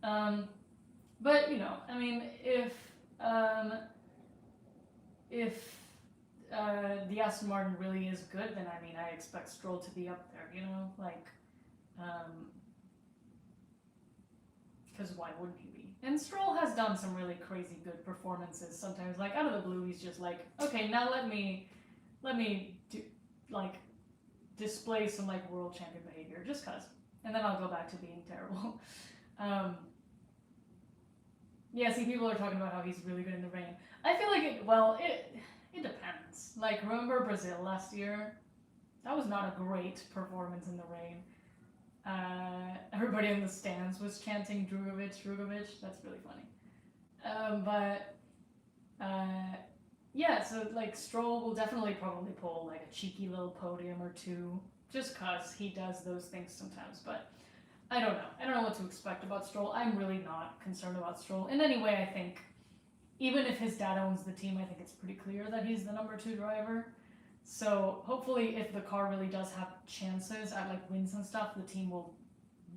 But, you know, I mean, if the Aston Martin really is good, then I mean I expect Stroll to be up there, you know, like, because why wouldn't he be? And Stroll has done some really crazy good performances sometimes, like out of the blue he's just like, okay, now let me do, like, display some like world champion behavior just cause, and then I'll go back to being terrible. Yeah, see, people are talking about how he's really good in the rain. I feel like it depends. Like, remember Brazil last year? That was not a great performance in the rain. Everybody in the stands was chanting Drugovic. That's really funny. Yeah, so like Stroll will definitely probably pull like a cheeky little podium or two, just cause he does those things sometimes. But I don't know. I don't know what to expect about Stroll. I'm really not concerned about Stroll in any way. I think even if his dad owns the team, I think it's pretty clear that he's the number 2 driver. So hopefully if the car really does have chances at like wins and stuff, the team will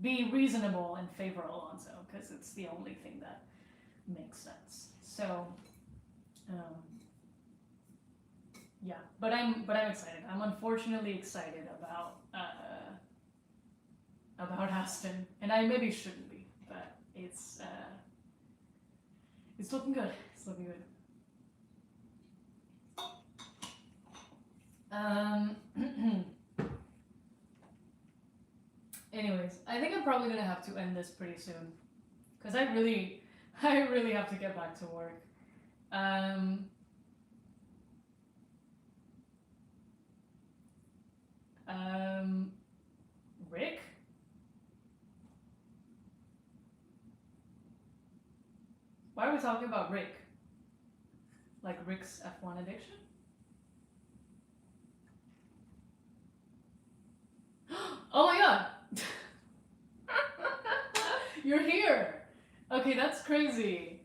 be reasonable and favor Alonso, because it's the only thing that makes sense. So yeah, but I'm excited. I'm unfortunately excited about Aston, and I maybe shouldn't be, but it's looking good. It's looking good. Anyways, I think I'm probably gonna have to end this pretty soon, because I really have to get back to work. Rick? Why are we talking about Rick? Like Rick's F1 addiction? Oh my god! You're here! Okay, that's crazy.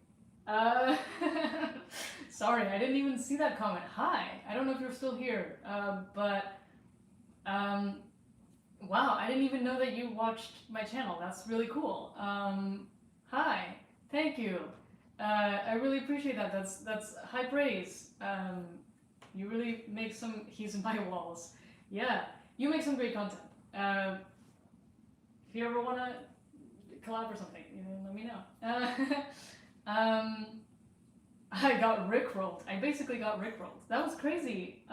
Sorry, I didn't even see that comment. Hi! I don't know if you're still here, wow, I didn't even know that you watched my channel. That's really cool. Hi, thank you. I really appreciate that. That's high praise. You really make some. He's in my walls. Yeah, you make some great content. If you ever want to collab or something, let me know. I got rickrolled. I basically got rickrolled. That was crazy.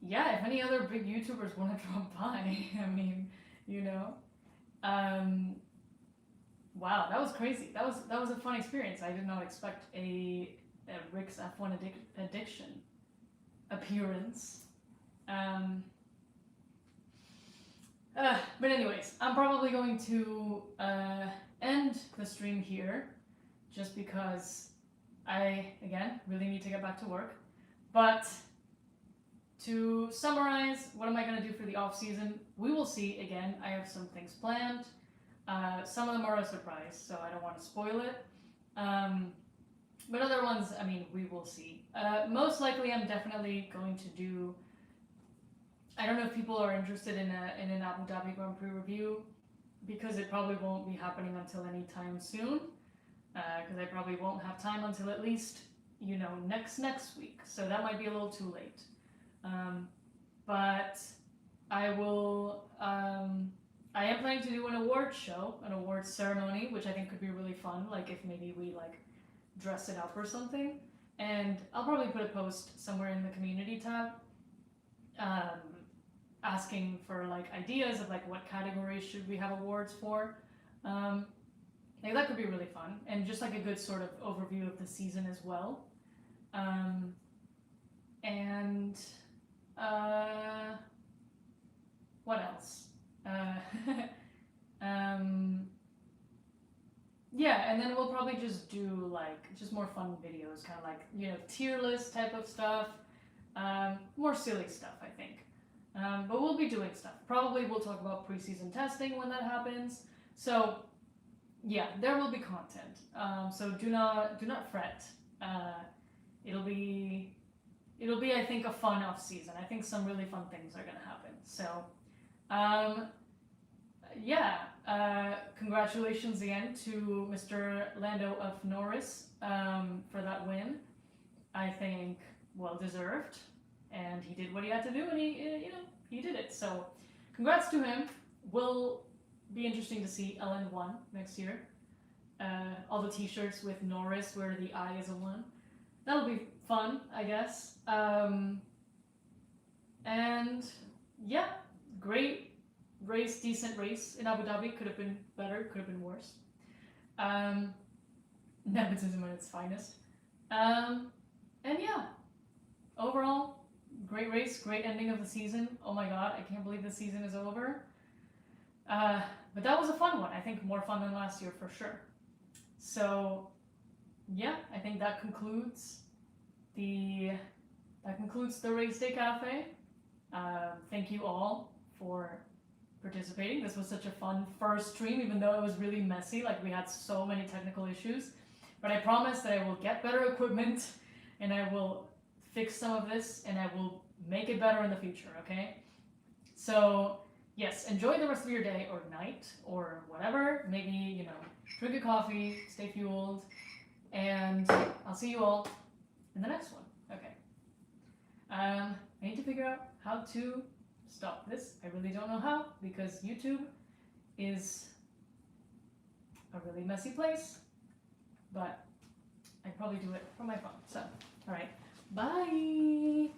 Yeah, if any other big YouTubers want to drop by, I mean, wow, that was crazy. That was a fun experience. I did not expect a Rick's F1 addiction appearance. But anyways, I'm probably going to end the stream here, just because I, again, really need to get back to work. But to summarize, what am I going to do for the off-season? We will see. Again, I have some things planned. Some of them are a surprise, so I don't want to spoil it. But other ones, I mean, we will see. Most likely, I'm definitely going to do... I don't know if people are interested in an Abu Dhabi Grand Prix review, because it probably won't be happening until anytime soon. Because I probably won't have time until at least, next week. So that might be a little too late. But I will, I am planning to do an awards show, an awards ceremony, which I think could be really fun, like if maybe we dress it up or something. And I'll probably put a post somewhere in the community tab, asking for ideas of what categories should we have awards for. That could be really fun, and just a good sort of overview of the season as well. What else? Yeah, and then we'll probably just do just more fun videos, kind of tier list type of stuff, more silly stuff, I think. But we'll be doing stuff. Probably we'll talk about preseason testing when that happens. So yeah, there will be content. So do not fret. It'll be I think a fun off season. I think some really fun things are gonna happen. So yeah, congratulations again to Mr. Lando of Norris for that win. I think well deserved, and he did what he had to do, and he did it. So, congrats to him. Will be interesting to see LN1 next year. All the T-shirts with Norris where the I is a 1. That'll be fun, I guess. And yeah, great race, decent race in Abu Dhabi. Could have been better, could have been worse. Nepotism at its finest. And yeah, overall, great race, great ending of the season. Oh my god, I can't believe the season is over. But that was a fun one. I think more fun than last year for sure. So yeah, I think that concludes the race day cafe. Thank you all for participating. This was such a fun first stream, even though it was really messy. Like, we had so many technical issues. But I promise that I will get better equipment and I will fix some of this and I will make it better in the future, okay? So yes, enjoy the rest of your day or night or whatever. Maybe, you know, drink a coffee, stay fueled, and I'll see you all in the next one. Okay. I need to figure out how to stop this. I really don't know how, because YouTube is a really messy place, but I probably do it from my phone. So, all right, bye.